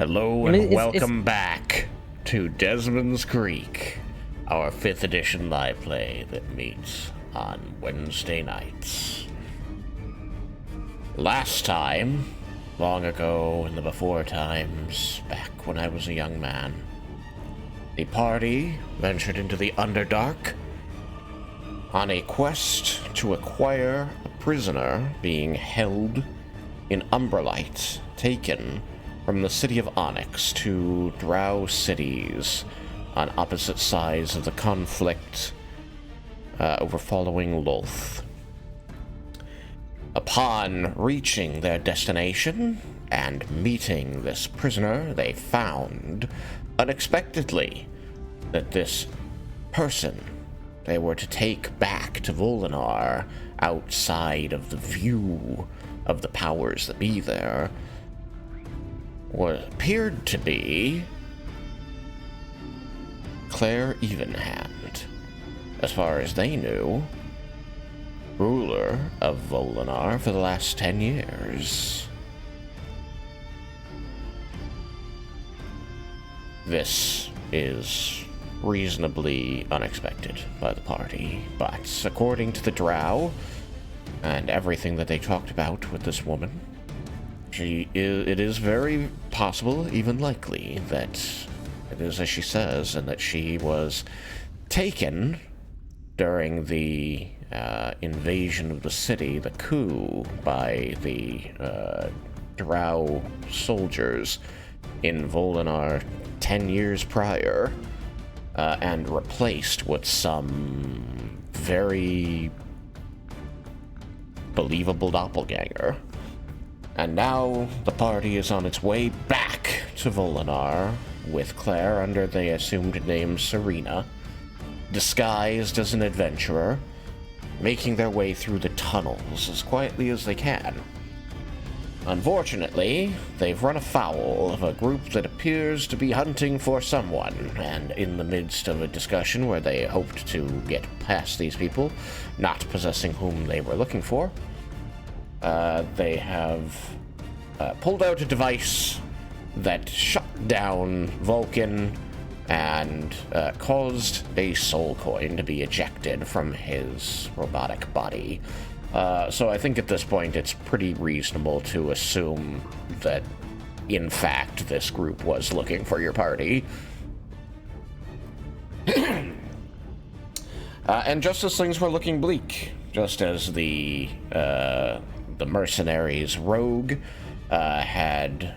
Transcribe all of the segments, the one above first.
Hello I mean, and it's- welcome back to Desmin's Creek, our 5th edition live play that meets on Wednesday nights. Last time, long ago in the before times, back when I was a young man, the party ventured into the Underdark on a quest to acquire a prisoner being held in Umbralite, taken from the city of Onyx to Drow cities on opposite sides of the conflict over following Lolth. Upon reaching their destination and meeting this prisoner, they found, unexpectedly, that this person they were to take back to Volinar, outside of the view of the powers that be there, appeared to be Claire Evenhand. As far as they knew, ruler of Volinar for the last 10 years. This is reasonably unexpected by the party, but according to the Drow and everything that they talked about with this woman, it is very possible, even likely, that it is as she says, and that she was taken during the invasion of the city, the coup, by the Drow soldiers in Volinar 10 years prior, and replaced with some very believable doppelganger. And now the party is on its way back to Volinar with Claire under the assumed name Serena, disguised as an adventurer, making their way through the tunnels as quietly as they can. Unfortunately, they've run afoul of a group that appears to be hunting for someone, and in the midst of a discussion where they hoped to get past these people, not possessing whom they were looking for, they have pulled out a device that shut down Vulcan and caused a soul coin to be ejected from his robotic body. So I think at this point it's pretty reasonable to assume that, in fact, this group was looking for your party. And just as things were looking bleak, just as the mercenaries Rogue had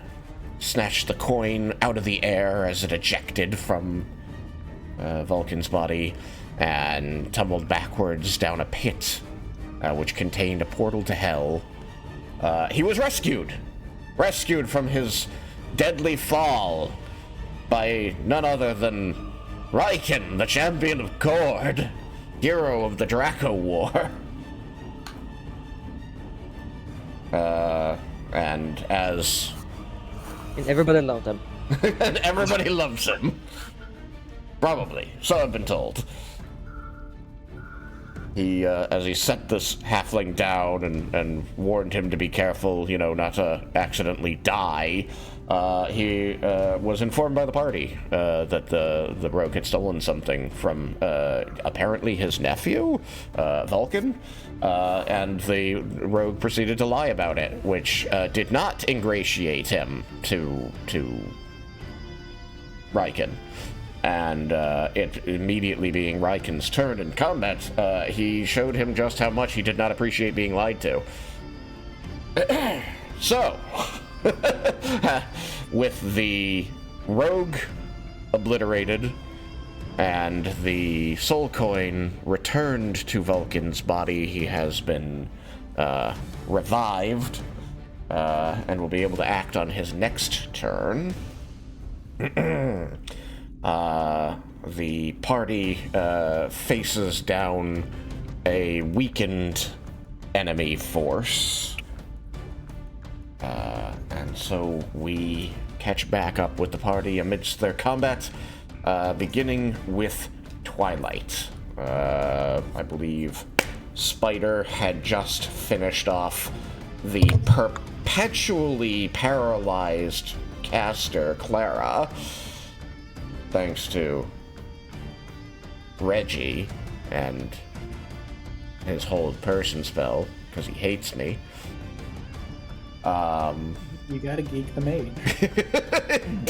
snatched the coin out of the air as it ejected from Vulcan's body and tumbled backwards down a pit which contained a portal to hell, he was rescued from his deadly fall by none other than Raiken, the champion of Kord, hero of the Draco War. And as... And everybody loved him. and everybody loves him. Probably. So I've been told. He, as he set this halfling down and warned him to be careful, not to accidentally die, he was informed by the party that the rogue had stolen something from apparently his nephew, Vulcan, and the rogue proceeded to lie about it, which did not ingratiate him to Raiken. And it immediately being Raiken's turn in combat, he showed him just how much he did not appreciate being lied to. So, with the rogue obliterated and the soul coin returned to Vulcan's body, he has been revived and will be able to act on his next turn. The party faces down a weakened enemy force. And so we catch back up with the party amidst their combat, beginning with Twilight. I believe Spider had just finished off the perpetually paralyzed caster, Clara, thanks to Reggie and his hold person spell, because he hates me. You gotta geek the mage.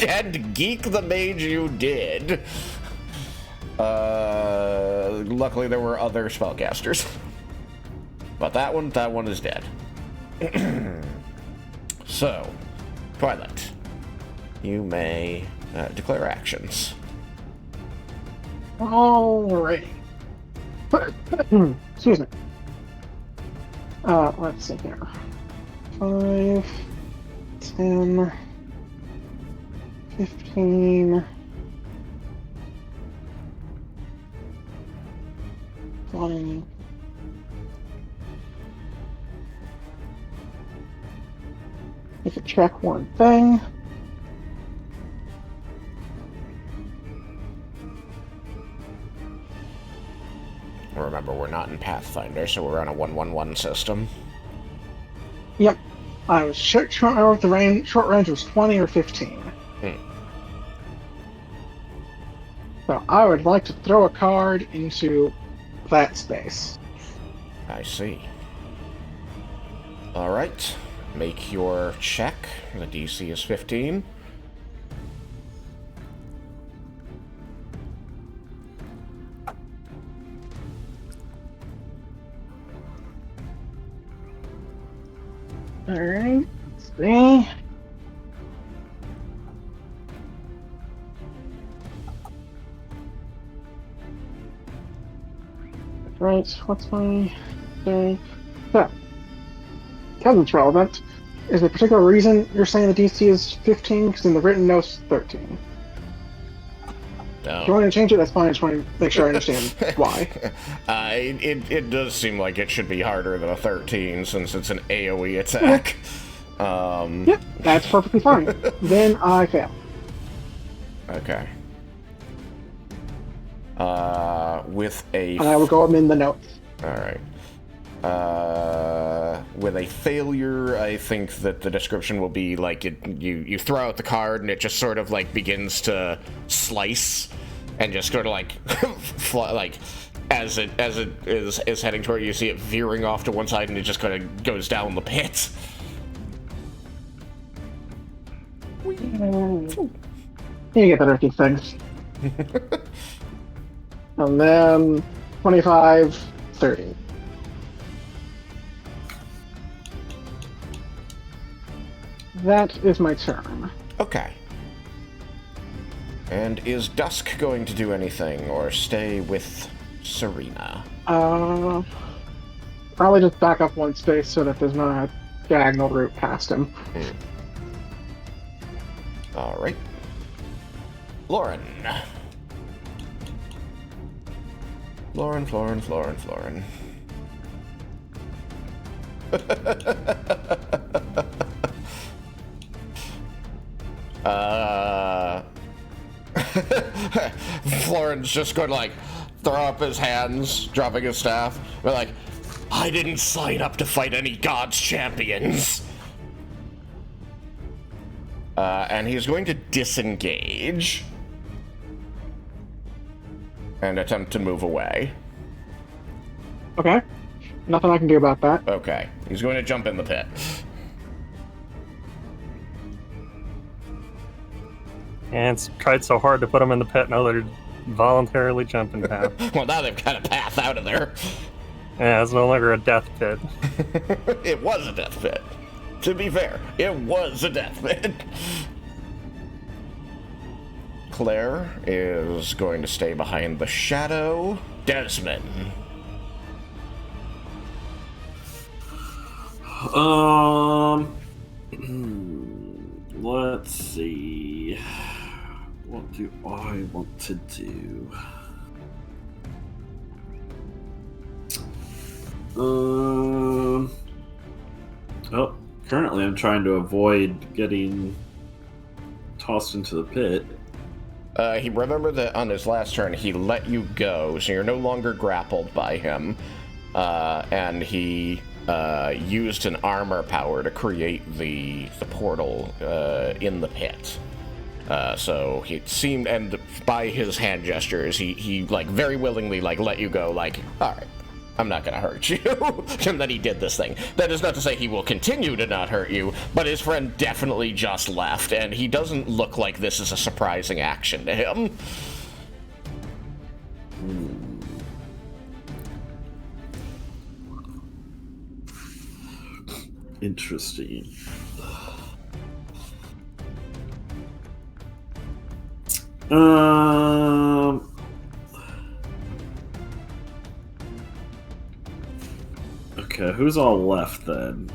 And geek the mage you did. Luckily there were other spellcasters. But that one is dead. So, Twilight, you may declare actions. Alrighty. Excuse me. Let's see here. 5, 10, 15, 20. I can check one thing. Remember, we're not in Pathfinder, so we're on a 1-1-1 system. Yep. I was sure if the short range was 20 or 15. So I would like to throw a card into that space. I see. Alright. Make your check. The DC is 15. Alright, let's see. Right, what's my thing? So, because it's relevant, is there a particular reason you're saying the DC is 15? Because in the written notes, 13. No. If you want to change it, that's fine. I just want to make sure I understand why. It does seem like it should be harder than a 13 since it's an AoE attack. Yep, that's perfectly fine. Then I fail. Okay. With a... And I will go amend the notes. Alright. With a failure, I think that the description will be like you throw out the card and it just sort of like begins to slice and just sort of like like as it is heading toward you see it veering off to one side and it just kind of goes down the pit. You get better at these things. And then 25, 30. That is my turn. Okay. And is Dusk going to do anything or stay with Serena? Probably just back up one space so that there's not a diagonal route past him. Alright. Lauren. Lauren. Florin's just going to like throw up his hands, dropping his staff. But like, I didn't sign up to fight any God's champions. And he's going to disengage and attempt to move away. Okay. Nothing I can do about that. Okay. He's going to jump in the pit. And it's tried so hard to put them in the pit, now they're voluntarily jumping down. Well, now they've got a path out of there. Yeah, it's no longer a death pit. It was a death pit. To be fair, it was a death pit. Claire is going to stay behind the shadow. Desmin. Let's see. What do I want to do? Oh, currently I'm trying to avoid getting tossed into the pit. He remembered that on his last turn he let you go, so you're no longer grappled by him. And he used an armor power to create the portal in the pit. So he seemed, and by his hand gestures, he like very willingly like let you go. Like, all right, I'm not gonna hurt you, and then he did this thing. That is not to say he will continue to not hurt you, but his friend definitely just left, and he doesn't look like this is a surprising action to him. Interesting. Okay, who's all left then?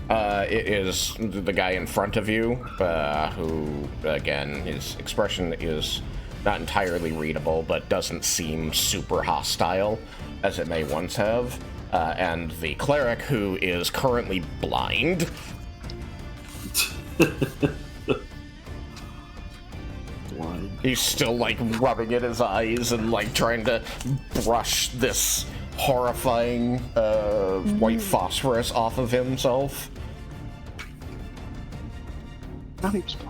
It is the guy in front of you, who, again, his expression is not entirely readable, but doesn't seem super hostile, as it may once have. And the cleric, who is currently blind. Blind. He's still, like, rubbing at his eyes and, like, trying to brush this horrifying white phosphorus off of himself. Now he was blind.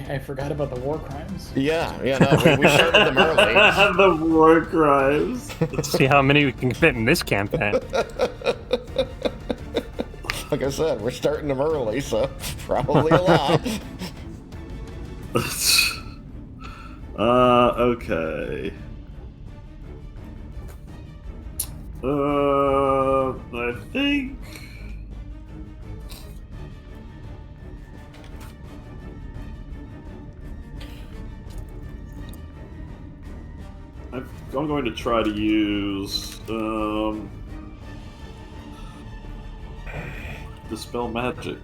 I forgot about the war crimes. Yeah, no, we started them early. The war crimes. Let's see how many we can fit in this campaign. Like I said, we're starting them early, so probably a lot. Okay. I think. I'm going to try to use Dispel Magic.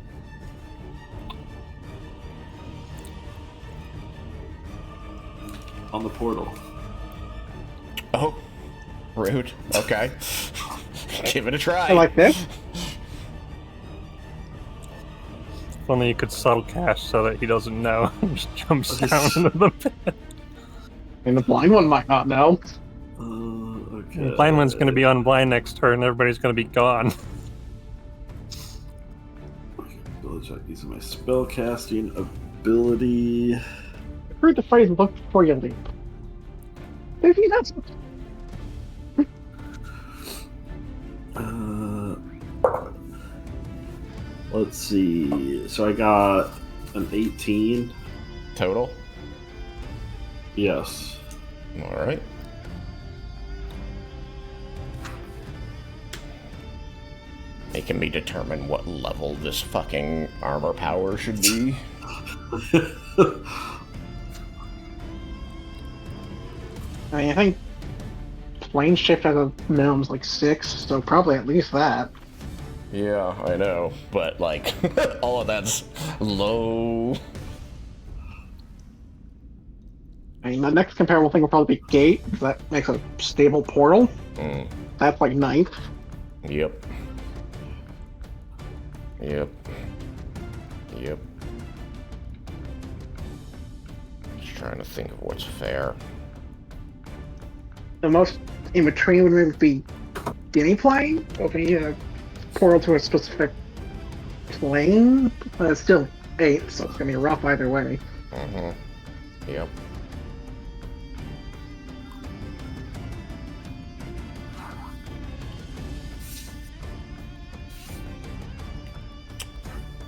On the portal. Oh, rude. Okay. Give it a try. I like this. If only you could subtle cast so that he doesn't know and just jumps down into the pit. And the blind one might not know. Okay. The blind one's going to be on blind next turn, everybody's going to be gone. Ability check. These are my spell casting ability. I've heard the phrase "look before you leap." Maybe that's. Let's see. So I got an 18 Total? Yes. Alright. Making me determine what level this fucking armor power should be. I mean, I think plane shift as a minimum is like 6, so probably at least that. Yeah, I know, but like, all of that's low. I mean, the next comparable thing will probably be Gate, because that makes a stable portal. That's like 9th. Yep. Yep. Yep. Just trying to think of what's fair. The most in between would maybe be Guinea plane, or be a portal to a specific plane, but it's still 8, so it's gonna be rough either way. Yep.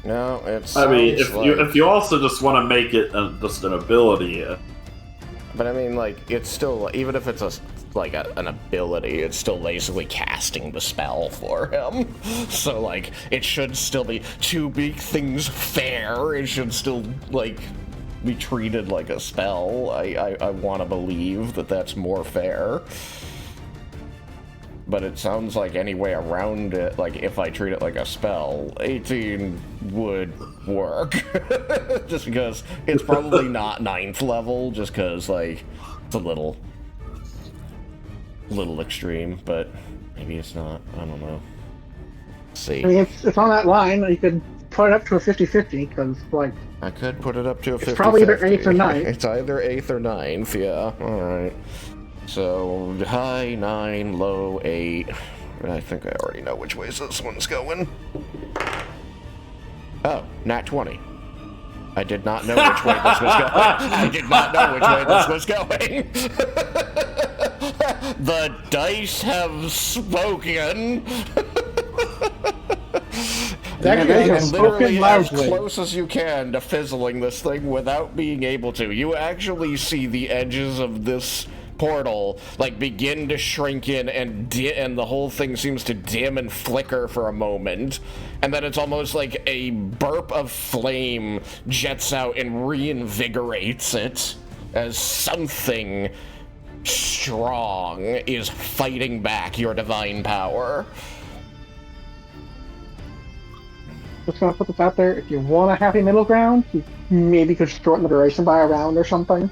No, it's. I mean, if you also just want to make it just an ability. But I mean, like, it's still, even if it's an ability, it's still basically casting the spell for him. So, like, it should still be, to make things fair, it should still, like, be treated like a spell. I want to believe that that's more fair. But it sounds like any way around it, like, if I treat it like a spell, 18 would work. Just because it's probably not 9th level, just because, like, it's a little extreme, but maybe it's not. I don't know. Let's see. I mean, it's on that line. You could put it up to a 50-50, because, like... I could put it up to a 50-50. It's probably either 8th or 9th. It's either 8th or 9th, yeah. Alright. So, high 9, low 8. I think I already know which ways this one's going. Oh, nat 20. I did not know which way this was going. I did not know which way this was going. The dice have spoken. They have Literally spoken as loudly. close as you can to fizzling this thing without being able to. You actually see the edges of this portal like begin to shrink in, and the whole thing seems to dim and flicker for a moment, and then it's almost like a burp of flame jets out and reinvigorates it as something strong is fighting back your divine power. Just gonna put this out there. If you want a happy middle ground, you maybe could shorten the duration by a round or something.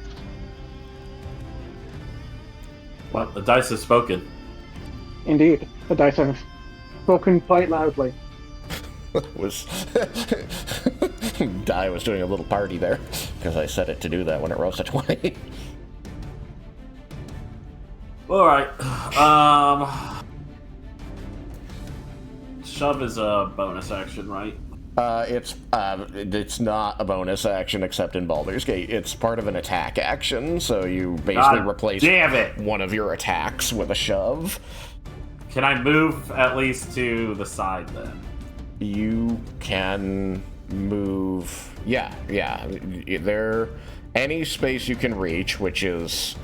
Well, the dice have spoken. Indeed, the dice have spoken quite loudly. Was Die was doing a little party there because I set it to do that when it rolls a 20. All right. Shove is a bonus action, right? It's not a bonus action except in Baldur's Gate. It's part of an attack action, so you basically replace one of your attacks with a shove. Can I move at least to the side then? You can move. Yeah. Any space you can reach, which is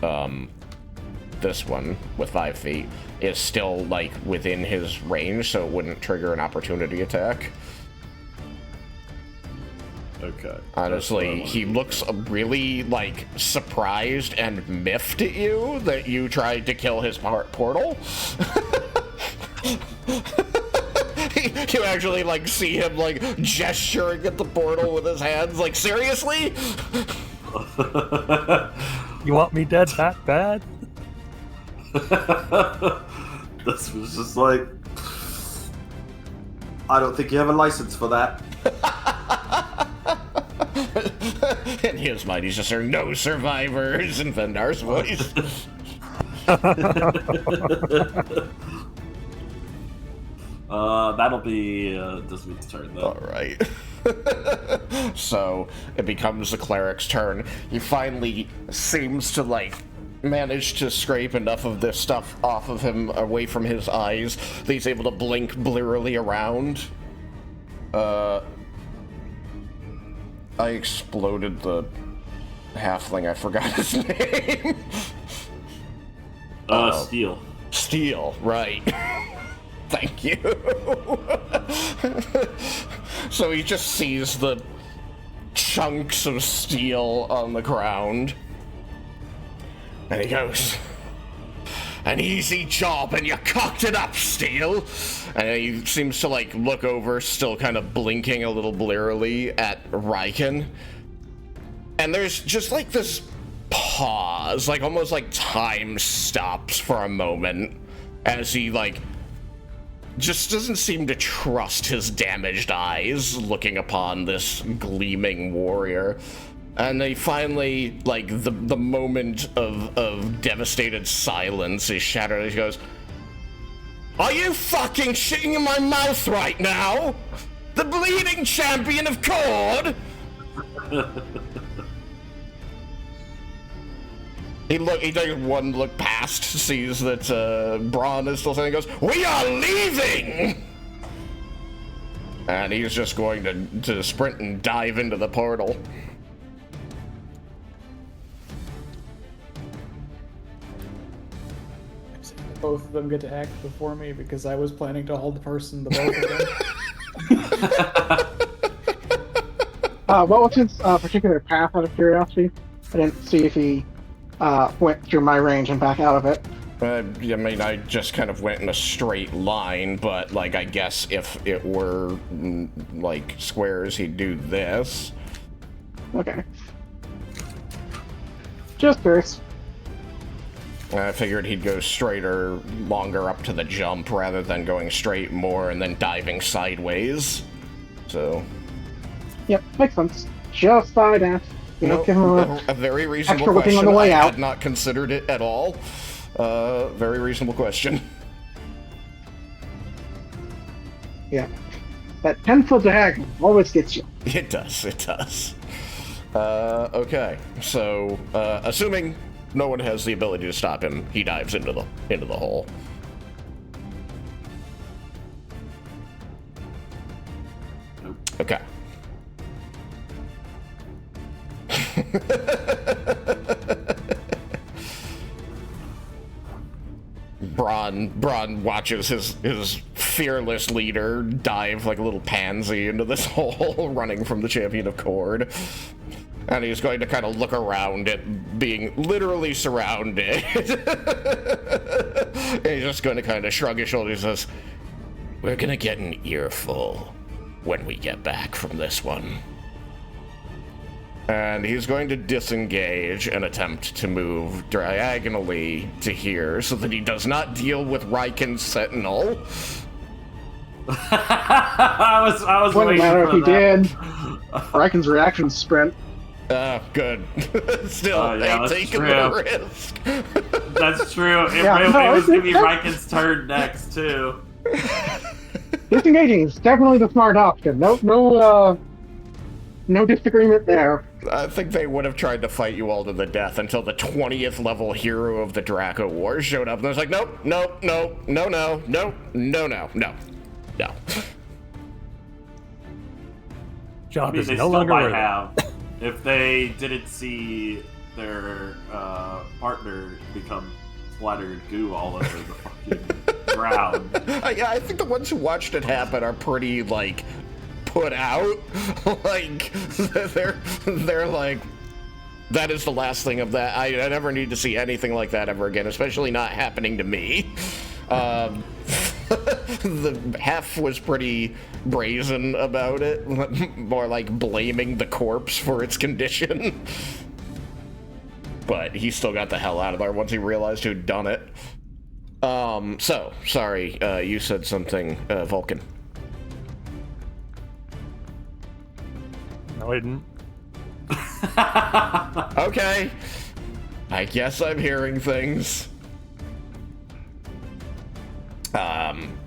this one with 5 feet, is still like within his range, so it wouldn't trigger an opportunity attack. Okay. Honestly, he looks really, like, surprised and miffed at you that you tried to kill his portal. You actually, like, see him, like, gesturing at the portal with his hands, like, seriously? You want me dead that bad? This was just like, I don't think you have a license for that. In his mind, he's just hearing no survivors in Vendar's voice. That'll be Desmin's turn then. Alright. So, it becomes the cleric's turn. He finally seems to, like, manage to scrape enough of this stuff off of him, away from his eyes, that he's able to blink blearily around. I exploded the halfling, I forgot his name. Steel. Steel, right. Thank you. So he just sees the chunks of steel on the ground. And he goes, "An easy job, and you cocked it up, Steel." And he seems to, like, look over, still kind of blinking a little blearily at Raiken. And there's just, like, this pause, like, almost like time stops for a moment as he, like, just doesn't seem to trust his damaged eyes looking upon this gleaming warrior. And they finally, like, the moment of devastated silence is shattered. He goes, "Are you fucking shitting in my mouth right now? The bleeding champion of Cord?" He takes one look past, sees that Braun is still standing, and goes, "We are leaving!" And he's just going to sprint and dive into the portal. Both of them get to act before me because I was planning to hold the person to both of them. What was his particular path, out of curiosity? I didn't see if he went through my range and back out of it. I mean, I just kind of went in a straight line, but, like, I guess if it were, like, squares, he'd do this. Okay. Just curious. I figured he'd go straighter, longer up to the jump, rather than going straight more and then diving sideways. So... Yep, makes sense. Just thought I'd ask. You know, give him a very reasonable extra whipping question. on the way I out. had not considered it at all. Very reasonable question. Yeah. That 10-foot diagonal always gets you. It does, it does. Okay, so, assuming no one has the ability to stop him, he dives into the hole. Okay. Braun watches his fearless leader dive like a little pansy into this hole, running from the champion of Cord. And he's going to kind of look around it, being literally surrounded. And he's just going to kind of shrug his shoulders and says, "We're going to get an earful when we get back from this one." And he's going to disengage and attempt to move diagonally to here so that he does not deal with Raiken's Sentinel. I was Wouldn't waiting matter for if he that. did. Raiken's reaction sprint. Good. Still, yeah, ain't that's taking true. the risk. That's true. It no, was gonna it's- be Raiken's turn next too. Disengaging is definitely the smart option. No disagreement there. I think they would have tried to fight you all to the death until the 20th level hero of the Draco Wars showed up, and I was like, nope, no. Job I mean, is they no still longer might worth it. have if they didn't see their partner become splattered goo all over the fucking ground. Yeah, I think the ones who watched it happen are pretty, like, put out. Like, they're like, that is the last thing of that. I never need to see anything like that ever again, especially not happening to me. The Hef was pretty brazen about it, more like blaming the corpse for its condition. But he still got the hell out of there once he realized who'd done it. So, sorry, you said something, Vulcan. No, I didn't. Okay. I guess I'm hearing things.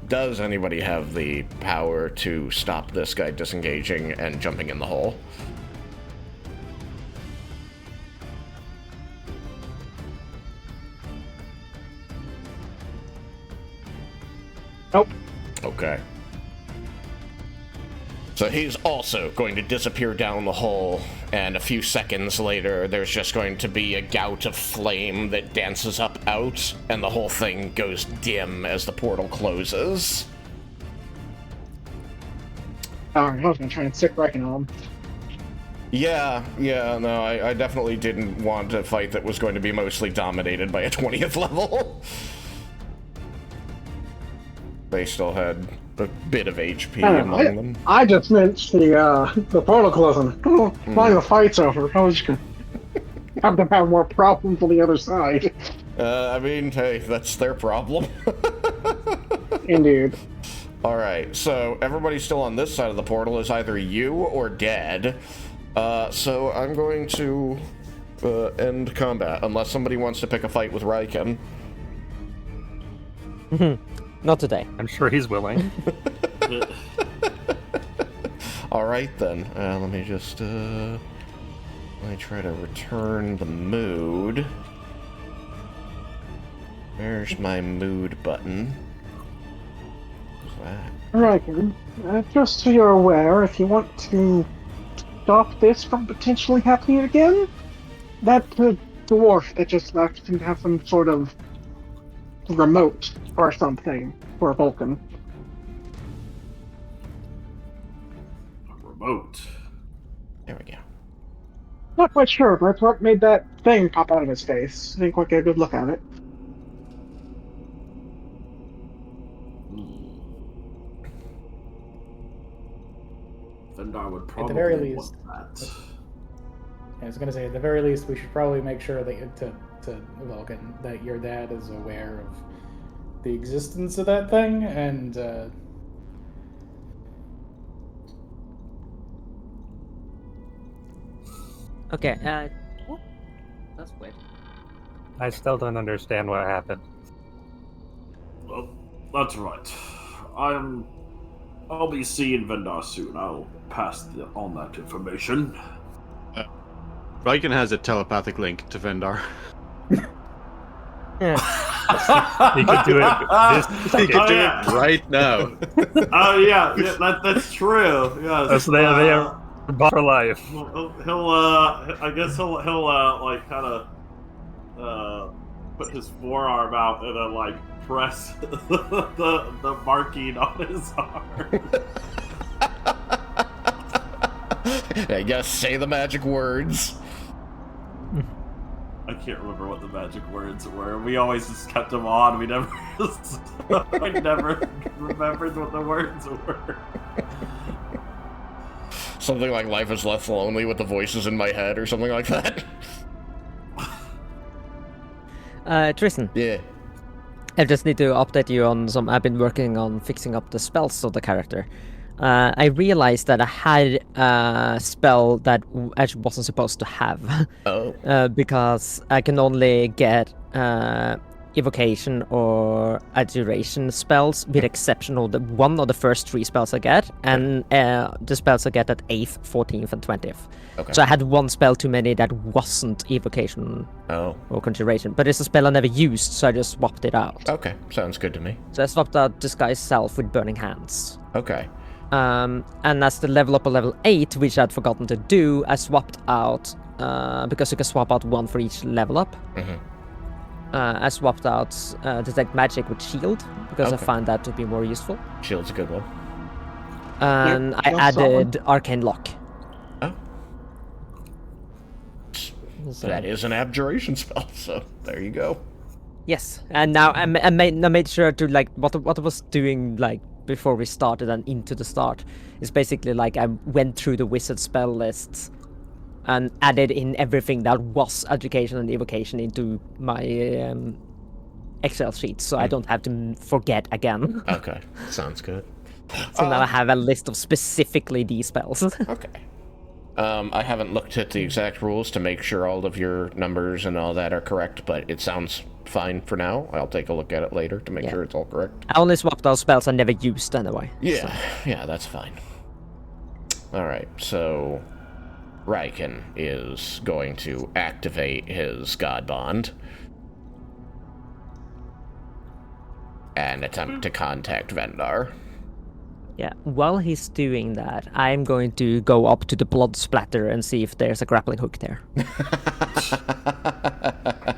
Does anybody have the power to stop this guy disengaging and jumping in the hole? Nope. Okay. So he's also going to disappear down the hole, and a few seconds later, there's just going to be a gout of flame that dances up out, and the whole thing goes dim as the portal closes. Alright, I was gonna try and stick Raiken on him. Yeah, no, I definitely didn't want a fight that was going to be mostly dominated by a 20th level. They still had a bit of HP among them. I just meant the portal closing. While the fight's over, I was just gonna have them have more problems on the other side. I mean, hey, that's their problem. Indeed. Alright, so everybody still on this side of the portal is either you or dead. So I'm going to end combat, unless somebody wants to pick a fight with Raiken. Not today. I'm sure he's willing. Alright then, let me just, let me try to return the mood. Where's my mood button? What's that? Raiken, just so you're aware, if you want to stop this from potentially happening again, that dwarf that just left seemed to have some sort of remote or something for Vulcan. A remote. There we go. Not quite sure, but that's what made that thing pop out of his face. Didn't quite get a good look at it. Thundar would probably very want least. that. I was gonna say, at the very least, we should probably make sure that to Vulcan that your dad is aware of the existence of that thing, and Okay, that's weird. I still don't understand what happened. Well, that's right. I'll be seeing Vendar soon. I'll pass on that information. Raiken has a telepathic link to Vendar. He could do it this He second. can do it right now. Oh yeah, that's true. Yes. That's they are bought for life. I guess he'll like kind of put his forearm out and then like press the marking on his arm. I guess say the magic words. I can't remember what the magic words were. We always just kept them on. We never I never remembered what the words were. Something like life is less lonely with the voices in my head or something like that. Tristan, Yeah. I just need to update you on some. I've been working on fixing up the spells of the character. I realized that I had a spell that actually wasn't supposed to have. Oh. Because I can only get evocation or adjuration spells, with exception of the one of the first 3 spells I get, and the spells I get at 8th, 14th, and 20th. Okay. So I had one spell too many that wasn't evocation Oh. or conjuration, but it's a spell I never used, so I just swapped it out. Okay. Sounds good to me. So I swapped out Disguise Self with Burning Hands. Okay. And as the level up of level 8, which I'd forgotten to do, I swapped out, because you can swap out 1 for each level up. Mm-hmm. I swapped out Detect Magic with Shield, because I Okay. find that to be more useful. Shield's a good one. And I that's that one. added Arcane Lock. Oh. So- That is an abjuration spell, so there you go. Yes, and now I made sure to, like, what I was doing, like, before we started and into the start is basically like I went through the wizard spell lists and added in everything that was education and evocation into my Excel sheet, so I don't have to forget again. Okay. Sounds good. So now I have a list of specifically these spells. Okay. I haven't looked at the exact rules to make sure all of your numbers and all that are correct, but it sounds fine for now. I'll take a look at it later to make sure it's all correct. I only swapped those spells I never used anyway. Yeah, yeah, that's fine. Alright, so Raiken is going to activate his God Bond and attempt to contact Vendar. Yeah, while he's doing that, I'm going to go up to the blood splatter and see if there's a grappling hook there.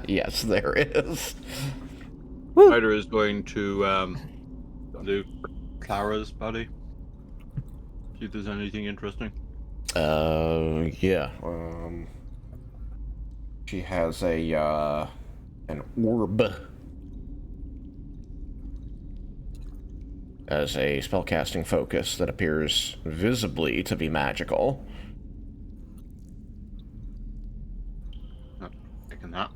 Yes, there is. Ryder is going to loot Clara's body. See if there's anything interesting. Yeah. She has a, an orb as a spellcasting focus that appears visibly to be magical. Taking that.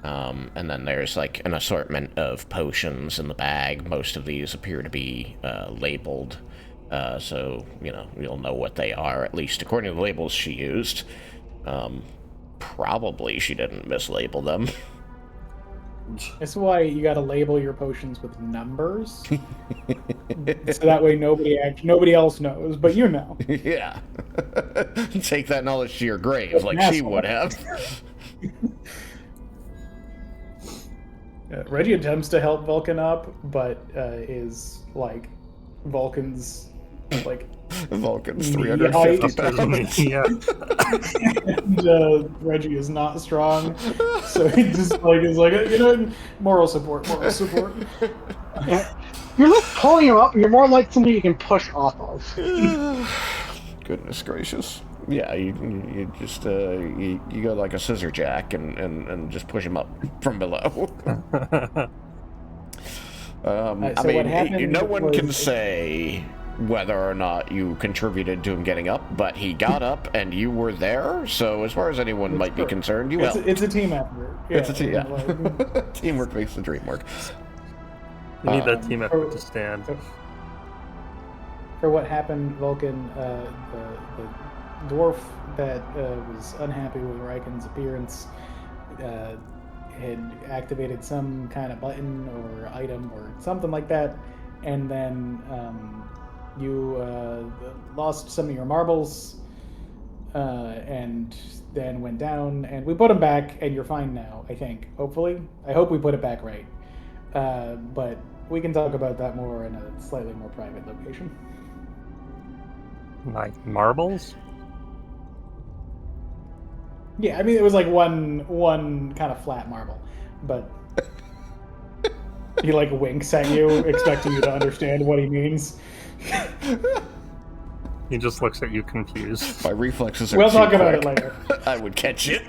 And then there's like an assortment of potions in the bag. Most of these appear to be labeled, so you know you'll know what they are, at least according to the labels she used. Probably she didn't mislabel them. That's why you gotta label your potions with numbers, so that way nobody else knows, but you know. Yeah. Take that knowledge to your grave, like she would have. Reggie attempts to help Vulcan up, but is like Vulcan's like Vulcan's knee 350 height. pounds. Yeah. And Reggie is not strong, so he just like is like, you know, moral support. Yeah. You're not pulling him up, you're more like something you can push off of. Goodness gracious. Yeah, you just you go like a scissor jack and just push him up from below. I what mean, happened no one can was- say whether or not you contributed to him getting up, but he got up and you were there, so as far as anyone might be true. concerned, you helped. It's a team effort. Yeah, It's a team, yeah. like- Teamwork makes the dream work. We need that team effort to stand. For what happened, Vulcan, the dwarf that was unhappy with Raiken's appearance, had activated some kind of button or item or something like that, and then you lost some of your marbles, and then went down, and we put them back, and you're fine now, I think. Hopefully. I hope we put it back right. But we can talk about that more in a slightly more private location. Like marbles? Yeah, I mean, it was like one kind of flat marble, but he like winks at you, expecting you to understand what he means. He just looks at you confused. My reflexes are We'll too talk about quick. it later. I would catch it.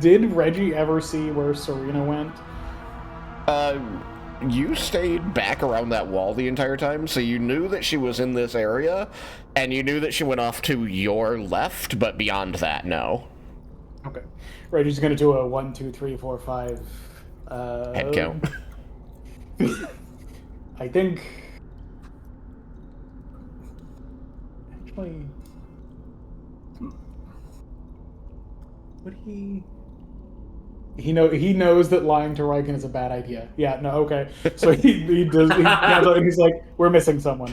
Did Reggie ever see where Serena went? You stayed back around that wall the entire time, so you knew that she was in this area, and you knew that she went off to your left, but beyond that, no. Okay. Reggie's gonna do a 1, 2, 3, 4, 5. Head count. I think. Actually. Would he? He knows that lying to Raiken is a bad idea. Yeah, no, okay. So he does. He's like, we're missing someone.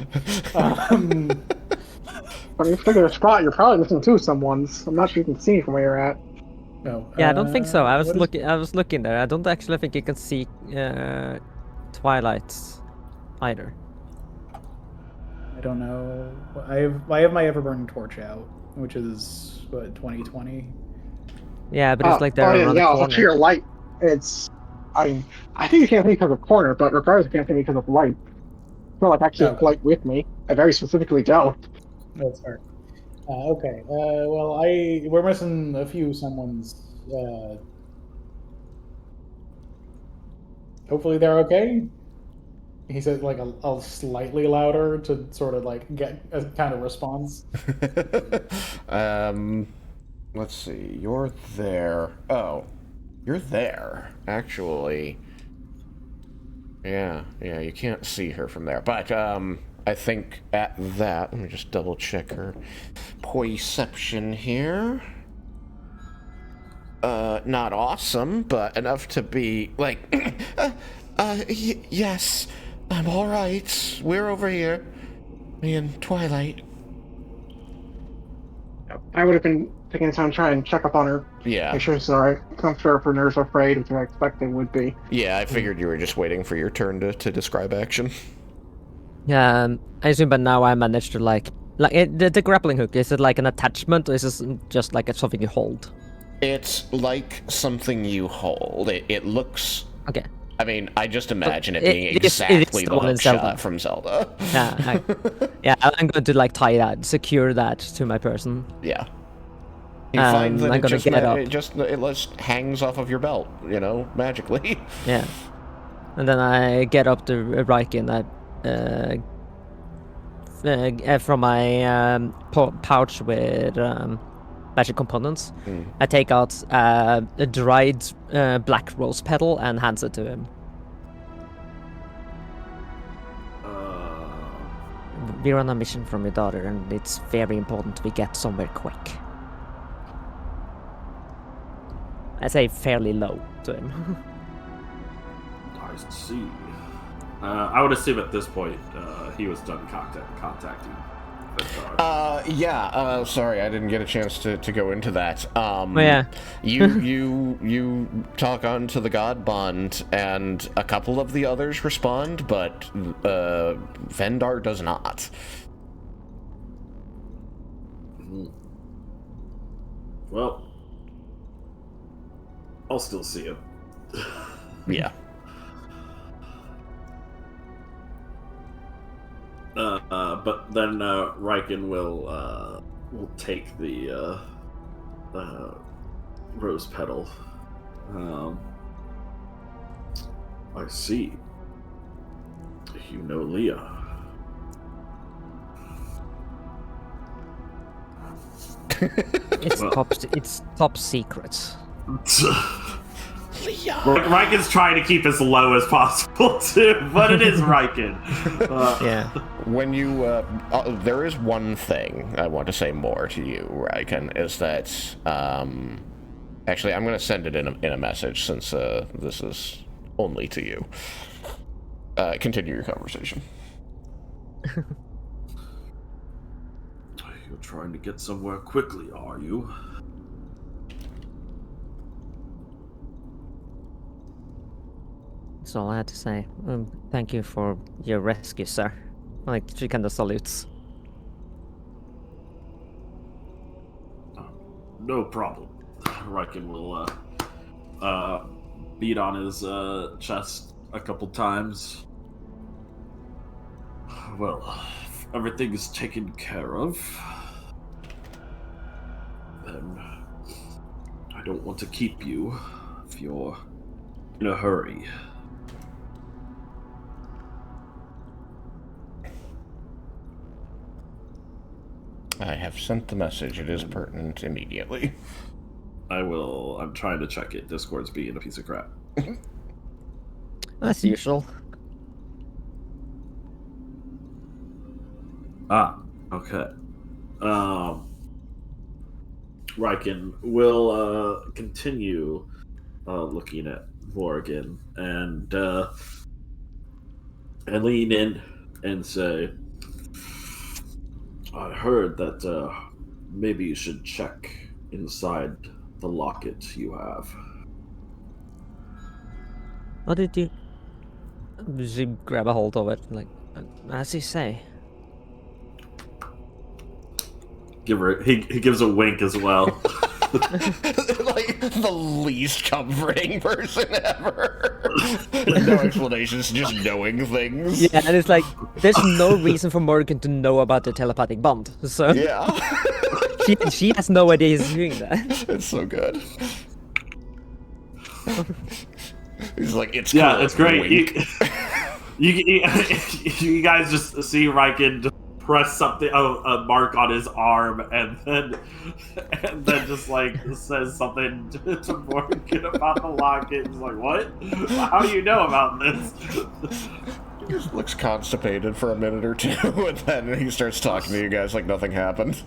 When you figure a spot, you're probably missing two someones. I'm not sure you can see from where you're at. No. Yeah, I don't think so. I was what is- looking. I was looking there. I don't actually think you can see Twilight either. I don't know. I have my ever-burning torch out, which is what 2020. Yeah, but it's like they're around the yeah, corner. it's your light. I think you can't see because of corner, but regardless, you can't see because of light. It's not like actually Okay. light with me. I very specifically don't. That's fair. Okay. Well, we're missing a few someone's. Hopefully they're okay. He said like a slightly louder to sort of like get a kind of response. Let's see. You're there. Oh, you're there. Actually. Yeah, you can't see her from there. But, I think at that, let me just double check her perception here. Not awesome, but enough to be like, yes, I'm alright. We're over here. Me and Twilight. I would have been taking the time to try and check up on her. Yeah. Make sure she's alright. I'm sure if her nerves are frayed, which I expect they would be. Yeah, I figured you were just waiting for your turn to describe action. Yeah, I assume, but now I managed to the grappling hook. Is it like an attachment, or is it just like something you hold? It's like something you hold. It looks... Okay. I mean, I just imagine it it- being it is exactly the the one in hook shot Zelda. from Zelda. Yeah, I'm going to like tie that, secure that to my person. Yeah. You find that I'm it gonna just, get up. it just hangs off of your belt, magically. Yeah. And then I get up to Raiken. From my pouch with magic components, I take out a dried black rose petal and hands it to him. We're on a mission from your daughter, and it's very important we get somewhere quick. I say fairly low to him. I see. I would assume at this point he was done contacting Underdark. Sorry, I didn't get a chance to go into that. Yeah. You talk on to the God Bond, and a couple of the others respond, but Vendar does not. Well, I'll still see him. Yeah. But then Raiken will take the rose petal. I see. You know Leah. It's top secret. Raiken's trying to keep as low as possible too, but it is Raiken. Yeah. When you, there is one thing I want to say more to you, Raiken, is that, actually, I'm going to send it in a message since this is only to you. Continue your conversation. You're trying to get somewhere quickly, are you? That's all I had to say. Thank you for your rescue, sir. Like, she kind of salutes. No problem. Raiken will beat on his chest a couple times. Well, if everything is taken care of, then I don't want to keep you if you're in a hurry. I have sent the message. It is pertinent immediately. I will. I'm trying to check it. Discord's being a piece of crap. As usual. Okay. Raiken will continue looking at Morgan and lean in and say, I heard that maybe you should check inside the locket you have. What did you... She grab a hold of it, like, as you say. He gives a wink as well. Like, the least comforting person ever. No explanations, just knowing things. Yeah, and it's like, there's no reason for Morgan to know about the telepathic bond, so... Yeah. she has no idea he's doing that. It's so good. He's like, it's yeah, cool. it's great. You guys just see Raiken just press something, a mark on his arm, and then just like says something to Morgan about the locket. He's like, "What? How do you know about this?" He just looks constipated for a minute or two, and then he starts talking to you guys like nothing happened.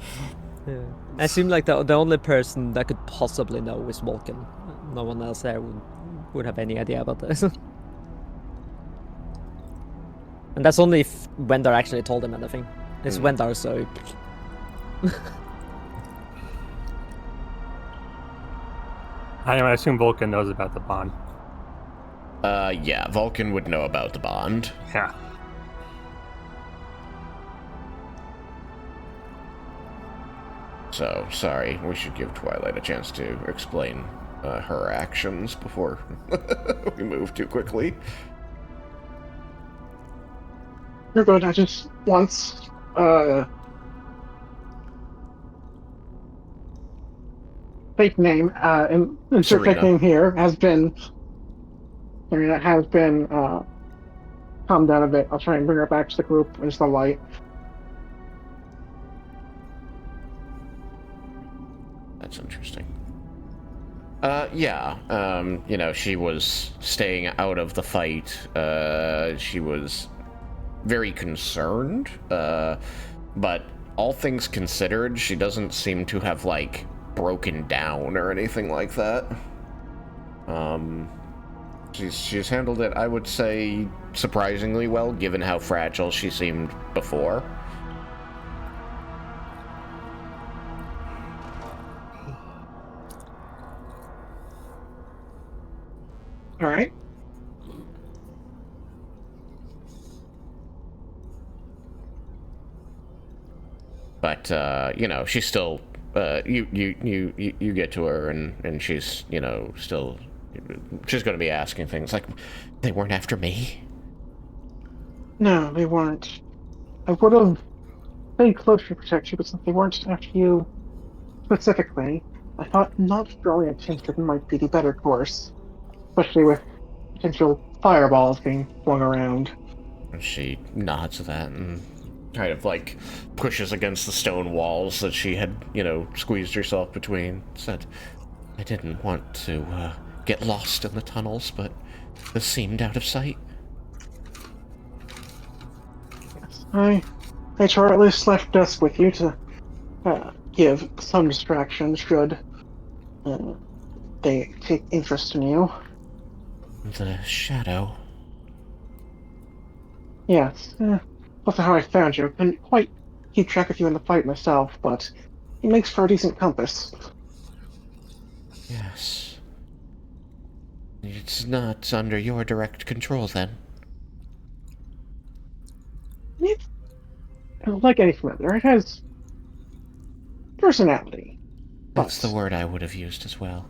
Yeah. I assume like the only person that could possibly know is Vulcan. No one else there would have any idea about this. And that's only if Wendar actually told him anything. It's Wendar, so... I assume Vulcan knows about the bond. Yeah, Vulcan would know about the bond. Yeah. So, sorry, we should give Twilight a chance to explain her actions before we move too quickly. You're good. I just once fake name insert fake name here has been calmed down a bit. I'll try and bring her back to the group into the light. That's interesting. Yeah, you know, she was staying out of the fight. She was very concerned, but all things considered, she doesn't seem to have, like, broken down or anything like that. She's handled it, I would say, surprisingly well, given how fragile she seemed before. All right. But you know, she's still you get to her and she's, you know, still she's going to be asking things like, they weren't after me? No, they weren't. I would have stayed closer to protect you, but since they weren't after you specifically, I thought not throwing attention might be the better course, especially with potential fireballs being flung around. And she nods to that and kind of like pushes against the stone walls that she had, you know, squeezed herself between. Said, I didn't want to get lost in the tunnels, but this seemed out of sight. Yes, HR at least left us with you to give some distraction should they take interest in you. The shadow. Yes, that's how I found you. I couldn't quite keep track of you in the fight myself, but it makes for a decent compass. Yes. It's not under your direct control, then. It's like any familiar. It has personality. That's the But word I would have used as well.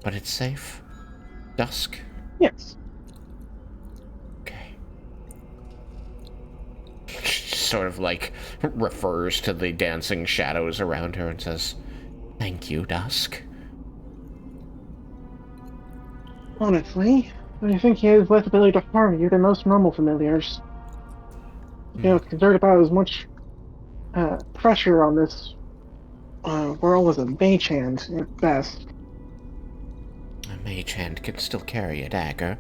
But it's safe? Dusk? yes, Okay. She sort of, like, refers to the dancing shadows around her and says, "Thank you, Dusk." honestly, I think he has less ability to harm you than most normal familiars. You know, exert about as much pressure on this world as a mage hand at best. A mage hand can still carry a dagger.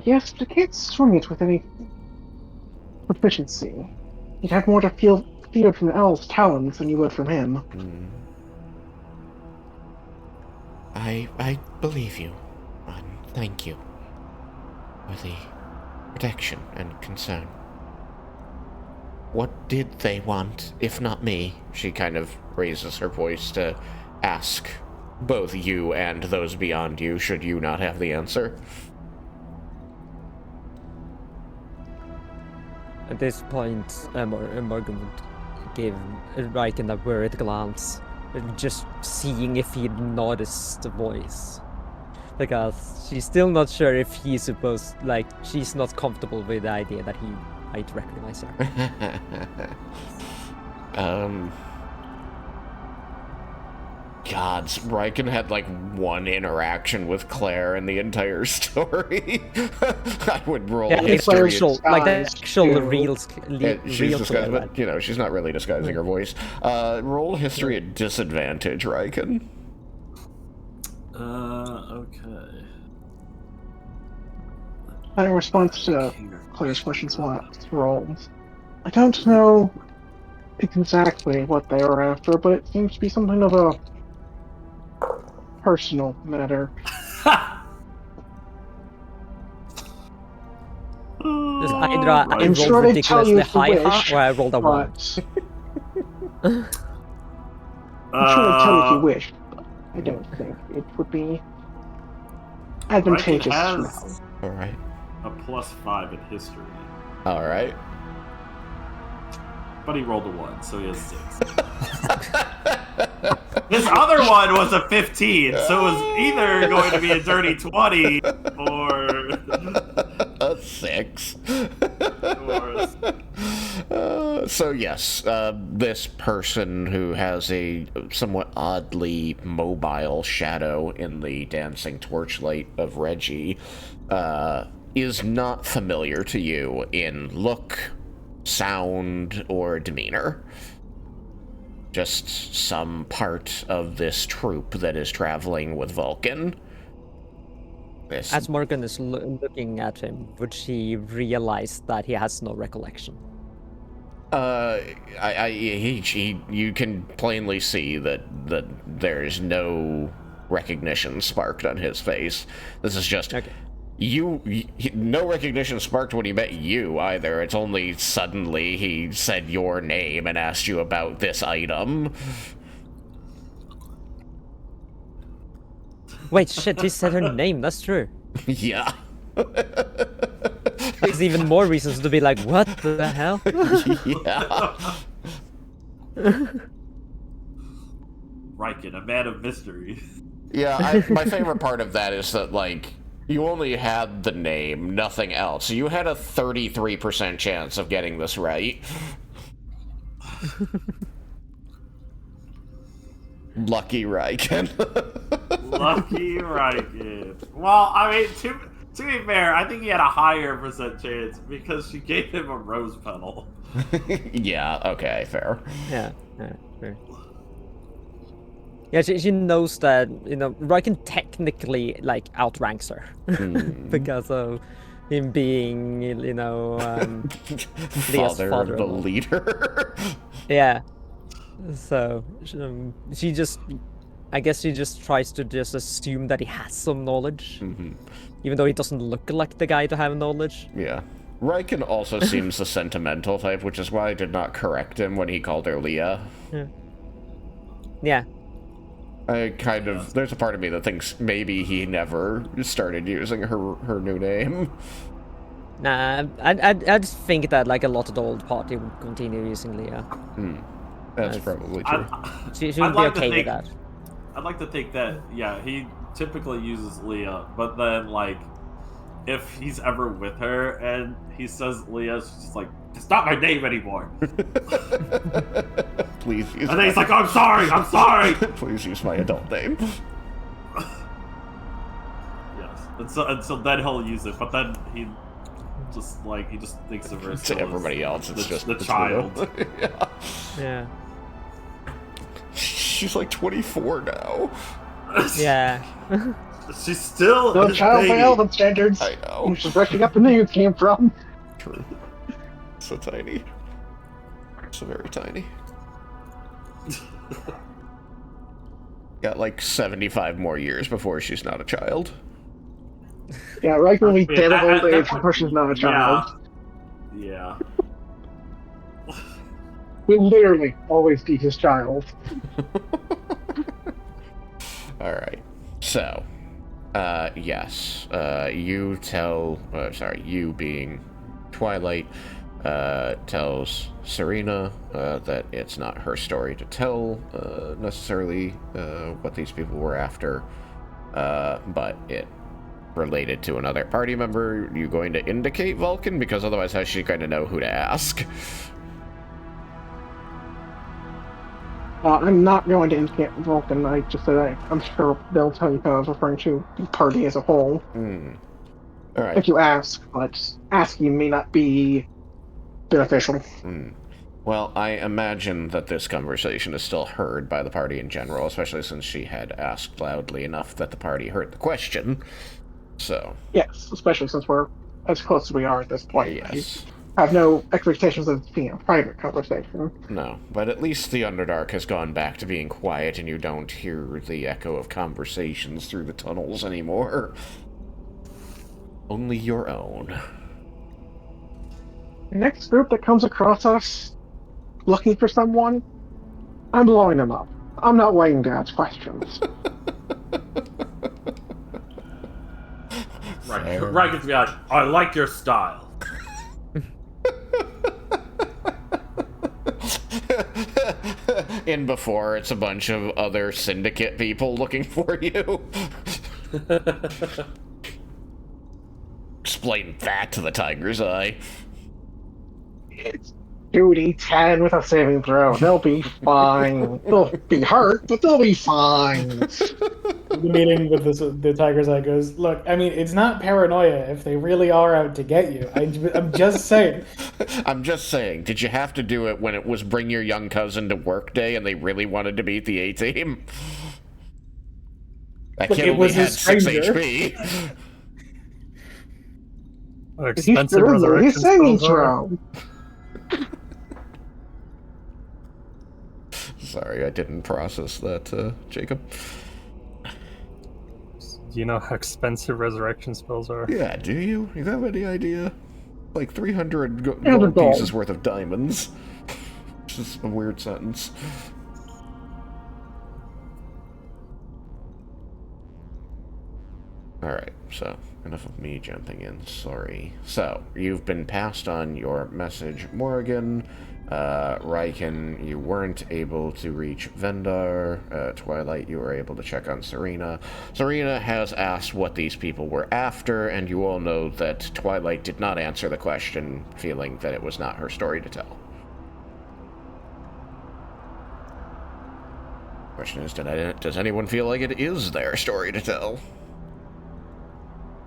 Yes, but you can't swing it with any proficiency. You'd have more to feel from the owl's talons than you would from him. I believe you, and thank you for the protection and concern. What did they want, if not me? She kind of raises her voice to ask both you and those beyond you, should you not have the answer. At this point, Morgan would give Raiken a worried glance, just seeing if he'd noticed the voice. Because she's still not sure if he's supposed, like, she's not comfortable with the idea that he might recognize her. Gods, Raiken had like one interaction with Claire in the entire story. I would roll history. The actual real She's disguised, but you know, she's not really disguising her voice. Roll history at disadvantage, Raiken. Okay. In response to Claire's questions, what rolls? I don't know exactly what they were after, but it seems to be something of a personal matter. Either I I'm rolled sure they tell you ridiculously if you high wish, or I rolled a 1. I'm sure they tell you if you wish, but I don't think it would be advantageous now. Alright. A +5 in history. Alright. But he rolled a 1, so he has 6. His other one was a 15, so it was either going to be a dirty 20 or a 6. or So yes, this person who has a somewhat oddly mobile shadow in the dancing torchlight of Reggie is not familiar to you in look, sound, or demeanor. Just some part of this troop that is traveling with Vulcan. As Morgan is looking at him, would she realize that he has no recollection? You can plainly see that there's no recognition sparked on his face. This is just okay. No recognition sparked when he met you either. It's only suddenly he said your name and asked you about this item. Wait, shit, he said her name, that's true. Yeah. There's even more reasons to be like, what the hell? Yeah. Raiken, a man of mystery. Yeah, my favorite part of that is that, like, you only had the name, nothing else. You had a 33% chance of getting this right. Lucky Raiken. Lucky Raiken. Well, I mean, to be fair, I think he had a higher percent chance because she gave him a rose petal. Yeah, okay, fair. Yeah, fair. Yeah, she knows that, Raiken technically, like, outranks her. Because of him being, Leah's Father of the father-in-law. leader. Yeah. So, she just... I guess she just tries to just assume that he has some knowledge. Even though he doesn't look like the guy to have knowledge. Yeah. Raiken also seems the sentimental type, which is why I did not correct him when he called her Leah. Yeah. There's a part of me that thinks maybe he never started using her new name. Nah, I just think that, like, a lot of the old party would continue using Leah. That's probably true. She would be okay with that. I'd like to think that, yeah, he typically uses Leah, but then, like, if he's ever with her and he says Leah, she's just like, it's not my name anymore. Please use And then he's like, I'm sorry! Please use my adult name. Yes. And so then he'll use it, but then he just thinks of her To everybody else, it's just the child. Yeah. She's like 24 now. Yeah. She's still No his child by baby. Elven standards. I know. Who's just rushing up the news came from. True. So tiny. So very tiny. Got like 75 more years before she's not a child. Yeah, right when we dead of At old that age point, before she's not a child. Yeah. We'll literally always be his child. Alright. So, yes. You being Twilight, tells Serena that it's not her story to tell necessarily what these people were after, but it related to another party member. You going to indicate Vulcan? Because otherwise how's she going to know who to ask? I'm not going to indicate Vulcan. I just said I'm sure they'll tell you I was referring to the party as a whole. Alright. If you ask, but asking may not be beneficial. Well, I imagine that this conversation is still heard by the party in general, especially since she had asked loudly enough that the party heard the question. So. Yes, especially since we're as close as we are at this point. Yes. I have no expectations of being a private conversation. No, but at least the Underdark has gone back to being quiet and you don't hear the echo of conversations through the tunnels anymore. Only your own. The next group that comes across us looking for someone, I'm blowing them up. I'm not waiting to ask questions. Right gets me like, I like your style. In before, it's a bunch of other Syndicate people looking for you. Explain that to the Tiger's Eye. It's 2d10 with a saving throw. They'll be fine. They'll be hurt, but they'll be fine. The meeting with the Tiger's Eye goes, look, I mean, it's not paranoia if they really are out to get you. I'm just saying. I'm just saying, did you have to do it when it was bring your young cousin to work day and they really wanted to beat the A-team? That Look, kid it only was a had 6 stranger. HP. Expensive He's resurrection saving spells are. throw. Sorry, I didn't process that, Jacob. Do you know how expensive resurrection spells are? Yeah, do you? You have any idea? Like 300 gold gold. pieces worth of diamonds. Which is a weird sentence. Alright, so enough of me jumping in, sorry. So, you've been passed on your message, Morrigan. Raiken, you weren't able to reach Vendar. Twilight, you were able to check on Serena. Serena has asked what these people were after, and you all know that Twilight did not answer the question, feeling that it was not her story to tell. Question is, does anyone feel like it is their story to tell?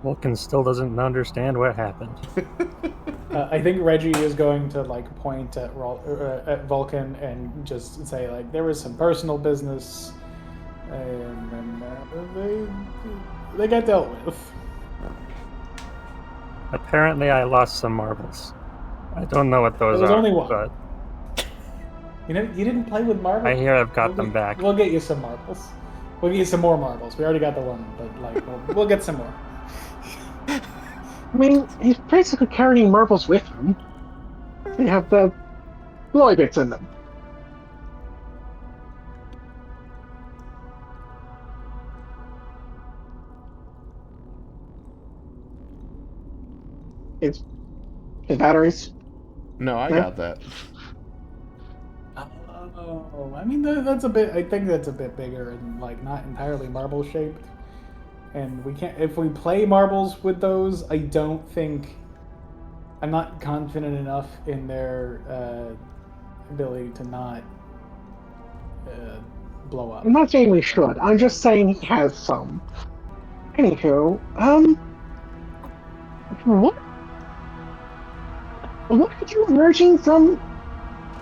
Vulcan still doesn't understand what happened. I think Reggie is going to like point at Vulcan and just say like there was some personal business And then they got dealt with. Apparently, I lost some marbles. I don't know what those There was are, only one. but You didn't play with marbles. I hear I've got them back. We'll get you some marbles. We'll get you some more marbles. We already got the one, but like we'll get some more. I mean, he's basically carrying marbles with him. They have the glowy bits in them. It's the batteries. No, I Yeah. got that. Oh, I mean that's a bit. I think that's a bit bigger and like not entirely marble shaped. And we can't. If we play marbles with those, I don't think. I'm not confident enough in their ability to not blow up. I'm not saying we should. I'm just saying he has some. Anywho, what? What are you emerging from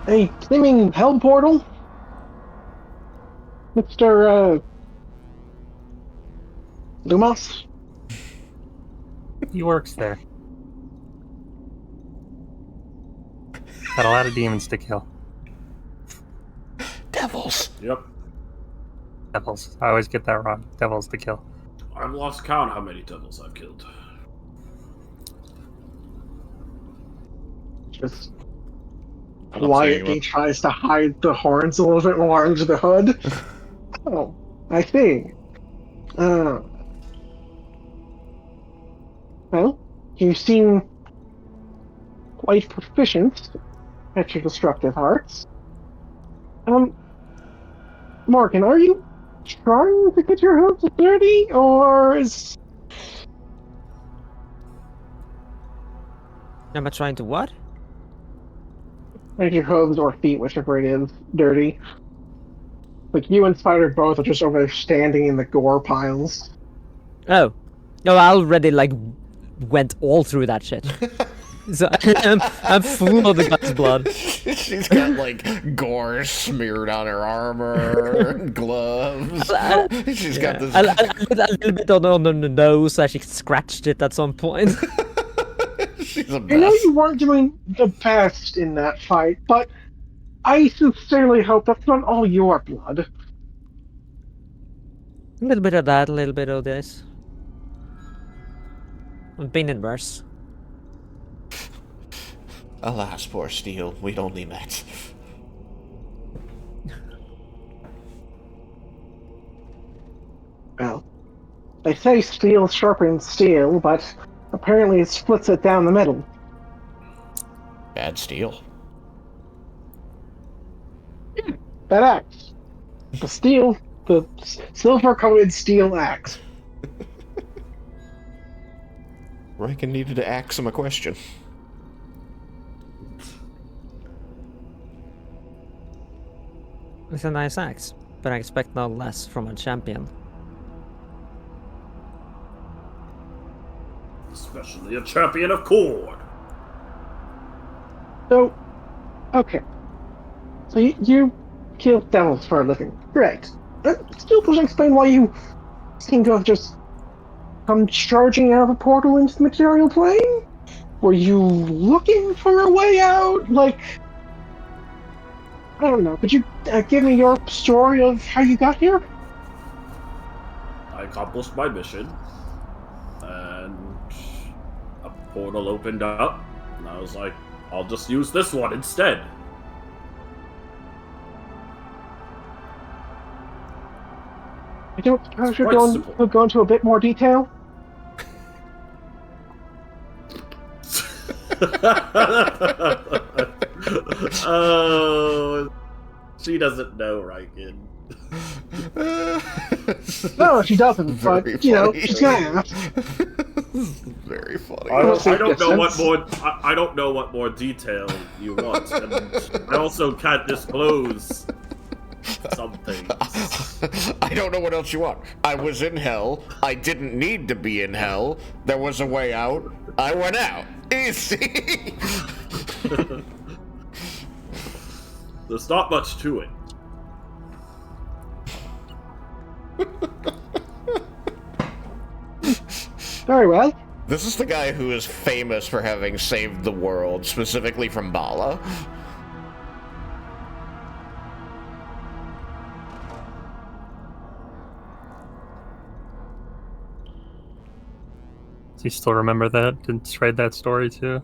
a flaming hell portal, Mr. Lumos? He works there. Got a lot of demons to kill. Devils. Yep. Devils. I always get that wrong. Devils to kill. I've lost count how many devils I've killed. Just I'm saying quietly tries to hide the horns a little bit more under the hood. Oh, I see. Well, you seem quite proficient at your destructive arts. Morgan, are you trying to get your hooves dirty, or is... Am I trying to what? Make your hooves or feet, whichever it is, dirty? Like, you and Spider both are just over there standing in the gore piles. Oh. No, I already, like, went all through that shit. So I'm full of the guy's blood. She's got like gore smeared on her armor, gloves. She's got this. A little bit on the nose, I she scratched it at some point. She's a I know mess. you weren't doing the best in that fight, but I sincerely hope that's not all your blood. A little bit of that, a little bit of this. I've been in worse. Alas, poor Steel, we'd only met. Well, they say steel sharpens steel, but apparently it splits it down the middle. Bad Steel. That axe. The silver-coated steel axe. Raiken needed to ask him a question. It's a nice axe, but I expect no less from a champion. Especially a champion of Cord. So, okay. So you kill devils for a living. Great. That still doesn't explain why you seem to have just come charging out of a portal into the material plane? Were you looking for a way out? Like, I don't know. Could you give me your story of how you got here? I accomplished my mission, and a portal opened up, and I was like, I'll just use this one instead. I don't suppose you're quite going simple. to go into a bit more detail? Oh, she doesn't know, Raiken. No, she doesn't, but, Very you know, funny. she's gonna ask. Very funny. I don't know what Distance. more. I don't know what more detail you want, and I also can't disclose some things. I don't know what else you want. I was in hell. I didn't need to be in hell. There was a way out. I went out. Easy. There's not much to it. Very well. This is the guy who is famous for having saved the world, specifically from Bala. Do you still remember that? Didn't trade that story too?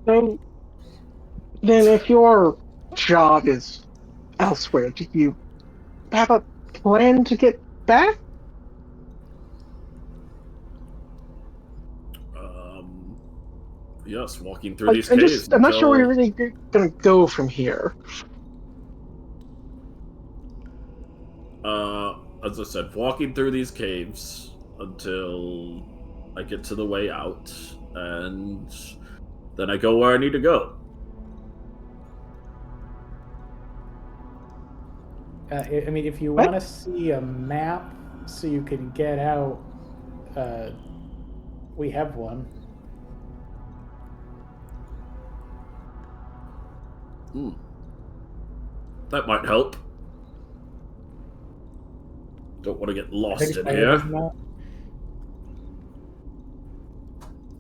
So, then if your job is elsewhere, do you have a plan to get back? Yes, walking through these I'm caves I'm not sure where until you're really gonna go from here. as I said, walking through these caves until I get to the way out, and then I go where I need to go. I mean, if you What? want to see a map so you can get out, we have one. That might help. Don't want to get I lost think in Spider does here. not.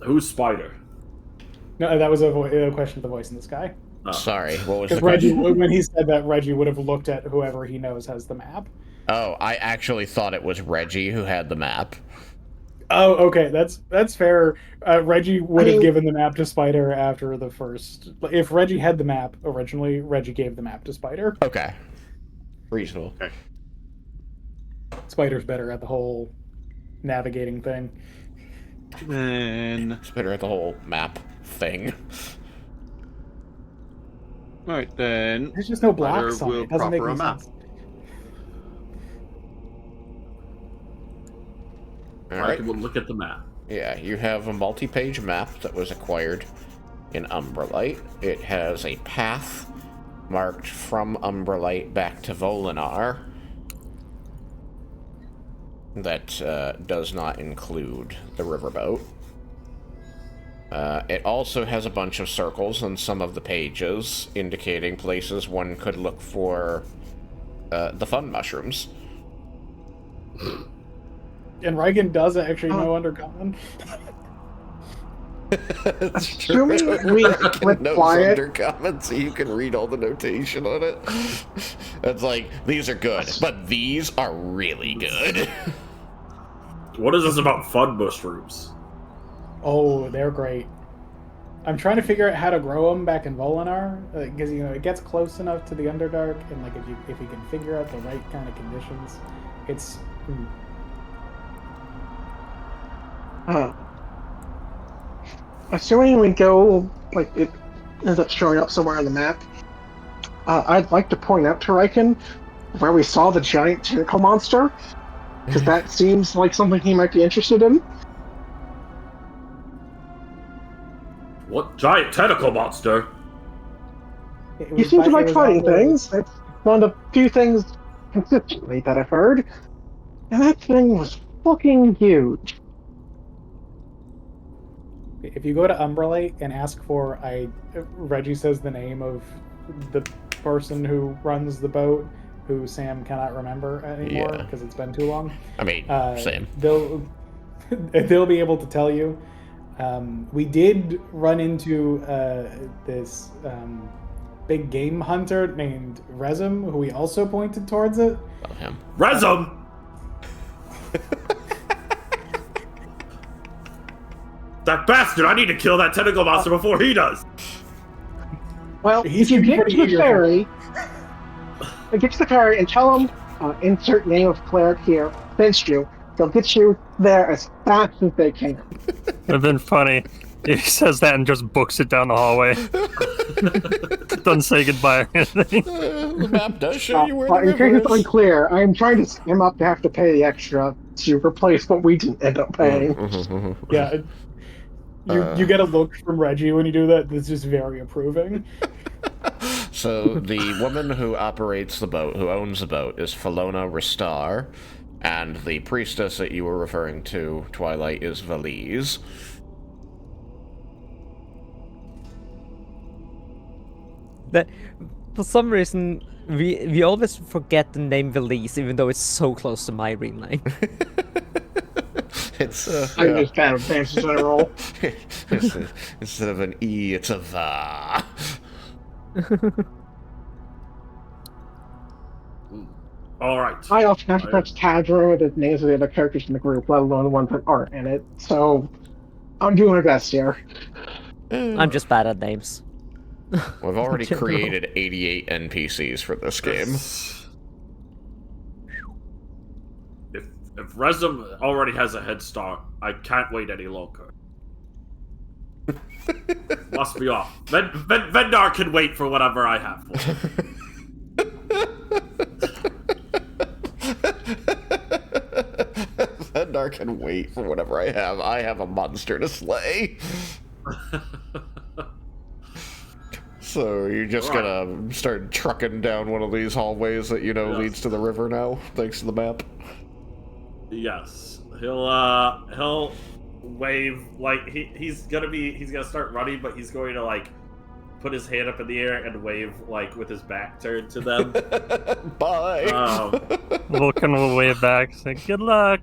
Who's Spider? No, that was a question of the voice in the sky. Oh. Sorry, what was the Because Reggie, question? when he said that, Reggie would have looked at whoever he knows has the map. Oh, I actually thought it was Reggie who had the map. Oh, okay, that's fair. Reggie would have mean- given the map to Spider after the first. If Reggie had the map originally, Reggie gave the map to Spider. Okay. Reasonable. Okay. Spider's better at the whole navigating thing. Then, It's better at the whole map thing. right then, There's just no Spider blocks on it. will It doesn't make proper any a map. sense. I Alright. will look at the map. Yeah, you have a multi-page map that was acquired in Umbralite. It has a path marked from Umbralite back to Volinar that does not include the riverboat. It also has a bunch of circles on some of the pages indicating places one could look for the fun mushrooms. And Raiken does actually know Undercommon. Assuming we Knows reply it, Undercommon, so you can read all the notation on it. It's like, these are good, but these are really good. What is this about fun mushrooms? Oh, they're great. I'm trying to figure out how to grow them back in Volinar, because it gets close enough to the Underdark, and like if you can figure out the right kind of conditions, it's. Assuming we go, like, it ends up showing up somewhere on the map, I'd like to point out to Raiken where we saw the giant tentacle monster, because that seems like something he might be interested in. What giant tentacle monster? You seem to like fighting things. It's one of the few things consistently that I've heard. And that thing was fucking huge. If you go to Umbralite and ask for, Reggie says the name of the person who runs the boat, who Sam cannot remember anymore Yeah. because it's been too long. I mean, same. They'll be able to tell you. We did run into this big game hunter named Rezum, who we also pointed towards it. Well, him. Resum! That bastard! I need to kill that tentacle monster before he does! Well, He's if you get pretty to the eager. ferry, get to the ferry and tell them, insert name of cleric here, sent you. They'll get you there as fast as they can. It'd have been funny. He says that and just books it down the hallway. Doesn't say goodbye or anything. The map does show you where But the in case river it's is. unclear, I am trying to set him up to have to pay the extra to replace what we didn't end up paying. Yeah. You get a look from Reggie when you do that. That's just very approving. So the woman who operates the boat, who owns the boat, is Felona Ristar, and the priestess that you were referring to, Twilight, is Valise. That For some reason, we always forget the name Valise, even though it's so close to my real name. It's I'm just bad with names in general. Instead of an E, it's a va. All right. I often have to pronounce Tadro the names of the other characters in the group, let alone the ones that aren't in it. So I'm doing my best here. I'm just bad at names. We've already General. created 88 NPCs for this game. If Resum already has a head start, I can't wait any longer. Must be off. Vendar can wait for whatever I have for him. Vendar can wait for whatever I have. I have a monster to slay. So you're just gonna start trucking down one of these hallways that you know leads to the river now, thanks to the map. Yes, he'll wave like he's gonna start running, but he's going to like put his hand up in the air and wave like with his back turned to them. Bye. We'll kind of wave back, say good luck.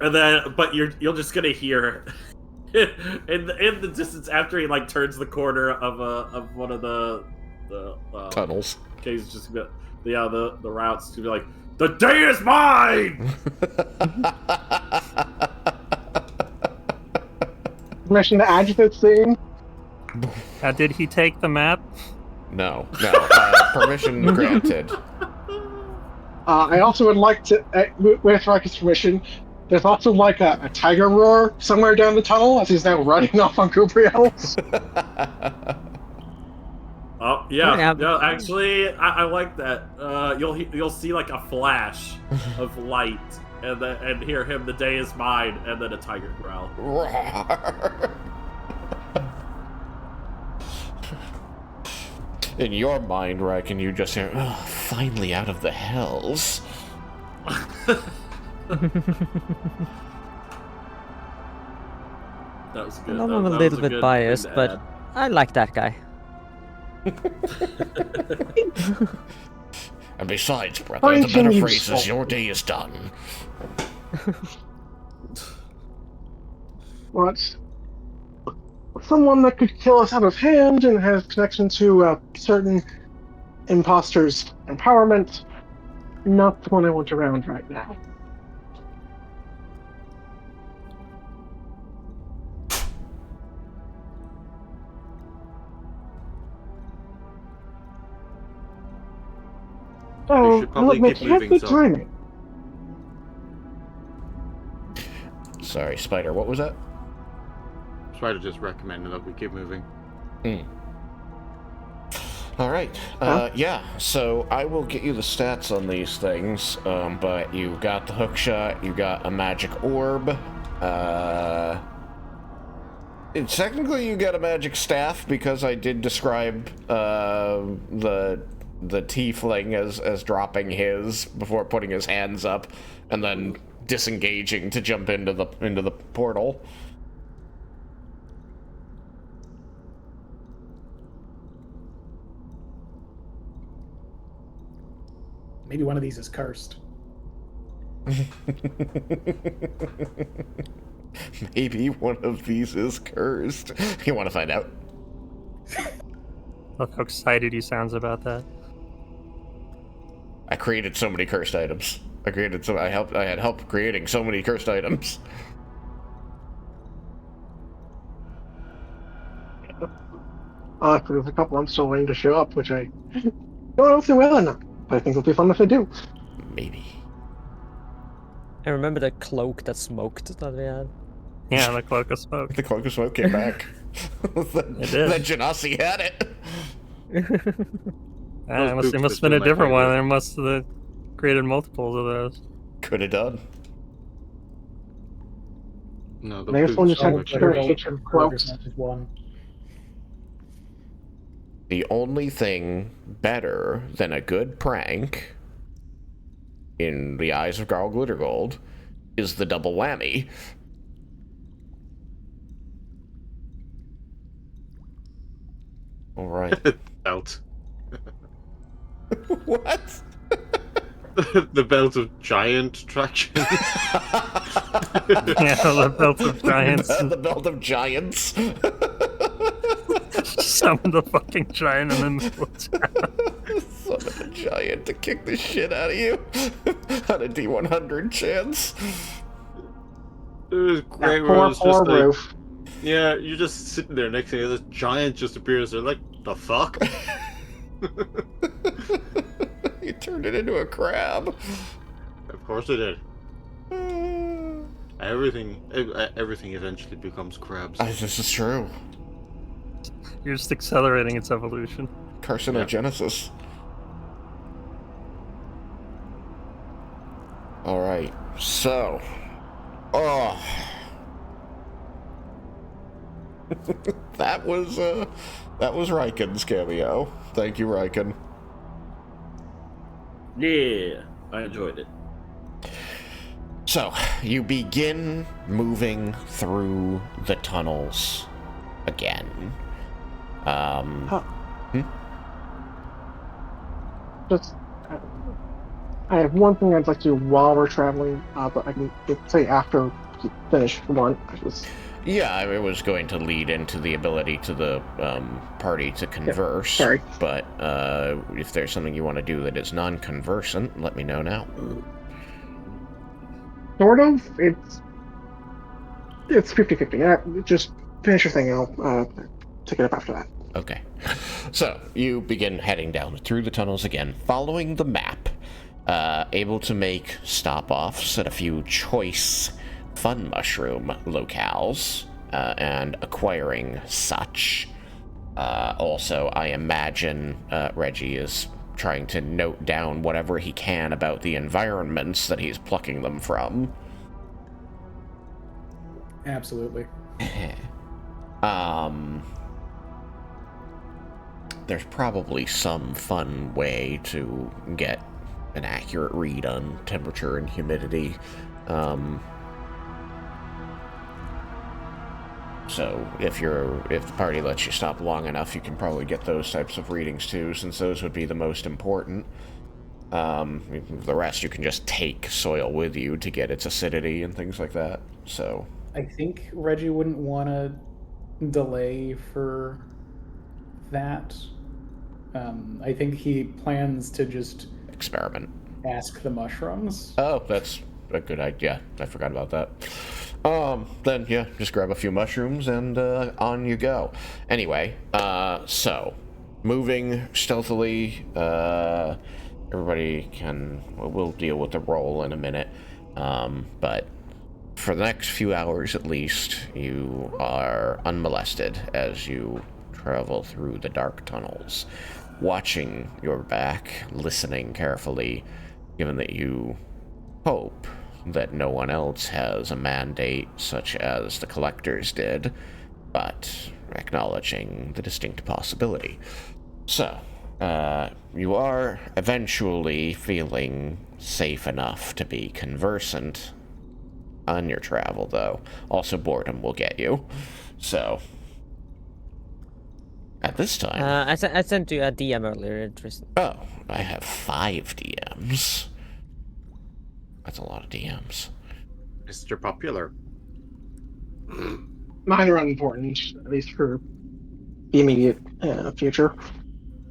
And then, but you're just gonna hear in the distance after he like turns the corner of one of the Tunnels. Okay, he's just gonna the routes to be like, the day is mine. Mention the adjective scene. Did he take the map? No. Permission granted. I also would like to, with Raiken's permission, there's also like a tiger roar somewhere down the tunnel as he's now running off on Kubriel's. Oh yeah. Actually, I like that. You'll see like a flash of light, and hear him. The day is mine, and then a tiger growl. In your mind, Raiken, you just hear, "Oh, finally out of the hells." That was good. I'm That a was little good bit biased, thing to but add. I like that guy. And besides, brother, the better phrase is your day is done. What? Someone that could kill us out of hand and has connection to certain imposters' empowerment. Not the one I want around right now. Oh, should probably look, keep moving, good so- timing. Sorry, Spider, what was that? Try to just recommend that we keep moving. All right. Yeah, so I will get you the stats on these things, but you got the hook shot, you got a magic orb, technically you got a magic staff because I did describe the tiefling as dropping his before putting his hands up and then disengaging to jump into the portal. Maybe one of these is cursed. Maybe one of these is cursed. You want to find out? Look how excited he sounds about that. I created so many cursed items. I had help creating so many cursed items. There's a couple I'm still waiting to show up, which I don't know if they will or not. But I think it'll be fun if they do. Maybe. I remember the cloak that smoked that we had. Yeah, the cloak of smoke. The cloak of smoke came back. It did. That Genasi had it. It must boots have been a between my different one. fingers. There must have created multiples of those. Could have done. No, the Maybe someone boots just had are to much turn better. each of cloaks. Not just one. The only thing better than a good prank, in the eyes of Garl Glittergold, is the double whammy. Alright. Out. What? The belt of giant traction. Yeah, the belt of giants. The belt of giants. Summon the fucking giant and then the woods. Summon a giant to kick the shit out of you. On a D100 chance. It was That great. Where it poor, was poor just like, roof. yeah, you're just sitting there next thing, this giant just appears. They're like, the fuck? You turned it into a crab. Of course it did. Everything eventually becomes crabs. This is true. You're just accelerating its evolution. Carcinogenesis. Alright, so. Oh. That was Raiken's cameo. Thank you, Raiken. Yeah, I enjoyed it. So, you begin moving through the tunnels again. Just, I have one thing I'd like to do while we're traveling, but I can say after you finish one. Yeah, I was going to lead into the ability to the party to converse. Sorry. But if there's something you want to do that is non-conversant, let me know now. Sort of. It's 50-50. Just finish your thing and I'll take it up after that. Okay. So, you begin heading down through the tunnels again, following the map, able to make stop-offs at a few choice fun mushroom locales, and acquiring such. Also, I imagine Reggie is trying to note down whatever he can about the environments that he's plucking them from. Absolutely. There's probably some fun way to get an accurate read on temperature and humidity. So if the party lets you stop long enough, you can probably get those types of readings too, since those would be the most important. The rest you can just take soil with you to get its acidity and things like that. So I think Reggie wouldn't want to delay for that. I think he plans to just experiment. ask the mushrooms. Oh, that's a good idea. I forgot about that. Then yeah, just grab a few mushrooms and on you go. Anyway, so moving stealthily. Everybody we'll deal with the roll in a minute. But for the next few hours at least, you are unmolested as you travel through the dark tunnels, watching your back, listening carefully, given that you hope that no one else has a mandate such as the collectors did, but acknowledging the distinct possibility. So, you are eventually feeling safe enough to be conversant on your travel, though. Also, boredom will get you. So, at this time... I sent you a DM earlier, Tristan. Oh, I have 5 DMs. That's a lot of DMs. Mr. Popular. Mine are unimportant, at least for the immediate future.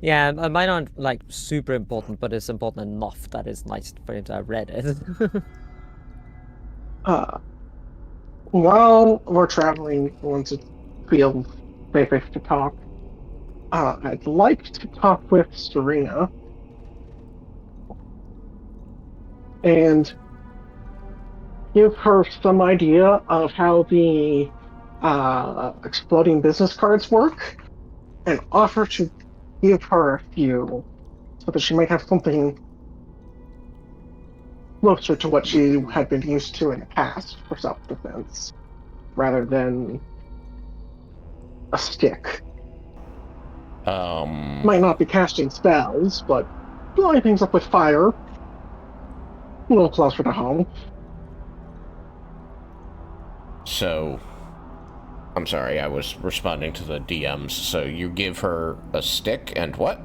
Yeah, mine aren't like super important, but it's important enough that it's nice for him to have read it. While we're traveling, once it feels safe to talk, I'd like to talk with Serena and give her some idea of how the exploding business cards work, and offer to give her a few so that she might have something closer to what she had been used to in the past for self-defense, rather than a stick. Might not be casting spells, but blowing things up with fire. A little closer to home. So, I'm sorry, I was responding to the DMs. So you give her a stick and what?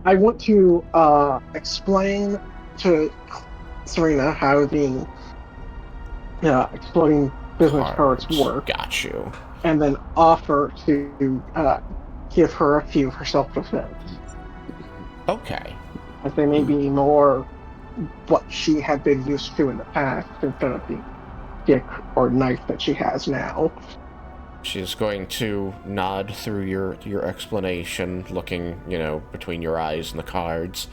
I want to explain to Serena how the exploding business cards Cards. work, Got you. and then offer to give her a few for self-defense, Okay. as they may be more what she had been used to in the past instead of the stick or knife that she has now. She's going to nod through your explanation, looking, between your eyes and the cards,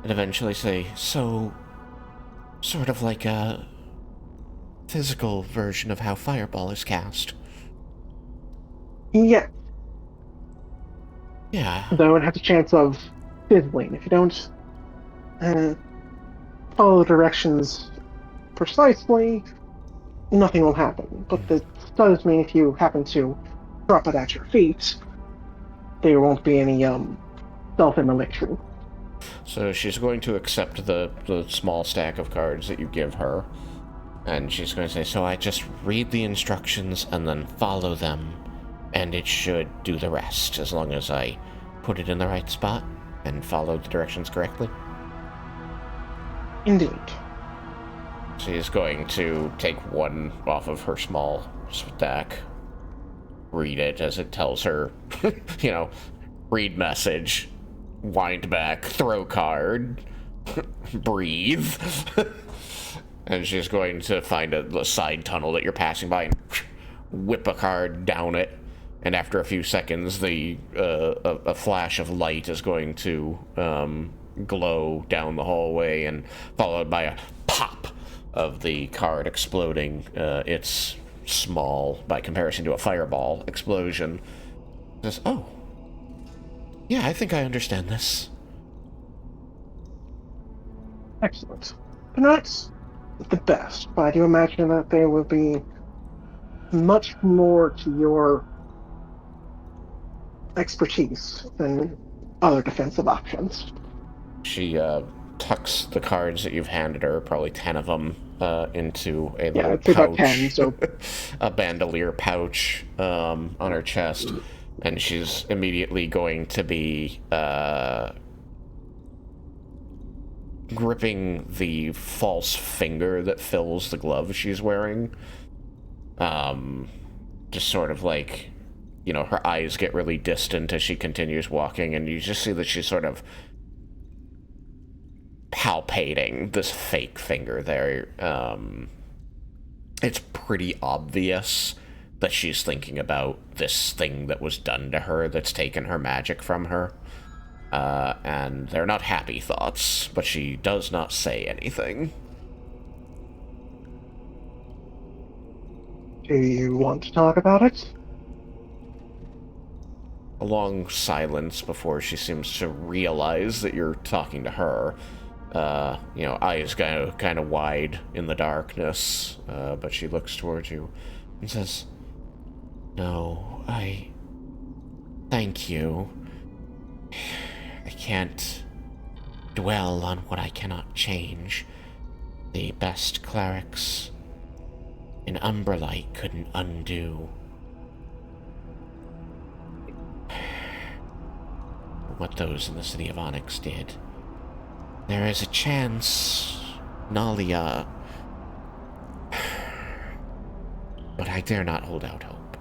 and eventually say, so, sort of like a physical version of how Fireball is cast. Yeah, Yeah. though it has a chance of fizzling. If you don't uh, follow the directions precisely, nothing will happen. But this does mean if you happen to drop it at your feet, there won't be any self-immolation. So she's going to accept the small stack of cards that you give her, and she's going to say, so I just read the instructions and then follow them, and it should do the rest, as long as I put it in the right spot and follow the directions correctly. Indeed. She's going to take one off of her small stack, read it as it tells her, read message, wind back, throw card, breathe. And she's going to find a side tunnel that you're passing by and whip a card down it. And after a few seconds, a flash of light is going to glow down the hallway, and followed by a pop of the card exploding. It's small by comparison to a fireball explosion. Says, oh, yeah, I think I understand this. Excellent. But not the best, but I do imagine that they will be much more to your expertise than other defensive options. She tucks the cards that you've handed her, probably 10 of them, into a little I'd say pouch, about 10, so a bandolier pouch on her chest, and she's immediately going to be gripping the false finger that fills the glove she's wearing. Just sort of like, her eyes get really distant as she continues walking, and you just see that she's sort of palpating this fake finger there. It's pretty obvious that she's thinking about this thing that was done to her that's taken her magic from her. And they're not happy thoughts, but she does not say anything. do you want to talk about it? A long silence before she seems to realize that you're talking to her. Eyes kind of wide in the darkness, but she looks towards you and says, no, thank you. I can't dwell on what I cannot change. The best clerics in Umberlight couldn't undo what those in the city of Onyx did. There is a chance, Nalia, but I dare not hold out hope.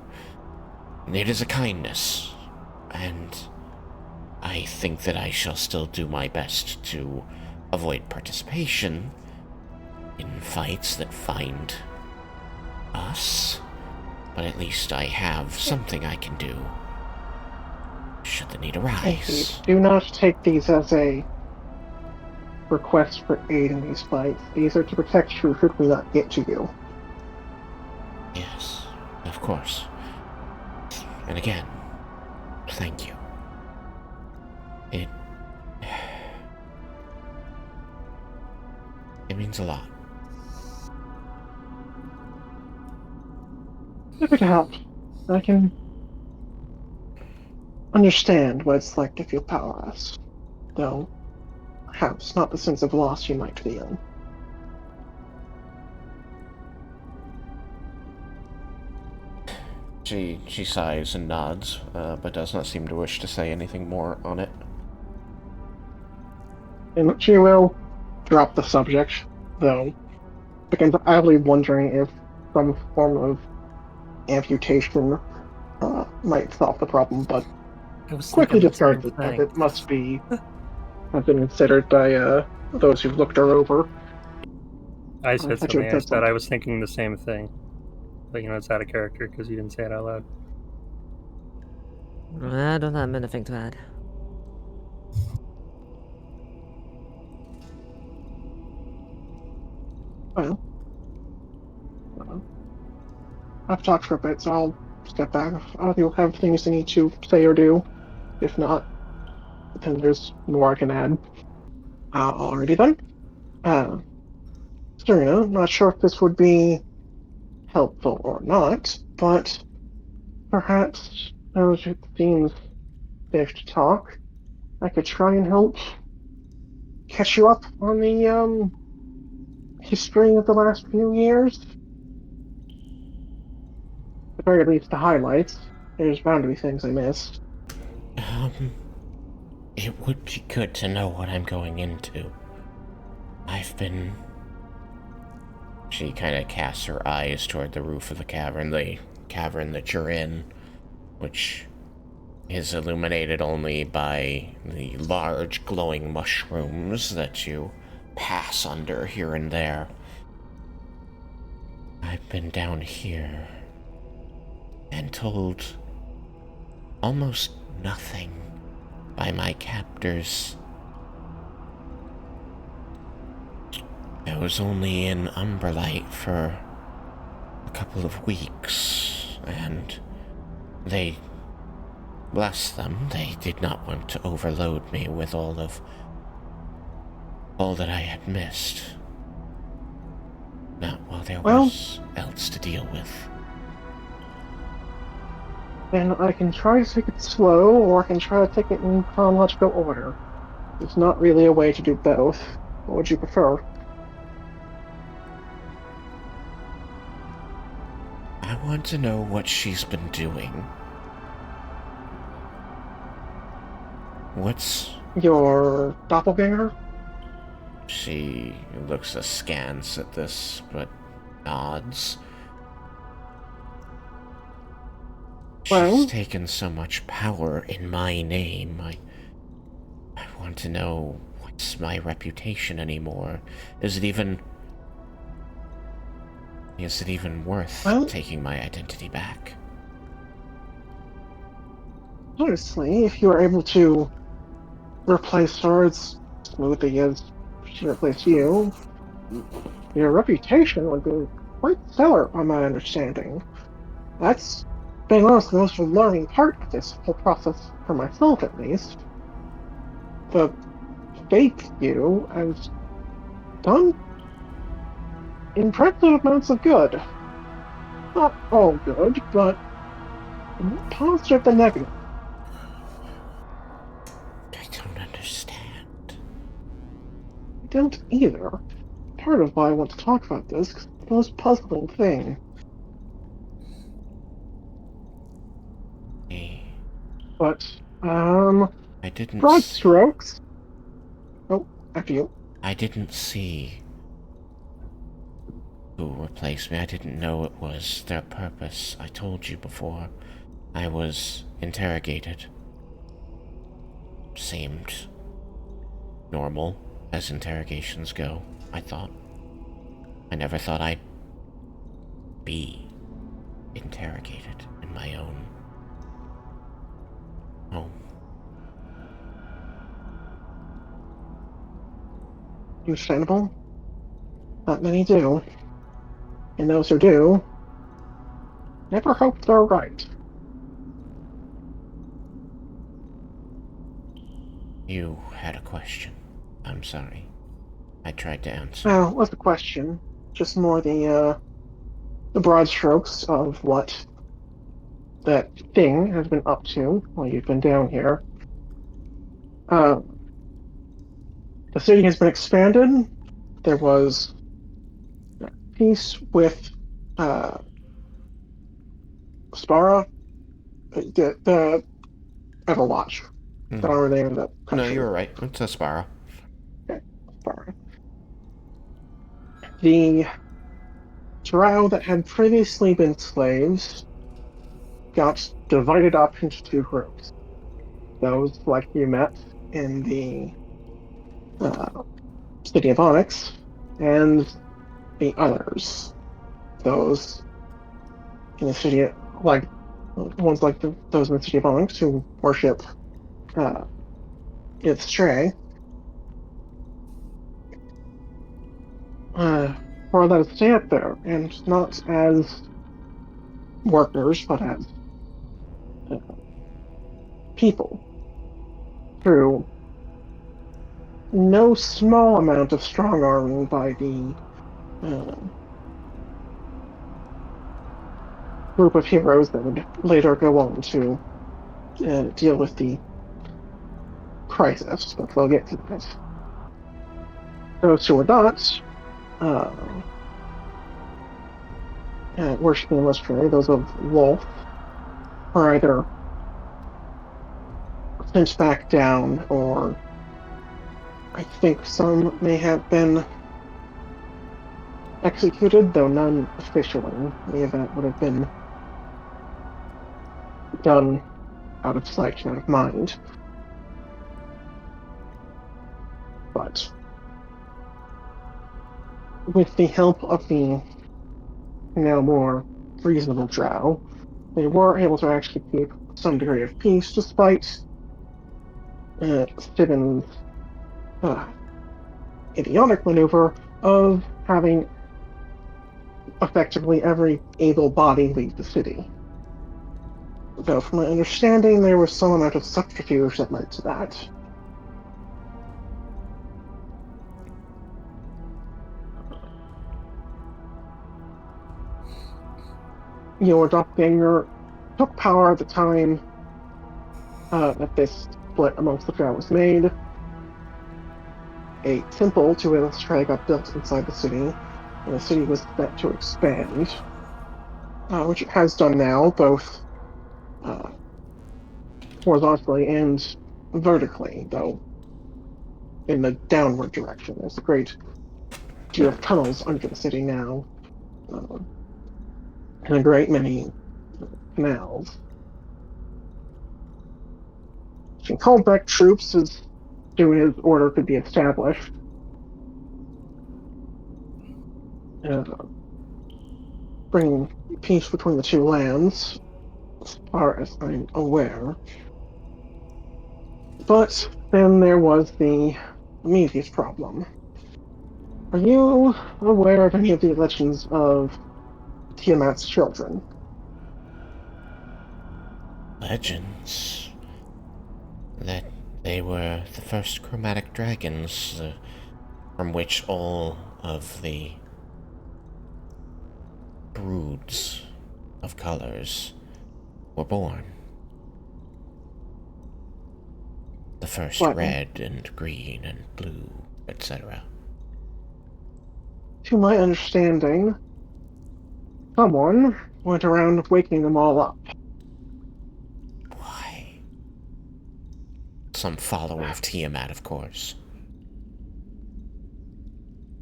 It is a kindness, and I think that I shall still do my best to avoid participation in fights that find us, but at least I have something I can do should the need arise. Do not take these as a request for aid in these fights. These are to protect you should we not get to you. Yes, of course. And again, thank you. It means a lot. If it helps, I can understand what it's like to feel powerless, though perhaps not the sense of loss you might feel. She sighs and nods, but does not seem to wish to say anything more on it. And she will drop the subject, though, because I'll be wondering if some form of amputation might solve the problem, but I was quickly thinking the discards same it, as thing. it must be have been considered by those who've looked her over. I said I should something. have I said said I something. was thinking the same thing, but it's out of character because you didn't say it out loud. I don't have anything to add. Well, uh, I've talked for a bit, so I'll step back. You'll have things you need to say or do. If not, then there's more I can add. Alrighty then. Uh, Serena, I'm not sure if this would be helpful or not, but perhaps as it seems safe to talk, I could try and help catch you up on the history of the last few years. At the very least, the highlights. There's bound to be things I missed. Um, it would be good to know what I'm going into. I've been... She kind of casts her eyes toward the roof of the cavern that you're in, which is illuminated only by the large glowing mushrooms that you pass under here and there. I've been down here and told almost nothing by my captors. I was only in Umberlight for a couple of weeks, and they, bless them, they did not want to overload me with all that I had missed. Not while there Well, was else to deal with. then I can try to take it slow, or I can try to take it in chronological order. There's not really a way to do both. What would you prefer? I want to know what she's been doing. What's... Your doppelganger? She looks askance at this, but nods. She's Well, taken so much power in my name. I want to know what's my reputation anymore. Is it even worth well, taking my identity back? honestly, if you are able to replace her as smoothly as she replaced you, your reputation would be quite stellar, by my understanding. That's been honestly the most alarming part of this whole process, for myself at least. The fake you has done impressive amounts of good. Not all good, but more positive than negative. I don't understand. I don't either. Part of why I want to talk about this is the most puzzling thing. I, But, I didn't broad s- strokes. Oh, after you. I didn't see who replaced me. I didn't know it was their purpose. I told you before. I was interrogated. Seemed normal as interrogations go, I thought. I never thought I'd be interrogated in my own home. Understandable. Not many do. And those who do, never hope they're right. You had a question. I'm sorry. I tried to answer. Well, what's the question? Just more the broad strokes of what that thing has been up to while you've been down here. Uh, the city has been expanded. There was peace with uh, Spara, the Everwatch. Hmm. That are the name of that No, country. you were right. It's Aspara. Yeah. The drow that had previously been slaves got divided up into two groups. Those like you met in the uh, city of Onyx, and the others. Those in the city, like ones like those in the city of Onyx who worship its stray, were allowed to stay up there, and not as workers, but as uh, people, through no small amount of strong arming by the uh, group of heroes that would later go on to deal with the crisis, but we'll get to that. Those who were not uh, worshipping the Stray, those of Wolf, are either sent back down, or I think some may have been executed, though none officially. Any of that would have been done out of sight, out of mind. But with the help of the now more reasonable drow, they were able to actually keep some degree of peace despite Stibben's idiotic maneuver of having effectively every able body leave the city. Though, from my understanding, there was some amount of subterfuge that led to that. Your doppelganger took power at the time that this split amongst the drow was made. A temple to Illustrae got built inside the city, and the city was set to expand, which it has done now, both uh, horizontally and vertically, though in the downward direction. There's a great deal of tunnels under the city now, and a great many canals. She called back troops as soon as order could be established. Uh, Bringing peace between the two lands, as far as I'm aware. But then there was the immediate problem. Are you aware of any of the legends of Tiamat's children? Legends that they were the first chromatic dragons from which all of the broods of colors were born. The first What? red and green and blue, etc. To my understanding, someone went around waking them all up. Why? Some follower of Tiamat, of course.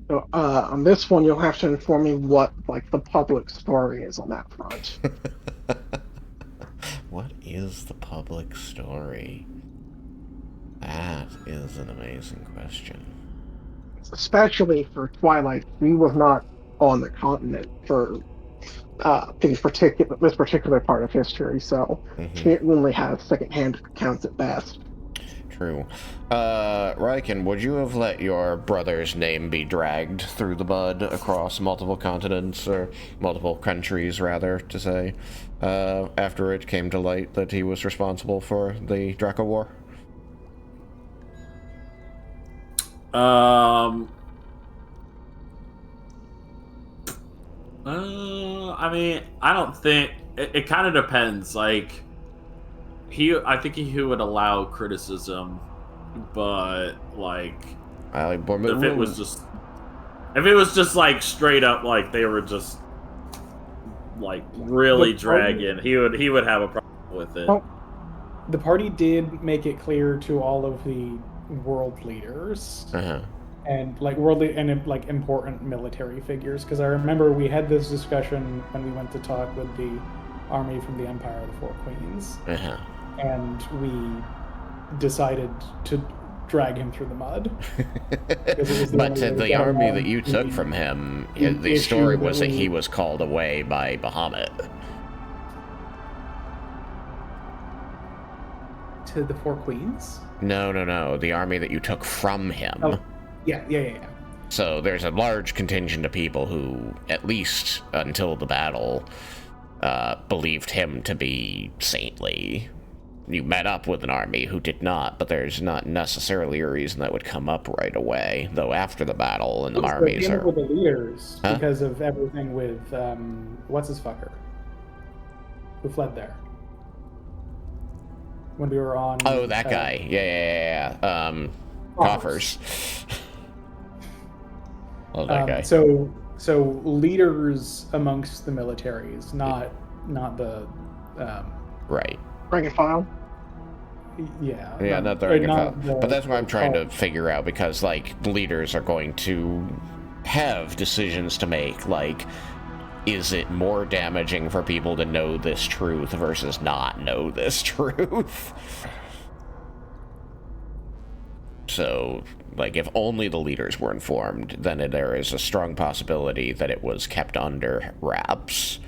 So, on this one, you'll have to inform me what, like, the public story is on that front. What is the public story? That is an amazing question. Especially for Twilight, she was not on the continent for this particular part of history, so she only has secondhand accounts at best. True. Raiken, would you have let your brother's name be dragged through the mud across multiple continents, or multiple countries, rather, to say, after it came to light that he was responsible for the Draco War? I mean, I don't think it kind of depends. Like, I think he would allow criticism, but like, if it was just like straight up, like they were just like really dragging, he would have a problem with it. Well, the party did make it clear to all of the world leaders and like worldly and like important military figures. Because I remember we had this discussion when we went to talk with the army from the Empire of the Four Queens, Uh-huh. and we decided to drag him through the mud. Because it was the But only way to the get army around that you took the- from him, the the issue story that was that we- he was called away by Bahamut. to the Four Queens. No. The army that you took from him. Oh, yeah. So there's a large contingent of people who, at least until the battle, believed him to be saintly. You met up with an army who did not, but there's not necessarily a reason that would come up right away. Though after the battle, and the armies Came are... up with the leaders Huh? because of everything with what's his fucker, who fled there when we were on. Oh, that guy. Yeah. Coffers. Oh, that guy. So leaders amongst the militaries, not the Right. Rank and file. yeah Not the rank and file. But that's what I'm trying to figure out, because, like, leaders are going to have decisions to make, like, is it more damaging for people to know this truth versus not know this truth? So, like, if only the leaders were informed, then there is a strong possibility that it was kept under wraps.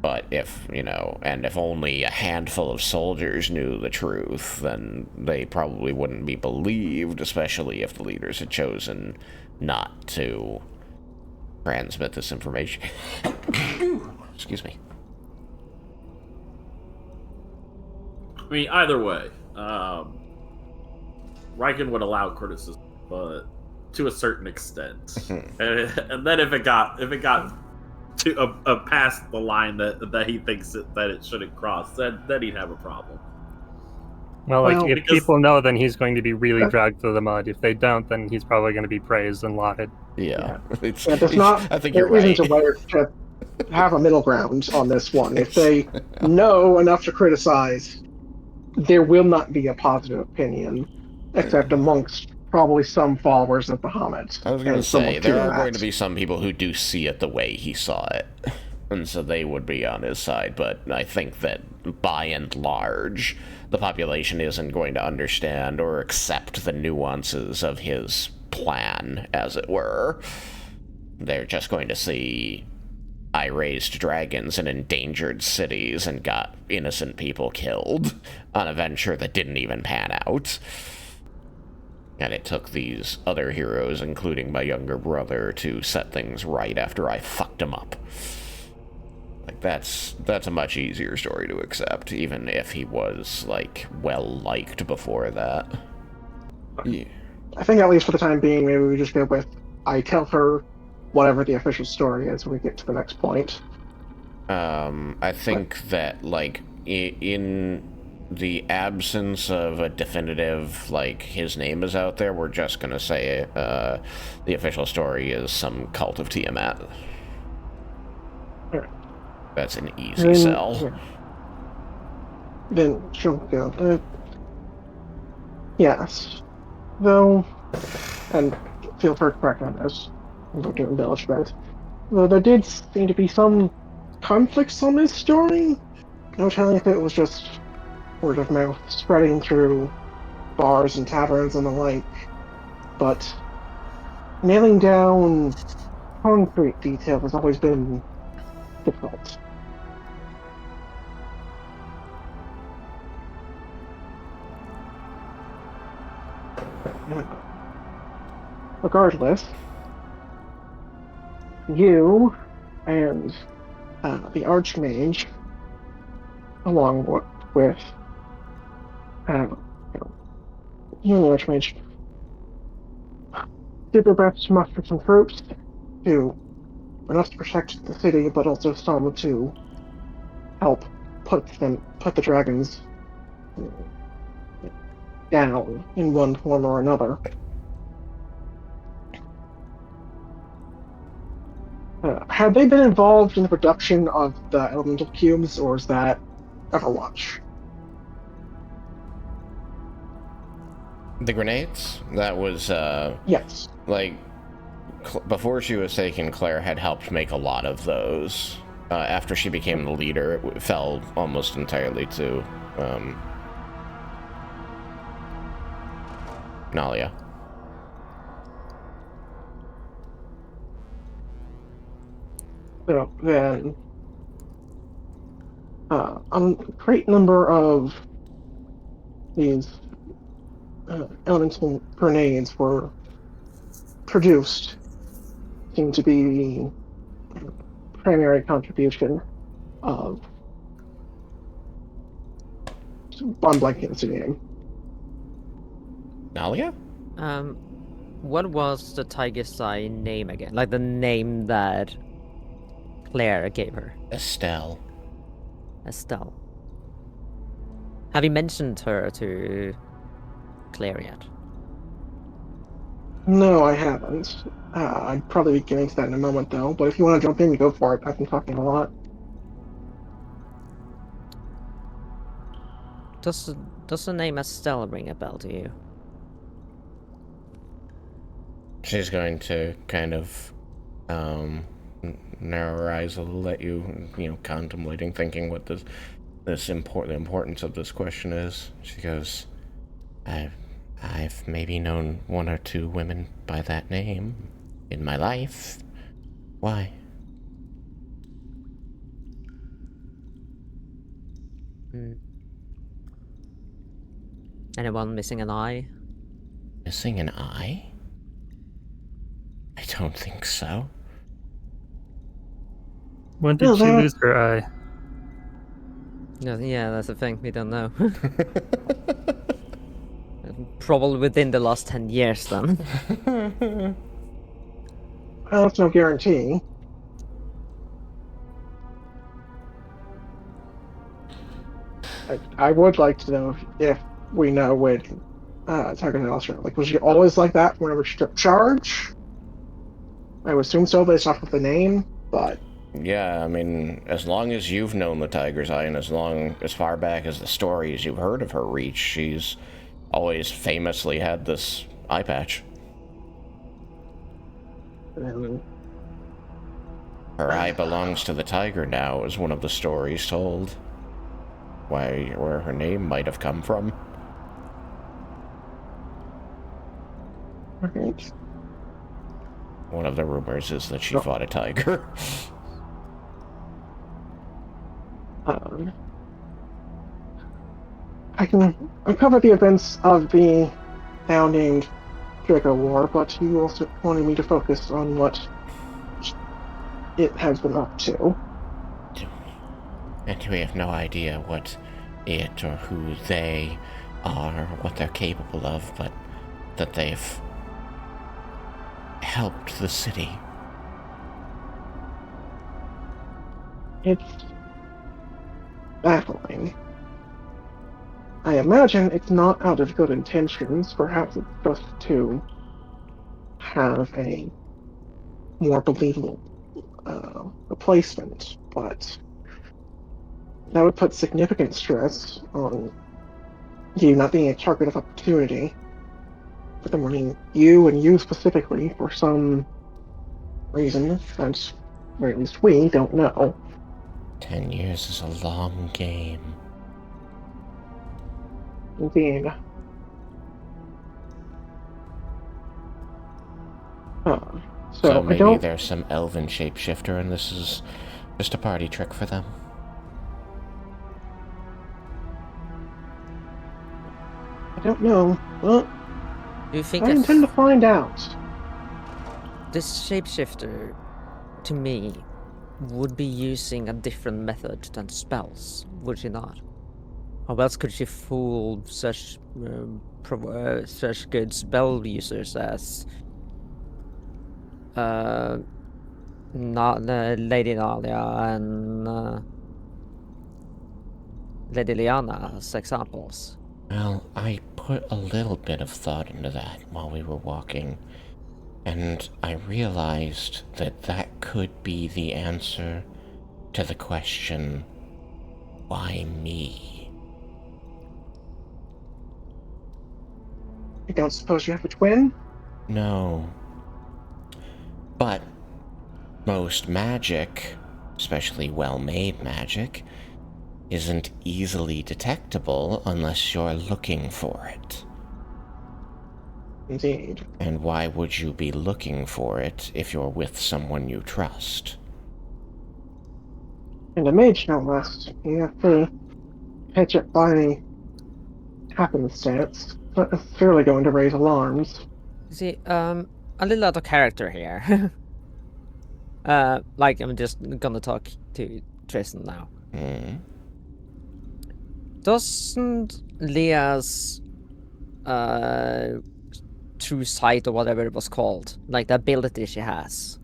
But if, and if only a handful of soldiers knew the truth, then they probably wouldn't be believed, especially if the leaders had chosen not to transmit this information. Excuse me. I mean, either way, Raiken would allow criticism, but to a certain extent. and then if it got to past the line that he thinks that it shouldn't cross, then he'd have a problem. Well, like, Well, if because- people know, then he's going to be really dragged through the mud. If they don't, then he's probably going to be praised and lauded. Yeah. There's not. I think you're there right. isn't a way to have a middle ground on this one. If they know enough to criticize, there will not be a positive opinion, except amongst probably some followers of Bahamut. I was going to and someone say, there are that. going to be some people who do see it the way he saw it, and so they would be on his side, but I think that by and large, the population isn't going to understand or accept the nuances of his plan, as it were. They're just going to see, I raised dragons in endangered cities and got innocent people killed on a venture that didn't even pan out. And it took these other heroes, including my younger brother, to set things right after I fucked him up. Like, that's a much easier story to accept, even if he was, like, well-liked before that. Yeah. I think at least for the time being, maybe we just go with I tell her whatever the official story is when we get to the next point. I think that, like, in the absence of a definitive, like, his name is out there, we're just gonna say the official story is some cult of Tiamat. Alright. That's an easy sell. Yeah. Then she'll go. Yes. Though, and feel free to correct on this. I'm not doing village bit. Though there did seem to be some conflicts on this story. No telling if it was just word of mouth spreading through bars and taverns and the like. But nailing down concrete detail has always been difficult. Regardless, you and the Archmage, along with you and the Archmage, did their best to muster some troops to enough to protect the city, but also some to help put the dragons down in one form or another. Have they been involved in the production of the elemental cubes, or is that Overwatch? The grenades? That was, Yes. like, before she was taken, Claire had helped make a lot of those. After she became the leader, it fell almost entirely to, Nalia. So then, a great number of these elemental grenades were produced, seem to be the primary contribution of one blank name. Nalia? What was the tiger's eye name again? Like the name that Claire gave her. Estelle. Estelle. Have you mentioned her to Claire yet? No, I haven't. I'd probably be getting to that in a moment, though. But if you want to jump in, go for it. I've been talking a lot. Does the name Estelle ring a bell to you? She's going to kind of, narrow her eyes a little at you, contemplating, thinking what the importance of this question is. She goes, I've maybe known one or two women by that name in my life. Why? Anyone missing an eye? Missing an eye? I don't think so. When did No, she that- lose her eye? No, yeah, that's the thing. We don't know. Probably within the last 10 years, then. Well, that's no guarantee. I would like to know if we know when Tiger Alistair. Like, was she always like that whenever she took charge? I would assume so based off of the name, but Yeah, I mean, as long as you've known the Tiger's Eye, and as far back as the stories you've heard of her reach, she's always famously had this eye patch. um, Her eye belongs to the tiger now, is one of the stories told. Where her name might have come from. right. One of the rumors is that she No. fought a tiger. I can uncover the events of the founding Draco War, but you also wanted me to focus on what it has been up to. And we have no idea what it or who they are, what they're capable of, but that they've helped the city. It's baffling. I imagine it's not out of good intentions. Perhaps it's just to have a more believable replacement, but that would put significant stress on you not being a target of opportunity. But then, I mean, you and you specifically, for some reason, and or at least we don't know. 10 years is a long game. Indeed. So I Maybe don't. there's some elven shapeshifter and this is just a party trick for them. I don't know. Well, Do you think I intend to find out. this shapeshifter, to me, would be using a different method than spells, would she not? How else could she fool such such good spell users as not Lady Nalia and Lady Liana as examples? Well, I put a little bit of thought into that while we were walking, and I realized that that could be the answer to the question, why me? I don't suppose you have a twin? No. But most magic, especially well-made magic, isn't easily detectable unless you're looking for it. Indeed. And why would you be looking for it if you're with someone you trust? And a mage, no less. You have to catch it by any happenstance. Not necessarily going to raise alarms. See, a little out of character here. Like I'm just gonna talk to Tristan now. Hmm? Doesn't Leah's true sight or whatever it was called, like the ability she has,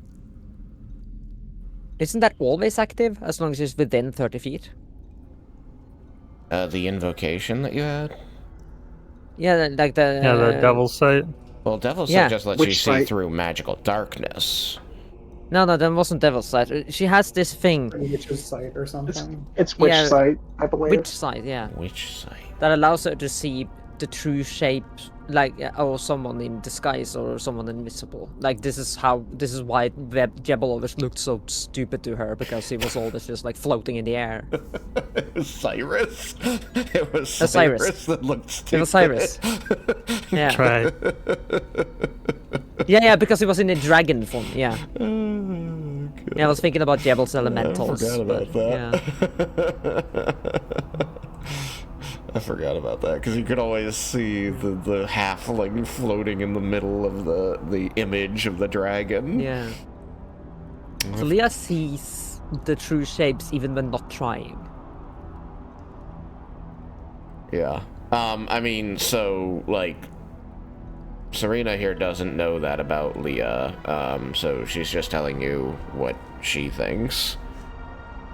isn't that always active as long as it's within 30 feet? The invocation that you had? Yeah, like the Yeah, the devil's sight. Well, Devil's Yeah. Sight just lets Which you see sight? through magical darkness. No, that wasn't Devil's Sight. She has this thing. Witch's sight or something. It's witch Yeah. sight, I believe. Which side? Yeah, Which sight? that allows her to see the true shape, like or someone in disguise or someone invisible. Like this is why Jebel always looked so stupid to her, because he was always just like floating in the air. Cyrus? It was Cyrus. Cyrus that looked stupid. It was Cyrus. Yeah. Try. Yeah, because he was in a dragon form. Yeah. Oh, God. Yeah, I was thinking about Jebel's elementals. I forgot about that. that. I forgot about that because you could always see the halfling floating in the middle of the image of the dragon. Yeah. So Leah sees the true shapes even when not trying. Yeah. I mean, so like, Serena here doesn't know that about Leah. So she's just telling you what she thinks.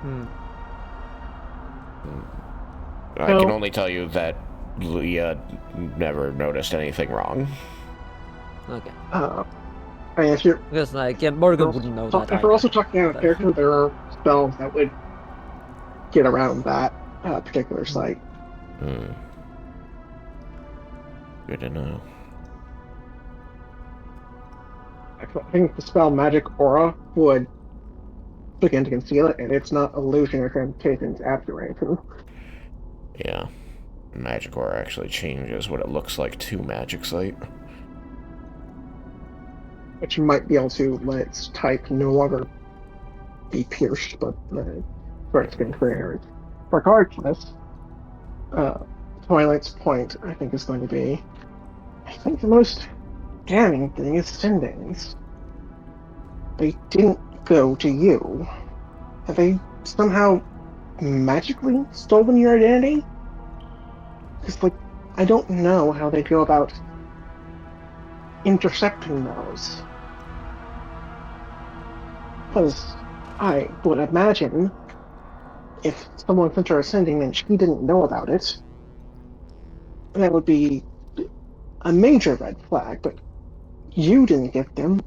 Hmm. I can only tell you that Leah never noticed anything wrong. Okay. I mean, if you're Because like Morgan wouldn't know that. if we're also either. talking out of but- character, there are spells that would get around that particular site. Hmm. Good to know. I think the spell Magic Aura would begin to conceal it, and it's not illusion or transmutation, it's abjuration. Yeah. Magic Aura actually changes what it looks like to Magic Sight. Which you might be able to let its type no longer be pierced, but start to get clear. Regardless, Twilight's point, I think, is going to be, I think the most damning thing is Sendings. They didn't go to you. Have they somehow magically stolen your identity? Because, like, I don't know how they go about intercepting those. Because I would imagine if someone sent her a sending and she didn't know about it, that would be a major red flag, but you didn't give them,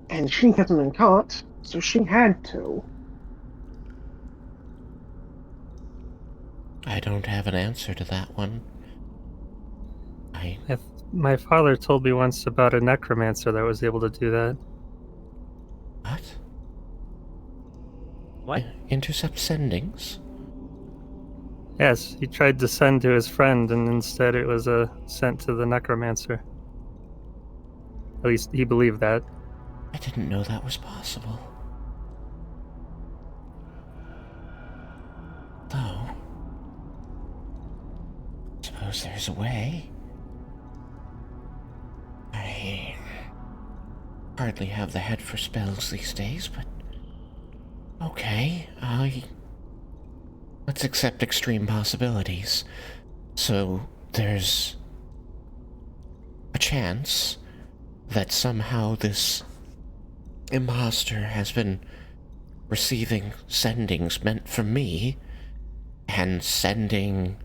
and she hasn't been caught, so she had to. I don't have an answer to that one. My father told me once about a necromancer that was able to do that. What? What? Intercept sendings? Yes, he tried to send to his friend, and instead it was sent to the necromancer. At least he believed that. I didn't know that was possible. Though, suppose there's a way. I hardly have the head for spells these days, but okay, let's accept extreme possibilities. So there's a chance that somehow this imposter has been receiving sendings meant for me, and sending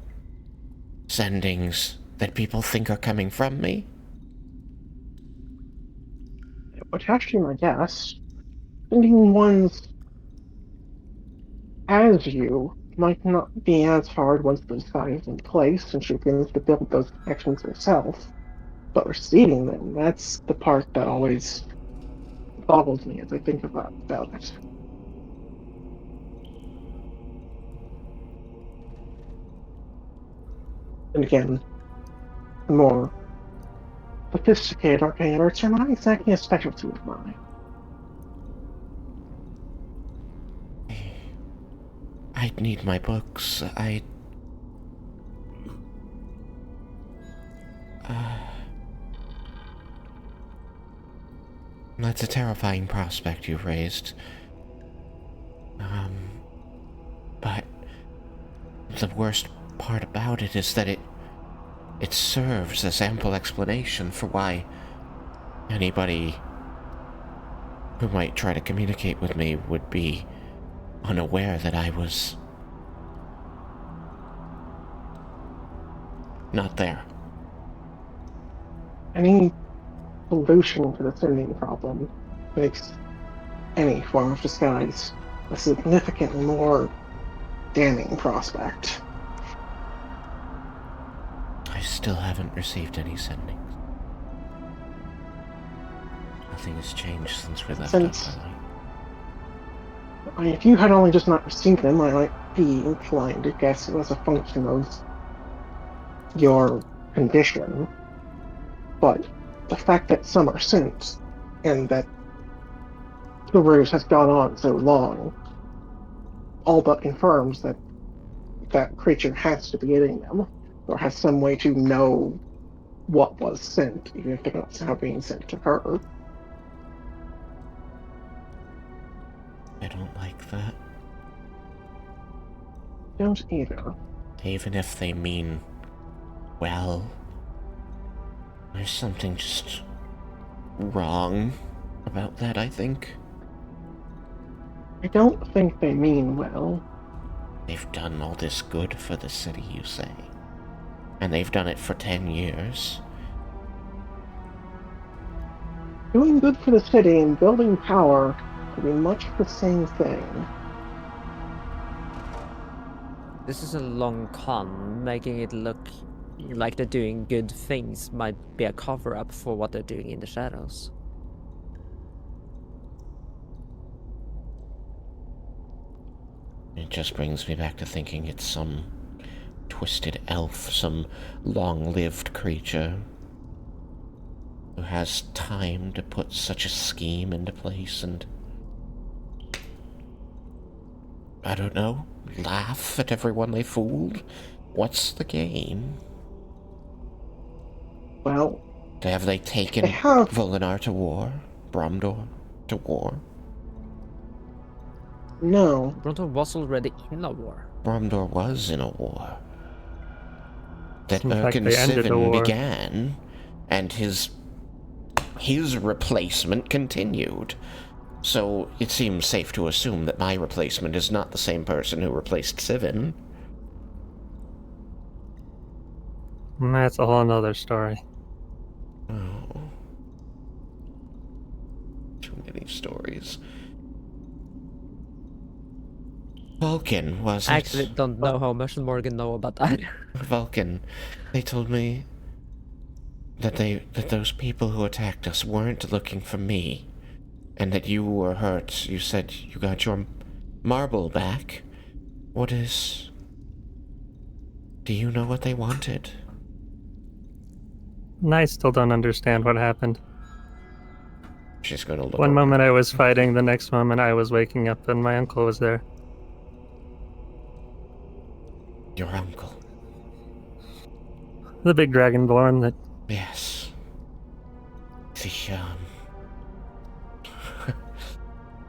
sendings that people think are coming from me? It would have to be my guess. Sending ones as you might not be as hard once the design is in place and she begins to build those connections herself. But receiving them, that's the part that always boggles me as I think about it. And again, the more sophisticated arcane arts are not exactly a specialty of mine. I'd need my books. That's a terrifying prospect you've raised. But the worst part about it is that it serves as ample explanation for why anybody who might try to communicate with me would be unaware that I was not there. Any solution to the sending problem makes any form of disguise a significantly more damning prospect. I still haven't received any sendings. Nothing has changed since we left Since- Underdark. If you had only just not received them, I might be inclined to guess it was a function of your condition. But the fact that some are sent, and that the ruse has gone on so long, all but confirms that that creature has to be getting them, or has some way to know what was sent, even if they're not somehow being sent to her. I don't like that. Don't either. Even if they mean well, there's something just wrong about that, I think. I don't think they mean well. They've done all this good for the city, you say. And they've done it for 10 years. Doing good for the city and building power will be much the same thing. This is a long con, making it look like they're doing good things might be a cover-up for what they're doing in the shadows. It just brings me back to thinking it's some twisted elf, some long-lived creature who has time to put such a scheme into place and, I don't know, laugh at everyone they fooled? What's the game? Well, Have they taken they have. Volinar to war? Bromdor to war? No. Bronto was already in a war. Bromdor was in a war. That In fact, Erkin they ended the Sivin war. began, and his replacement continued. So it seems safe to assume that my replacement is not the same person who replaced Sivin. That's a whole nother story. Oh. Too many stories. Vulcan, was I it? actually don't know how much Morgan know about that. Vulcan. They told me that those people who attacked us weren't looking for me, and that you were hurt. You said you got your marble back. What is... Do you know what they wanted? And I still don't understand what happened. She's gonna look One over. moment I was fighting, the next moment I was waking up and my uncle was there. Your uncle. The big dragonborn that... Yes.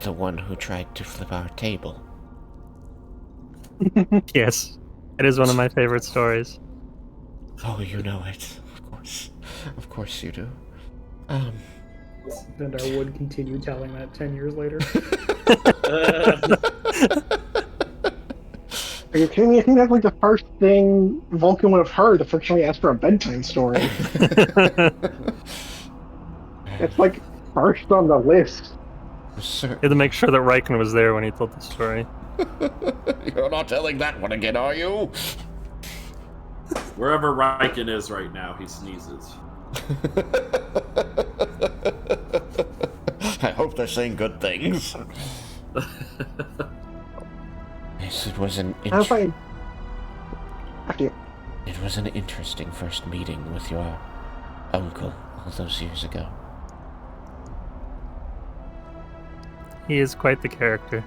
The one who tried to flip our table. Yes. It is one of my favorite stories. Oh, you know it. Of course. Of course you do. And I would continue telling that 10 years later. Are you kidding me? I think that's like the first thing Vulcan would have heard the first time he asked for a bedtime story. It's like first on the list. Sir, You had to make sure that Raiken was there when he told the story. you're not telling that one again, are you? Wherever Raiken is right now, he sneezes. I hope they're saying good things. Yes, it was How fine. After you. it was an interesting first meeting with your uncle all those years ago. He is quite the character.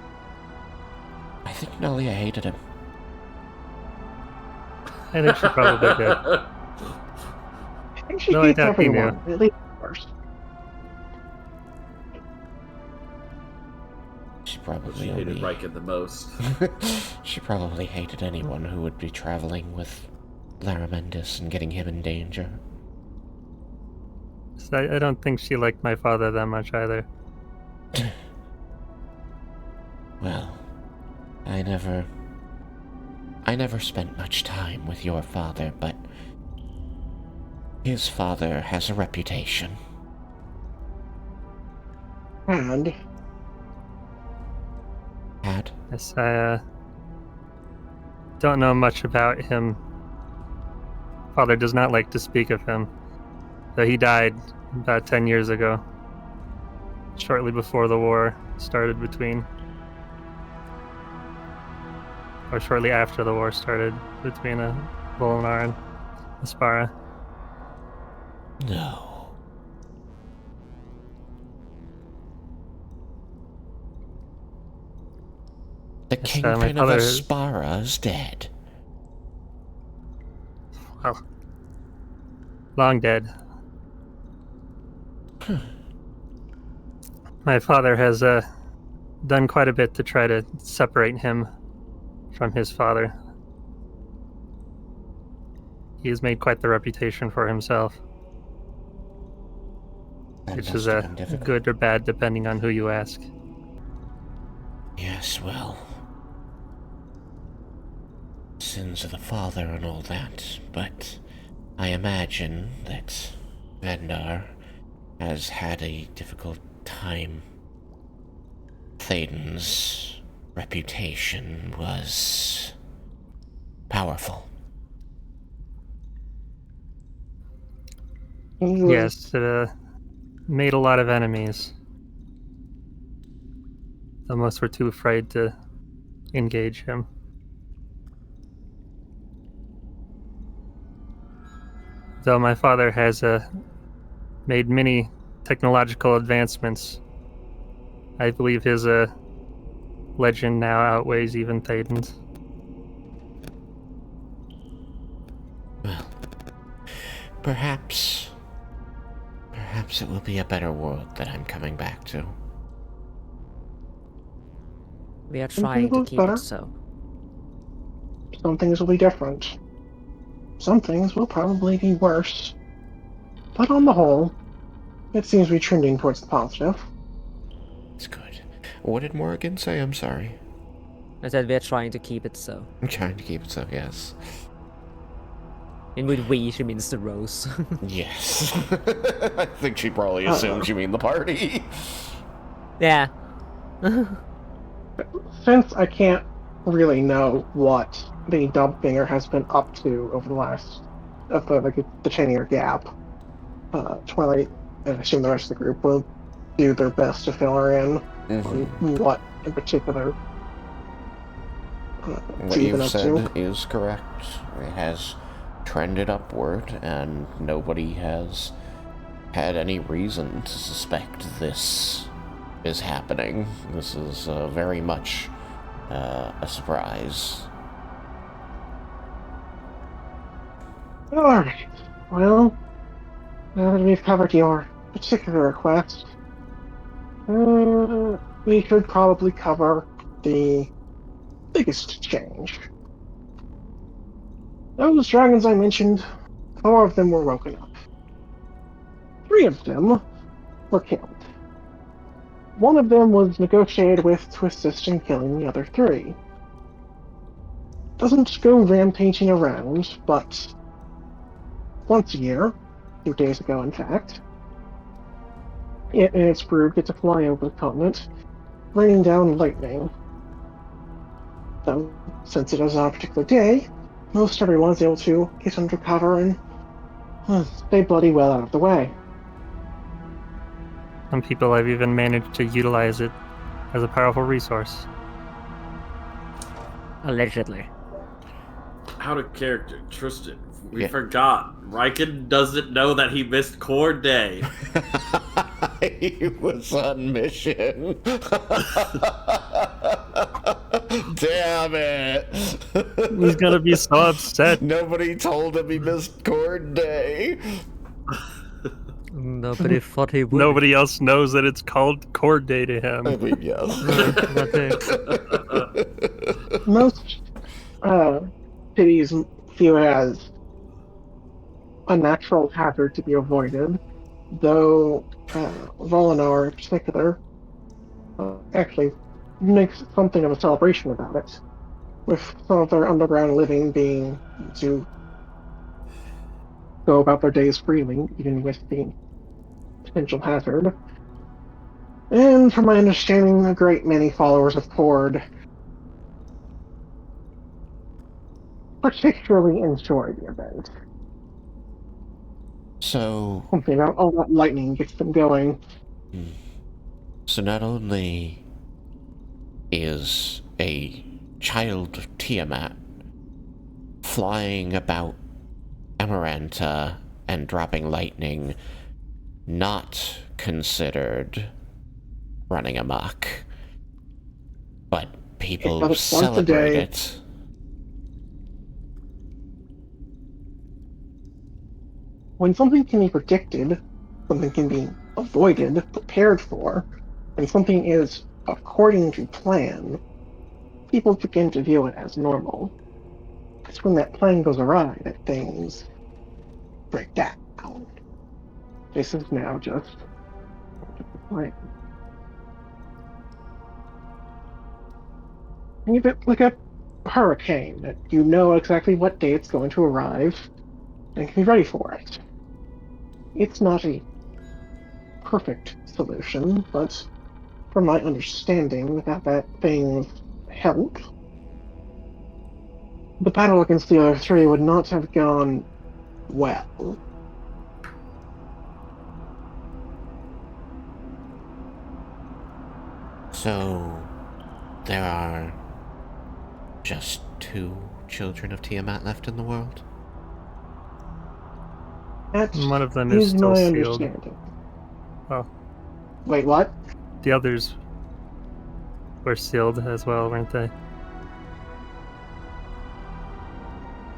I think Nalia hated him. I think she probably did. I think she No, I hates doubt he knew. everyone, at least first. She probably She hated only... Raiken the most. She probably hated anyone who would be traveling with Laramendus and getting him in danger. So I don't think she liked my father that much either. Well, I never spent much time with your father, but his father has a reputation. And Had? Yes, I don't know much about him. Father does not like to speak of him. So he died about 10 years ago, shortly before the war started between, or shortly after the war started between Volinar and Aspara. No. The Yes, my kingpin of father- Aspara is dead. Well, long dead. My father has done quite a bit to try to separate him from his father. He has made quite the reputation for himself, That which must is have been difficult. good or bad depending on who you ask. Yes, well, sins of the father and all that, but I imagine that Vendar has had a difficult time. Thaden's reputation was powerful. he was Yes, it made a lot of enemies. Though most were too afraid to engage him. Though my father has made many technological advancements, I believe his legend now outweighs even Thaden's. Well, perhaps it will be a better world that I'm coming back to. We are Some trying to things keep better. it so. Some things will be different. Some things will probably be worse. But on the whole, it seems to be trending towards the positive. It's good. What did Morrigan say? I'm sorry. I said we are trying to keep it so. I'm trying to keep it so, yes. And with we, she means the rose. Yes. I think she probably assumes you mean the party. Yeah. Since I can't really know what the Dumbfinger has been up to over the last of the 10-year gap, Twilight and I assume the rest of the group will do their best to fill her in on what in particular What she's been you've up said to. is correct. It has trended upward, and nobody has had any reason to suspect this is happening. This is very much a surprise. Alright, well, now that we've covered your particular request, we should probably cover the biggest change. Those dragons I mentioned, 4 of them were woken up. 3 of them were killed. 1 of them was negotiated with to assist in killing the other 3. Doesn't go rampaging around, but once a year, 2 days ago in fact, it and its brood get to fly over the continent, raining down lightning. Though, since it is on a particular day, most everyone is able to get under cover and stay bloody well out of the way. Some people have even managed to utilize it as a powerful resource. Allegedly. Out of character, Tristan. We Yeah. forgot. Raiken doesn't know that he missed Cord Day. He was on mission. Damn it. He's gonna be so upset. Nobody told him he missed Cord Day. Nobody thought he would. Nobody else knows that it's called Cord Day to him. I mean, yes. Most cities view it as a natural hazard to be avoided, though Volinar in particular actually makes something of a celebration about it, with some of their underground living being to go about their days freely, even with the potential hazard. And from my understanding, a great many followers of Cord particularly enjoy the event. So, Something about all that lightning gets them going. so not only is a child of Tiamat flying about Amaranta and dropping lightning not considered running amok, but people But it's once a celebrate day. it. When something can be predicted, something can be avoided, prepared for, and something is according to plan, people begin to view it as normal. It's when that plan goes awry that things break down. This is now just the plan. And you bit like a hurricane that you know exactly what day it's going to arrive and can be ready for it. It's not a perfect solution, but from my understanding, without that thing's help, the battle against the other three would not have gone well. So, there are just 2 children of Tiamat left in the world? That One of them is is still my sealed. understanding. Oh, Wait, what? the others were sealed as well, weren't they?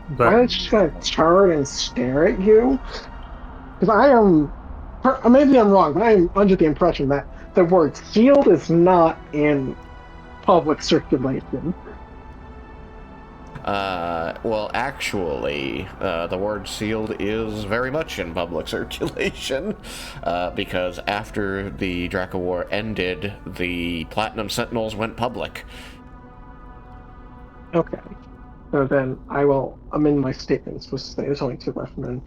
Why But don't you just kind of turn and stare at you? Because I am, maybe I'm wrong, but I am under the impression that the word sealed is not in public circulation. Well, actually, the word sealed is very much in public circulation, because after the Draco War ended, the Platinum Sentinels went public. Okay. So then I will amend my statements to say there's only 2 left, and then,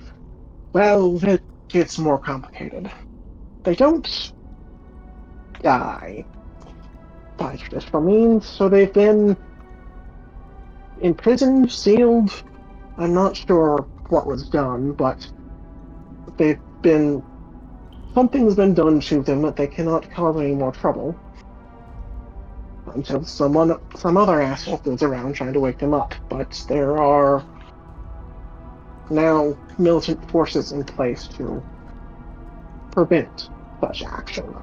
well, it gets more complicated. They don't die by traditional means, so they've been imprisoned, sealed. I'm not sure what was done, but they've been. Something's been done to them that they cannot cause any more trouble until some other asshole goes around trying to wake them up. But there are now militant forces in place to prevent such action.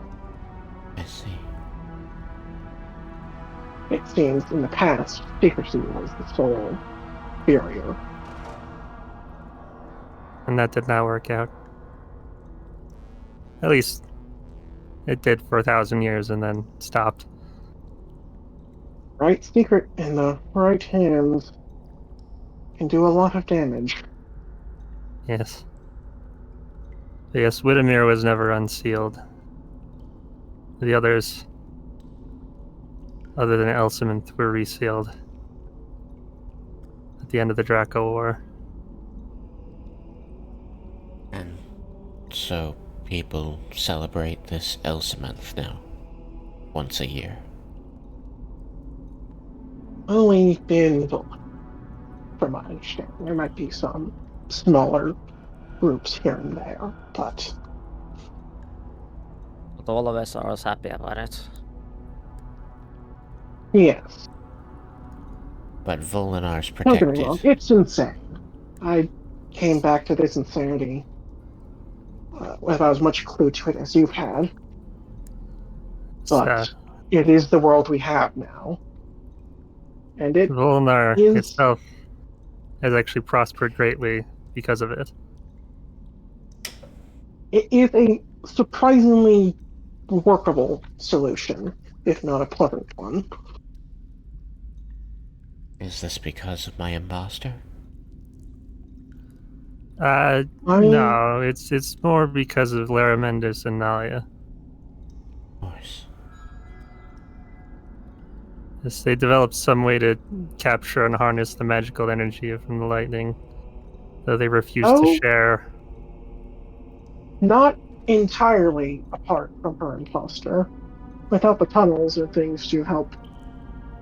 I see. It seems in the past, secrecy was the sole barrier. and that did not work out. At least it did for 1,000 years and then stopped. Right secret in the right hands can do a lot of damage. Yes. But yes, Widemir was never unsealed. The others, other than Elsaminth, were resealed at the end of the Draco War. And so people celebrate this Elsa month now? Once a year. Only in the, from my understanding, there might be some smaller groups here and there, but all of us are as happy about it. yes, But Volinar's don't get me wrong, protected. it's insane. I came back to this insanity without as much clue to it as you've had, So, but it is the world we have now, and it Volnar is itself has actually prospered greatly because of it. it is a surprisingly workable solution, if not a pleasant one. Is this because of my imposter? I No, it's more because of Lara Mendes and Nalia. Of course. Yes, they developed some way to capture and harness the magical energy from the lightning, though they refused to oh, share. not entirely apart from her imposter. Without the tunnels and things to help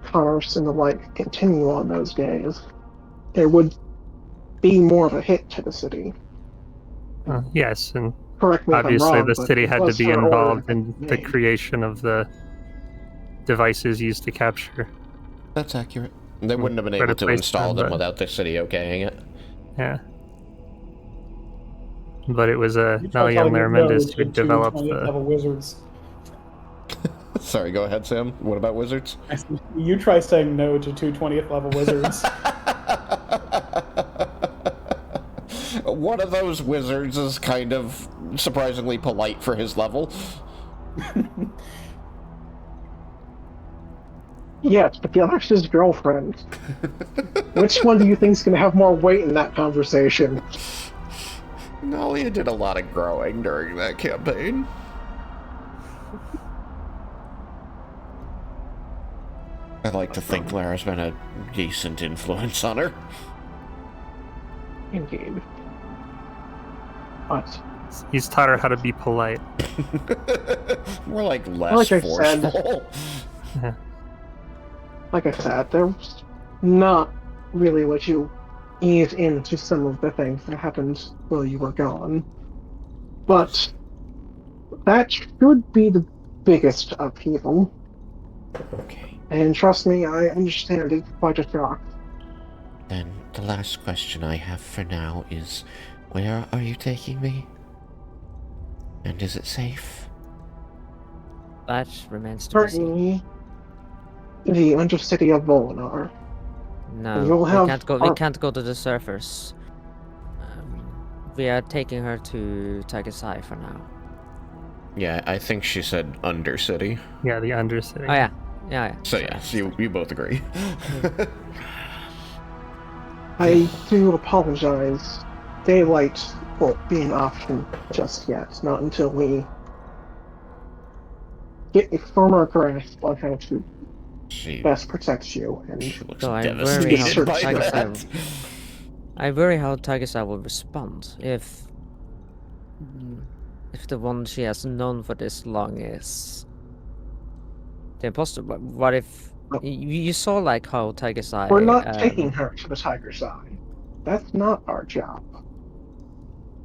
commerce and the like continue on those days, there would be more of a hit to the city. Yes, and Correct me if I'm obviously wrong, the but city it had to was be her order involved that in they the made. creation of the devices used to capture. That's accurate. They wouldn't have been Where able to place install them but without the city okaying it. yeah. But it was You try Nalia and telling Lara no Mendes who to two developed 20th the. level wizards. Sorry, go ahead, Sam. What about wizards? You try saying no to two 20th level wizards. One of those wizards is kind of surprisingly polite for his level. Yes, but the other's his girlfriend. Which one do you think's going to have more weight in that conversation? Nalia did a lot of growing during that campaign. I'd like to think Lara's been a decent influence on her. Indeed. But He's taught her how to be polite. More like less Like I forceful. like I said, there's not really what you ease into some of the things that happened while you were gone. But that should be the biggest upheaval. Okay. And trust me, I understand it's quite a shock. Then the last question I have for now is, where are you taking me? And is it safe? That remains to be seen. Certainly, the Undercity of Volinar. No, You'll we have can't go. our- We can't go to the surface. We are taking her to Tagasai for now. Yeah, I think she said Undercity. Yeah, the Undercity. Oh yeah, yeah. So yes, you both agree. I do apologize. Daylight won't be an option just yet, not until we get a firmer grasp on how to She best protect you. And looks So I worry devastated how by Tagasai that. I worry how Tagasai will respond if the one she has known for this long is the imposter. What if you saw like how Tagasai? we're not taking her to the Tiger Side. That's not our job.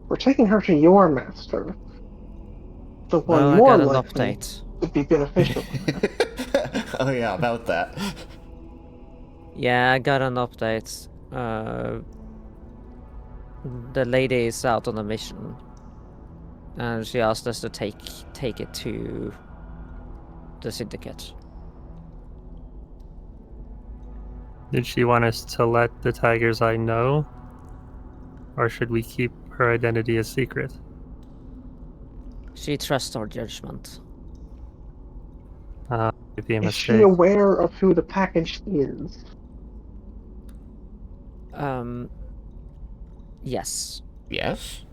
We're taking her to your master. The one Well, I more got an likely update. would be beneficial. Oh yeah, about that. Yeah, I got an update. The lady is out on a mission, and she asked us to take it to the Syndicate. Did she want us to let the Tiger's Eye know? Or should we keep her identity a secret? She trusts our judgment. It'd be a Is she mistake. aware of who the package is? Yes. Yes?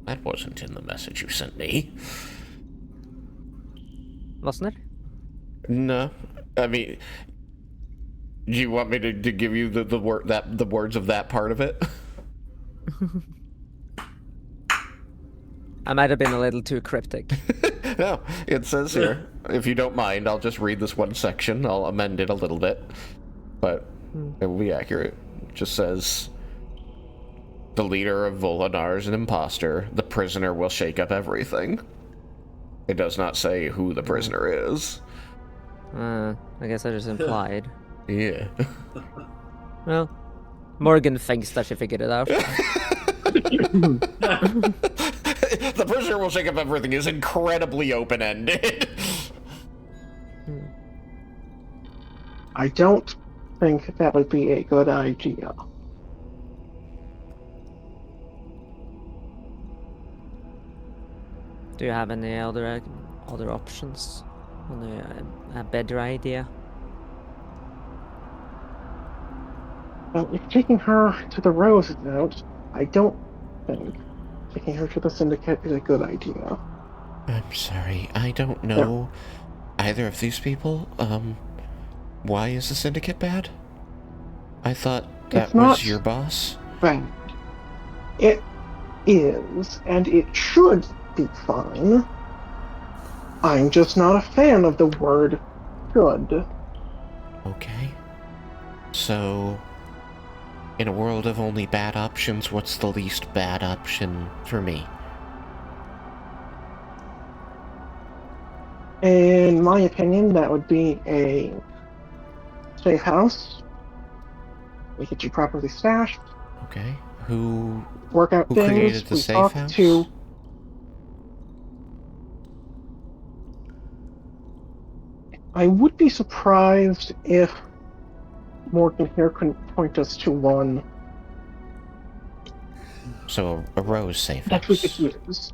That wasn't in the message you sent me. Wasn't it? No. I mean, do you want me to give you the words of that part of it? I might have been a little too cryptic. No, it says here, if you don't mind, I'll just read this one section. I'll amend it a little bit, but it will be accurate. It just says, the leader of Volinar is an imposter. The prisoner will shake up everything. It does not say who the prisoner is. I guess I just implied. Yeah. Well, Morgan thinks that she figured it out. The prisoner will shake up everything is incredibly open-ended. I don't think that would be a good idea. Do you have any other options? A better idea? Well, if taking her to the Rose is out, I don't think taking her to the Syndicate is a good idea. I'm sorry, I don't know either of these people. Why is the Syndicate bad? I thought that was your boss. Bad. It is, and it should be fine. I'm just not a fan of the word should. Okay. So, in a world of only bad options, what's the least bad option for me? In my opinion, that would be a safe house. We get you properly stashed. Okay. Who Work out things. created the we safe talk house? To... I would be surprised if Morgan here couldn't point us to one. So, a Rose safe that we house. could use.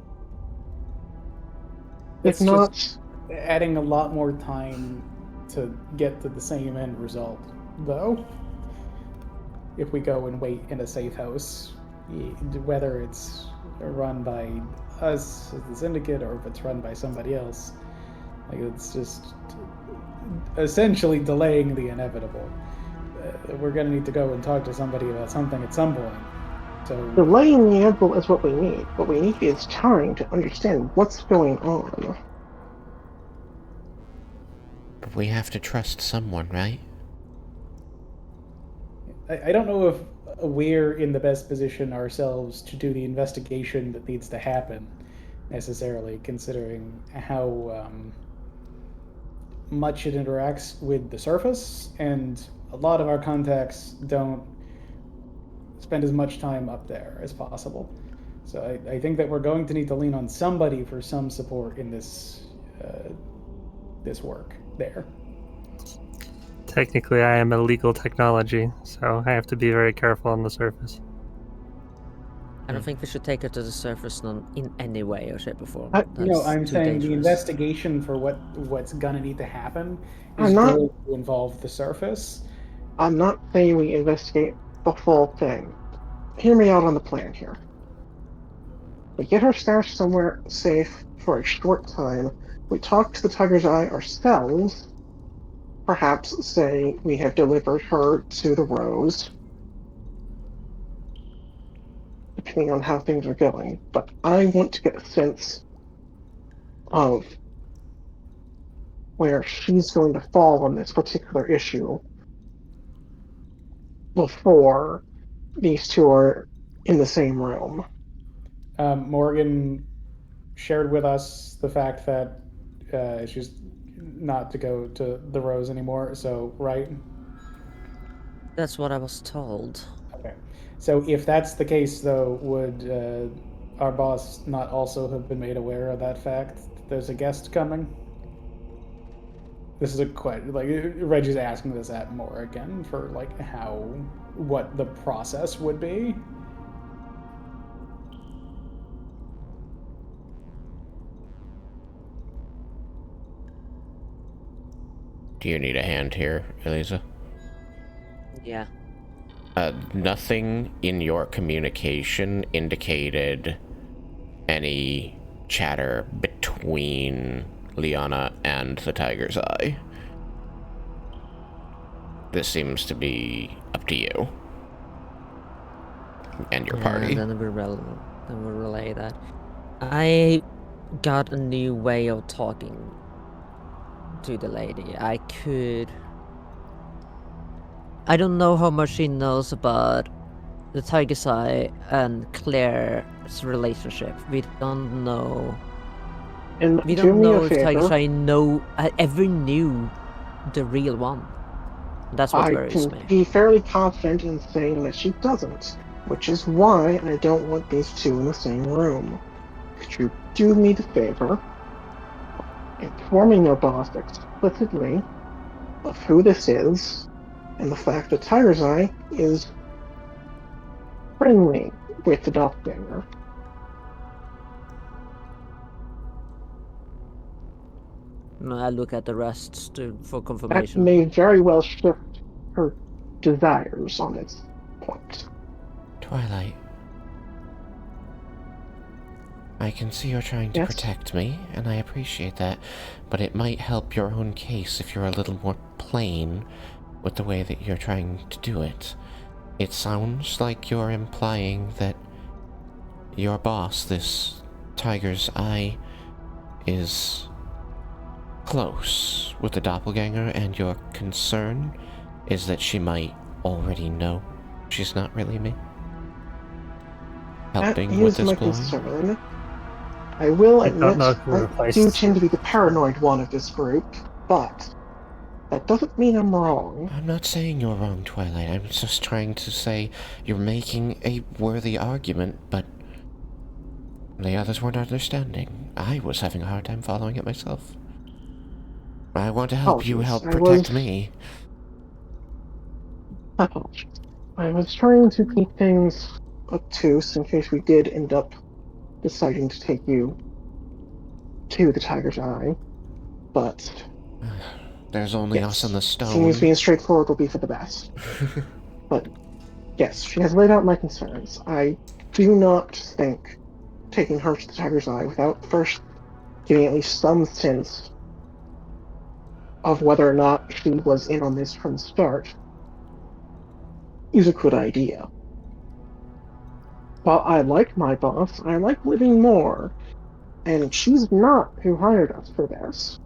It's If not, just adding a lot more time to get to the same end result, though. If we go and wait in a safe house, whether it's run by us as the Syndicate or if it's run by somebody else, like it's just essentially delaying the inevitable. We're gonna need to go and talk to somebody about something at some point. So delaying the inevitable is what we need. What we need is time to understand what's going on. But we have to trust someone, right? I don't know if we're in the best position ourselves to do the investigation that needs to happen, necessarily, considering how much it interacts with the surface, and a lot of our contacts don't spend as much time up there as possible. So I think that we're going to need to lean on somebody for some support in this this work there. Technically, I am illegal technology, so I have to be very careful on the surface. I don't think we should take her to the surface in any way or shape or form. No, I'm too saying dangerous. the investigation for what's gonna need to happen is I'm not- going to involve the surface. I'm not saying we investigate the full thing. Hear me out on the plan here. We get her stashed somewhere safe for a short time. We talk to the Tiger's Eye ourselves. Perhaps say we have delivered her to the Rose. Depending on how things are going. But I want to get a sense of where she's going to fall on this particular issue before these two are in the same room. Morgan shared with us the fact that she's not to go to the Rose anymore. So, right? That's what I was told. Okay. So, if that's the case, though, would our boss not also have been made aware of that fact? That there's a guest coming. This is a question. Like Reggie's asking this at Morgan for like what the process would be. Do you need a hand here, Elisa? Yeah. Nothing in your communication indicated any chatter between Liana and the Tiger's Eye. This seems to be up to you and your party. Then we'll relay that. I got a new way of talking to the lady. I don't know how much she knows about the Tiger's Eye and Claire's relationship. We don't know. And We do don't me a know if Tiger's favor. Eye ever knew the real one. That's what I worries can me. be fairly confident in saying that she doesn't, which is why I don't want these two in the same room. Could you do me the favor, informing your boss explicitly of who this is, and the fact that Tiger's Eye is friendly with the doppelganger? I look at the rest for That confirmation. may very well shift her desires on this point. Twilight, I can see you're trying to Yes? protect me, and I appreciate that, but it might help your own case if you're a little more plain with the way that you're trying to do it. It sounds like you're implying that your boss, this Tiger's Eye, is close with the doppelganger, and your concern is that she might already know she's not really me. That Helping with is this my ploy? concern. I will I don't know admit who I do replaced tend you. to be the paranoid one of this group, but that doesn't mean I'm wrong. I'm not saying you're wrong, Twilight. I'm just trying to say you're making a worthy argument, but the others weren't understanding. I was having a hard time following it myself. I want to help you Apologies. help protect me. Apologies. I was trying to keep things obtuse in case we did end up deciding to take you to the Tiger's Eye, but There's only us and yes, the seems stone. being straightforward will be for the best. But yes, she has laid out my concerns. I do not think taking her to the Tiger's Eye without first getting at least some sense of whether or not she was in on this from the start is a good idea. While I like my boss, I like living more, and she's not who hired us for this.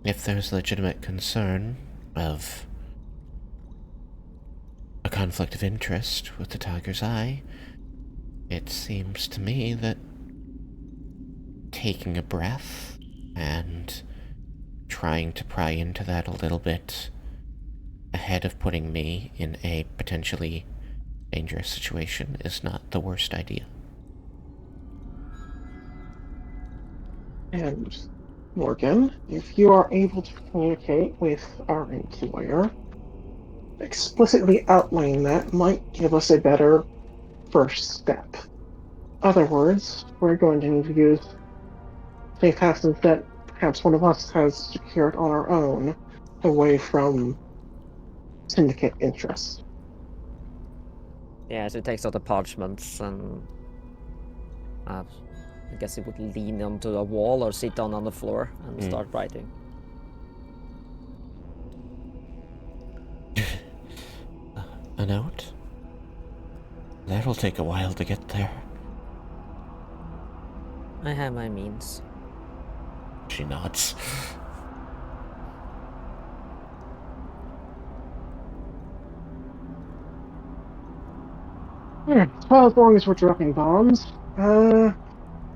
If there's legitimate concern of a conflict of interest with the Tiger's Eye, it seems to me that taking a breath and trying to pry into that a little bit ahead of putting me in a potentially dangerous situation is not the worst idea. And Morgan, if you are able to communicate with our employer, explicitly outlining that might give us a better first step. Other words, we're going to need to use safe passes that perhaps one of us has secured on our own away from syndicate interests. Yeah, so it takes out the parchments and I guess it would lean onto a wall or sit down on the floor and start writing. A note? That'll take a while to get there. I have my means. She nods. Well, as long as we're dropping bombs,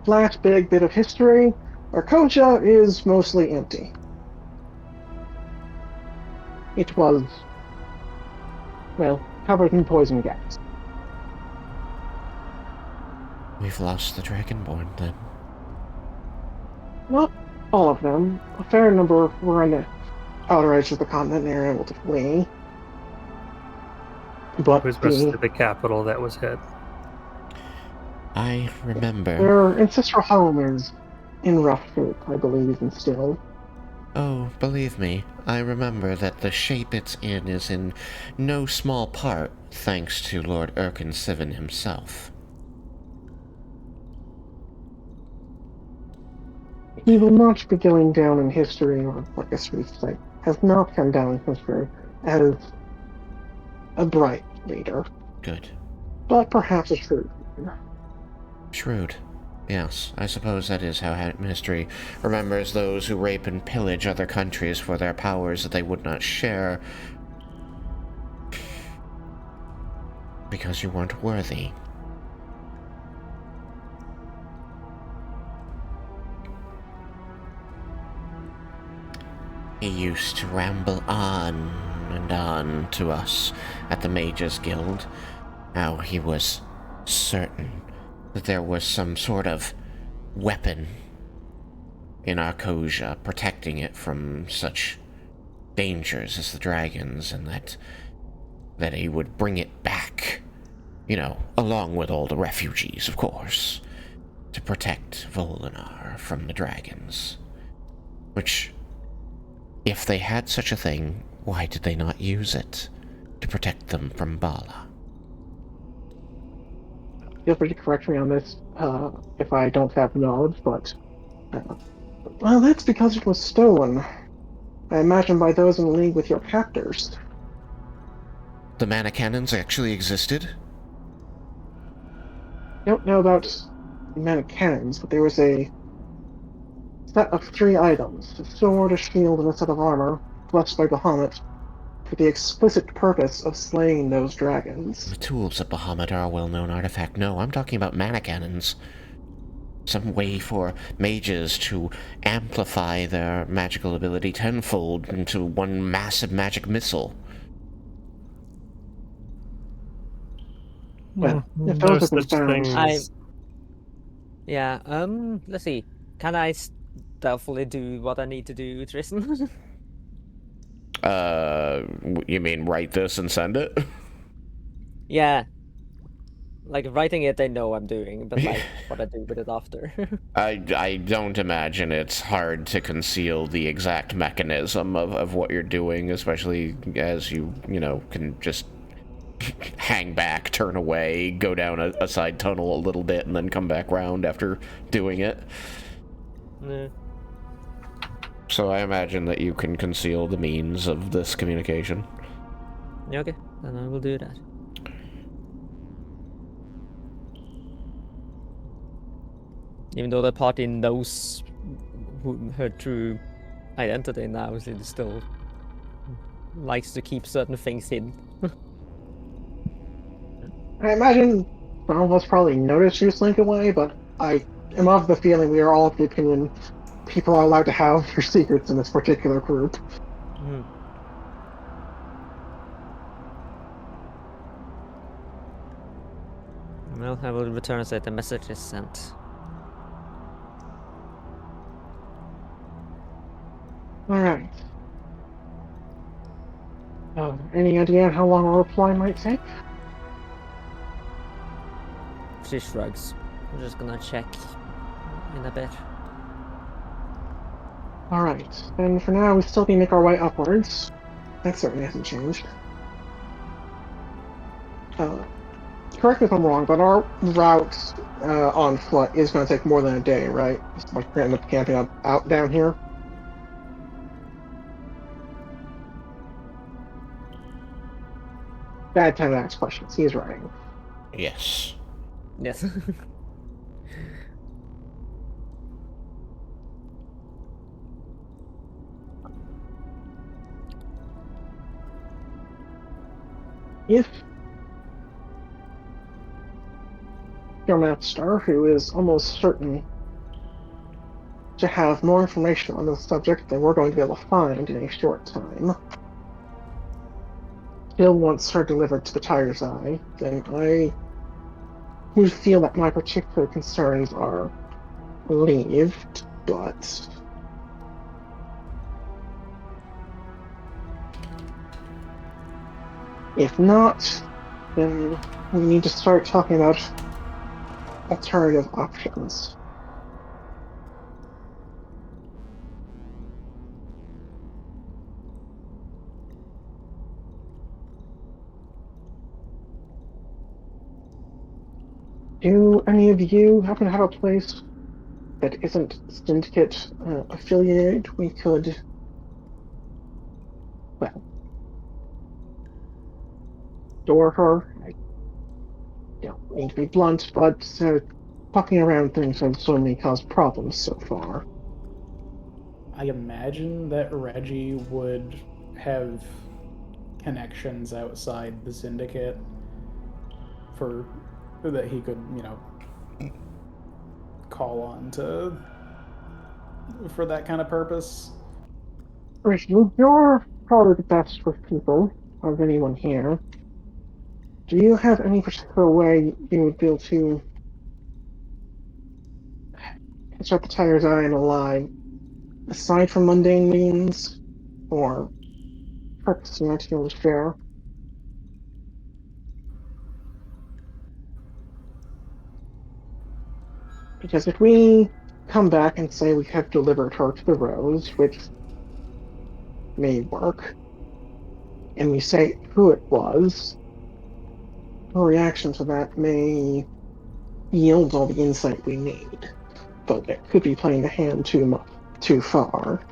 last big bit of history, Arcocha is mostly empty. It was, well, covered in poison gas. We've lost the Dragonborn, then. Not all of them. A fair number were on the outer edge of the continent and are able to flee. But It was most of the capital that was hit. I remember. their ancestral home is in rough shape, I believe, and still. Oh, believe me, I remember that the shape it's in is in no small part thanks to Lord Erkensiven himself. He will not be going down in history, or I guess we say, has not come down in history as a bright leader, Good. but perhaps a shrewd one. Shrewd. Yes, I suppose that is how history remembers those who rape and pillage other countries for their powers that they would not share because you weren't worthy. He used to ramble on and on to us at the Mages Guild, how he was certain that there was some sort of weapon in Arcosia protecting it from such dangers as the dragons, and that he would bring it back, you know, along with all the refugees, of course, to protect Volinar from the dragons. Which, if they had such a thing, why did they not use it to protect them from Bala? Feel free to correct me on this if I don't have knowledge, but well, that's because it was stolen. I imagine by those in league with your captors. The mana cannons actually existed? Don't know about mana cannons, but there was a set of 3 items: a sword, a shield, and a set of armor, blessed by Bahamut, for the explicit purpose of slaying those dragons. The tools of Bahamut are a well-known artifact. No, I'm talking about mana cannons. Some way for mages to amplify their magical ability tenfold into one massive magic missile. Well, if No those have been such found, things. Yeah, let's see. Can I stealthily do what I need to do, Tristan? You mean write this and send it? Yeah. Like, writing it, they know I'm doing, but, like, what I do with it after. I don't imagine it's hard to conceal the exact mechanism of what you're doing, especially as you know, can just hang back, turn away, go down a side tunnel a little bit, and then come back round after doing it. Yeah. So I imagine that you can conceal the means of this communication. Yeah, okay, then I will do that. Even though the party knows her true identity now, she still likes to keep certain things hidden. I imagine some of us probably noticed you slink away, but I am of the feeling we are all of the opinion people are allowed to have their secrets in this particular group. Hmm. Well, I will return and say the message is sent. Alright. Any idea how long a reply might take? She shrugs. I'm just gonna check in a bit. Alright, and for now we still need to make our way upwards. That certainly hasn't changed. Correct me if I'm wrong, but our route on foot is going to take more than a day, right? Just like we're going to end up camping out down here. Bad time to ask questions. He's writing. Yes. Yes. If your master, who is almost certain to have more information on this subject than we're going to be able to find in a short time, still wants her delivered to the Tiger's Eye, then I would feel that my particular concerns are relieved, but if not, then we need to start talking about alternative options. Do any of you happen to have a place that isn't Syndicate affiliated? We could, well, store her. I don't mean to be blunt, but fucking around things has only caused problems so far. I imagine that Reggie would have connections outside the Syndicate for that he could, call on to for that kind of purpose. Originally, you're probably the best with people of anyone here. Do you have any particular way you would be able to catch up the tiger's eye and lie, aside from mundane means, or purpose you might be able to share? Because if we come back and say we have delivered her to the Rose, which may work, and we say who it was, her reaction to that may yield all the insight we need. But it could be playing the hand too far.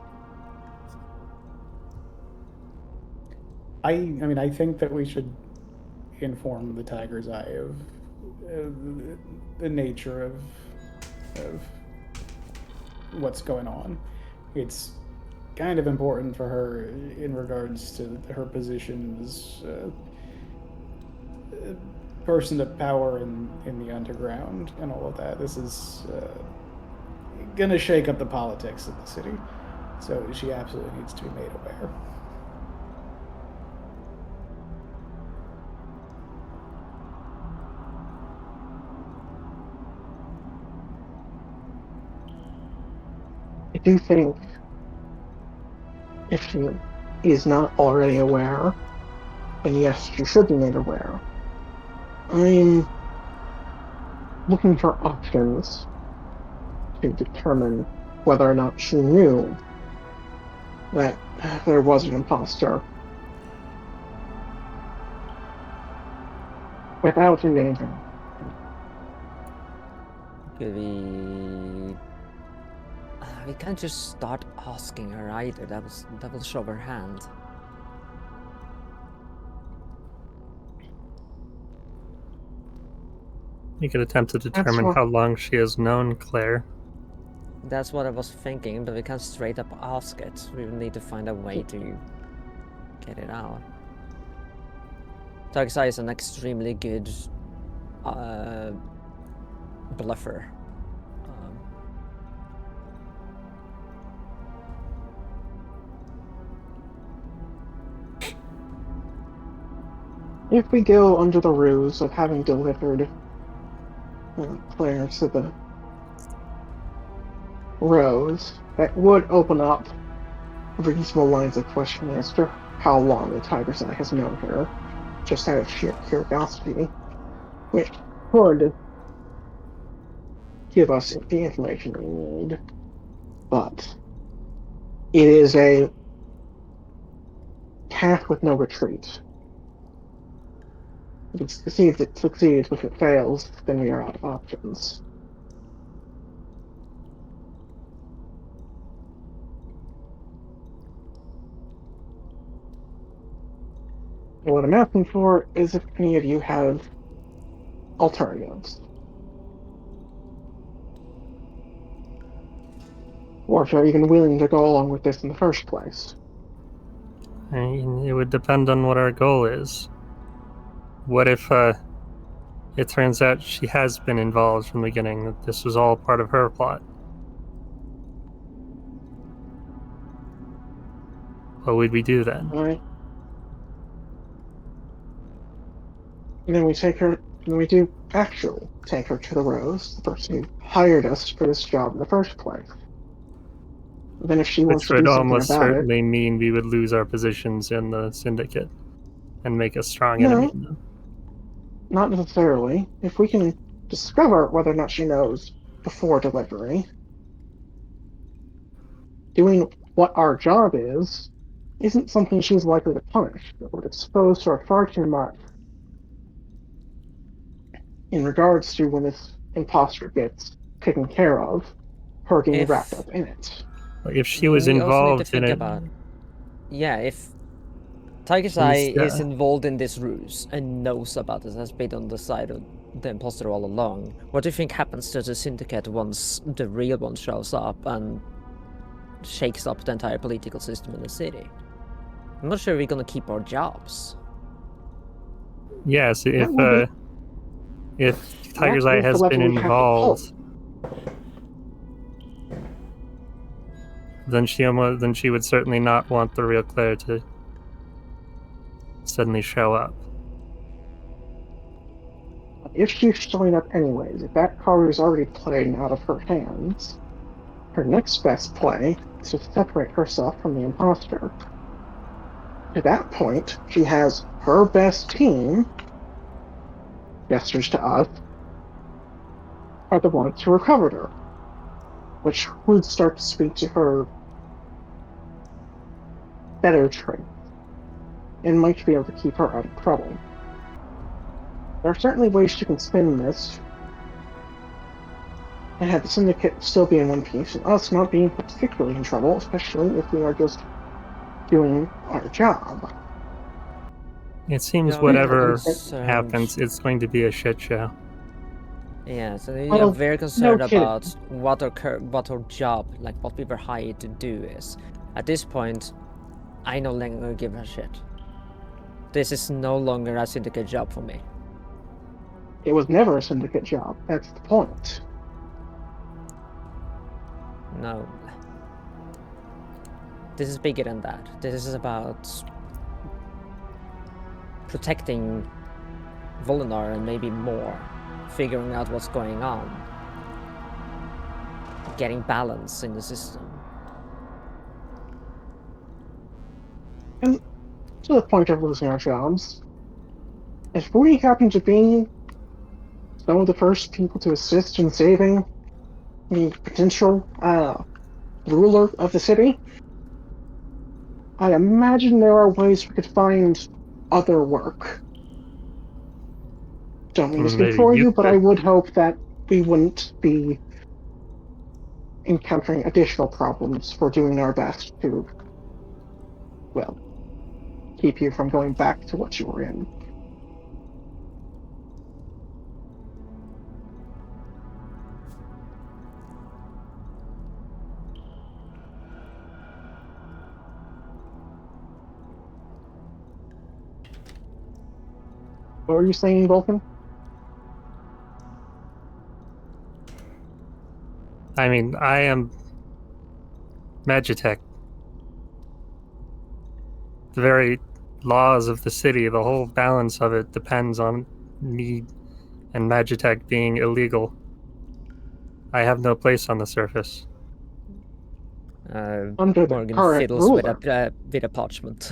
I think that we should inform the Tiger's Eye of the nature of what's going on. It's kind of important for her in regards to her position as a person of power in the underground and all of that. This is going to shake up the politics of the city. So she absolutely needs to be made aware. I do think if she is not already aware, then yes, she should be made aware. I'm looking for options to determine whether or not she knew that there was an imposter without endangering. We can't just start asking her either. That will show her hand. You could attempt to determine how long she has known Claire. That's what I was thinking, but we can't straight up ask it. We will need to find a way to get it out. Tarksai is an extremely good bluffer. If we go under the ruse of having delivered Claire to the Rose, that would open up reasonable lines of questioning as to how long the Tiger's Eye has known her, just out of sheer curiosity, which could give us the information we need. But it is a path with no retreat. If it succeeds, it succeeds. If it fails, then we are out of options. And what I'm asking for is if any of you have alternatives. Or if you're even willing to go along with this in the first place. I mean, it would depend on what our goal is. What if it turns out she has been involved from the beginning, that this was all part of her plot? What would we do then? Alright. And then we take her, and we do actually take her to the Rose, the person who hired us for this job in the first place. Then if she wants Which to would do something almost about it... certainly mean we would lose our positions in the Syndicate and make a strong No. enemy in them. Not necessarily. If we can discover whether or not she knows before delivery, doing what our job is isn't something she's likely to punish. It would expose her far too much in regards to when this imposter gets taken care of, her getting wrapped up in it. Like if she was we also need to involved in think it, about, if Tiger's Eye is involved in this ruse and knows about this, has been on the side of the imposter all along. What do you think happens to the Syndicate once the real one shows up and shakes up the entire political system in the city? I'm not sure we're gonna keep our jobs. Yes, That would if That Tiger's Eye is the has been level we have to pull. involved, then she would certainly not want the real Claire to suddenly show up. If she's showing up anyways, if that card is already playing out of her hands, her next best play is to separate herself from the imposter. To that point, she has her best team, gestures to us, are the ones who recovered her, which would start to speak to her better traits, and might be able to keep her out of trouble. There are certainly ways you can spin this, and have the Syndicate still be in one piece, and us not being particularly in trouble, especially if we are just doing our job. It seems Yeah, whatever concerned. happens, it's going to be a shit show. Yeah, so we Well, are very concerned no kidding. about what our job, like what we were hired to do is. At this point, I no longer give a shit. This is no longer a Syndicate job for me. It was never a Syndicate job, that's the point. No. This is bigger than that. This is about protecting Volinar and maybe more. Figuring out what's going on. Getting balance in the system. And to the point of losing our jobs, if we happen to be some of the first people to assist in saving the potential ruler of the city, I imagine there are ways we could find other work. Don't mean to speak Maybe for you you, but I could. would hope that we wouldn't be encountering additional problems for doing our best to, well, keep you from going back to what you were in. What were you saying, Vulcan? I mean, I am Magitech. The very laws of the city, the whole balance of it depends on me and Magitech being illegal. I have no place on the surface. Under the Morgan current fiddles with ruler. a parchment.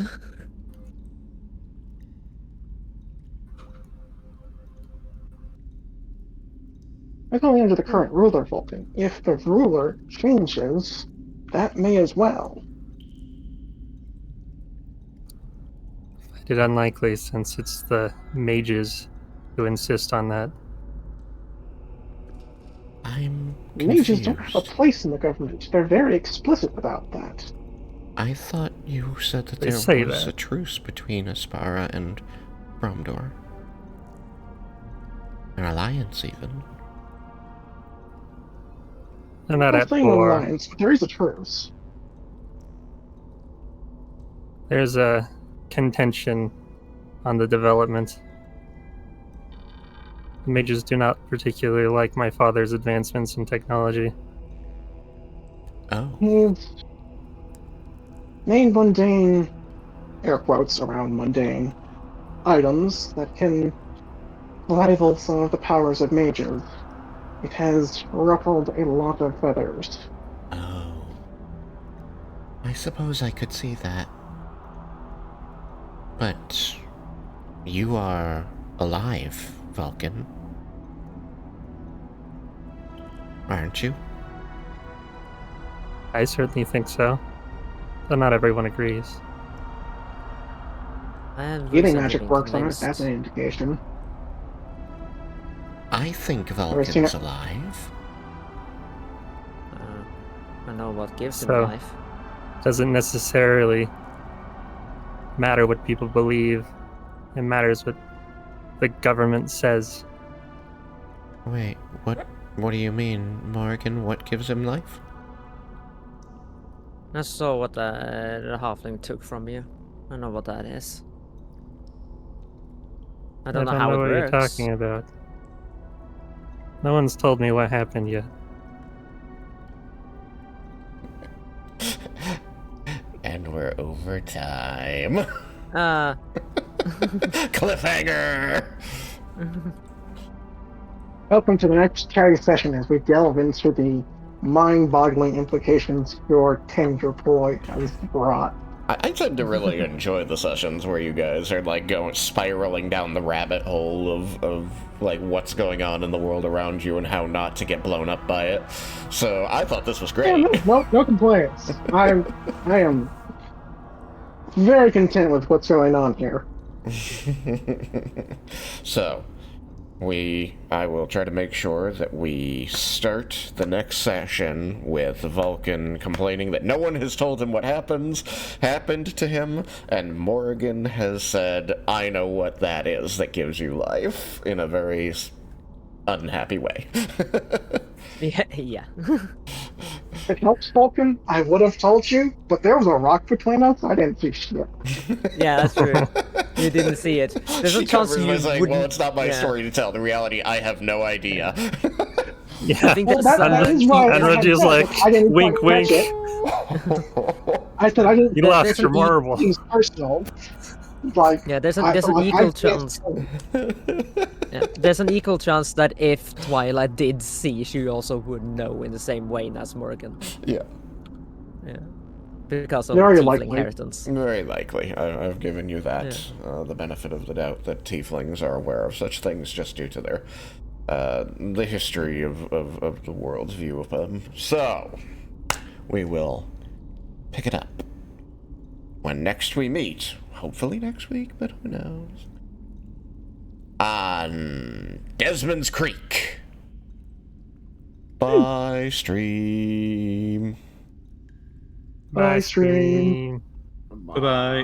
It's only under the current ruler, Vulcan. If the ruler changes, that may as well. It's unlikely since it's the mages who insist on that. I'm Mages don't have a confused. place in the government. They're very explicit about that. I thought you said that They there say was that. a truce between Aspara and Bromdor. An alliance, even. I'm not I'm at saying an war. alliance, but there is a truce. There's a contention on the development. The mages do not particularly like my father's advancements in technology. Oh. He's made mundane, air quotes around mundane, items that can rival some of the powers of mages. It has ruffled a lot of feathers. Oh. I suppose I could see that. But you are alive, Vulcan. Aren't you? I certainly think so, but not everyone agrees. I have Getting recently magic been works on it, that's convinced. an indication. I think seen Vulcan's it? alive. I know what gives him So- life. Doesn't necessarily matter what people believe. It matters what the government says. Wait, what do you mean, Morgan? What gives him life? I saw what the halfling took from you. I know what that is. I don't know how it what works. you're talking about. No one's told me what happened yet. And we're over time. Uh, Cliffhanger! Welcome to the next charity session as we delve into the mind-boggling implications your tender ploy has brought. I tend to really enjoy the sessions where you guys are like going spiraling down the rabbit hole of like what's going on in the world around you and how not to get blown up by it. So I thought this was great. Yeah, no complaints. I am very content with what's going on here. So, I will try to make sure that we start the next session with Vulcan complaining that no one has told him what happened to him, and Morgan has said, I know what that is that gives you life, in a very unhappy way. yeah. If it helps, Vulcan, I would have told you, but there was a rock between us. I didn't see shit. Yeah, that's true. You didn't see it. There's She a chance covers you by saying, wouldn't. well, it's not my yeah. story to tell. The reality, I have no idea. Yeah. I think Well, that's that is why And Reggie's like, I didn't wink, quite wink. catch it. I said I didn't. You lost there's your an marble. things personal. Like Yeah, there's an I equal can't chance. tell. Yeah, there's an equal chance that if Twilight did see, she also would know in the same way as Morgan. Yeah. Yeah, because of Very tiefling likely. inheritance. Very likely. I've given you that, the benefit of the doubt that tieflings are aware of such things just due to their, the history of the world's view of them. So, we will pick it up when next we meet. Hopefully next week, but who knows. On Desmond's Creek. Bye, stream. Bye, stream. Bye bye.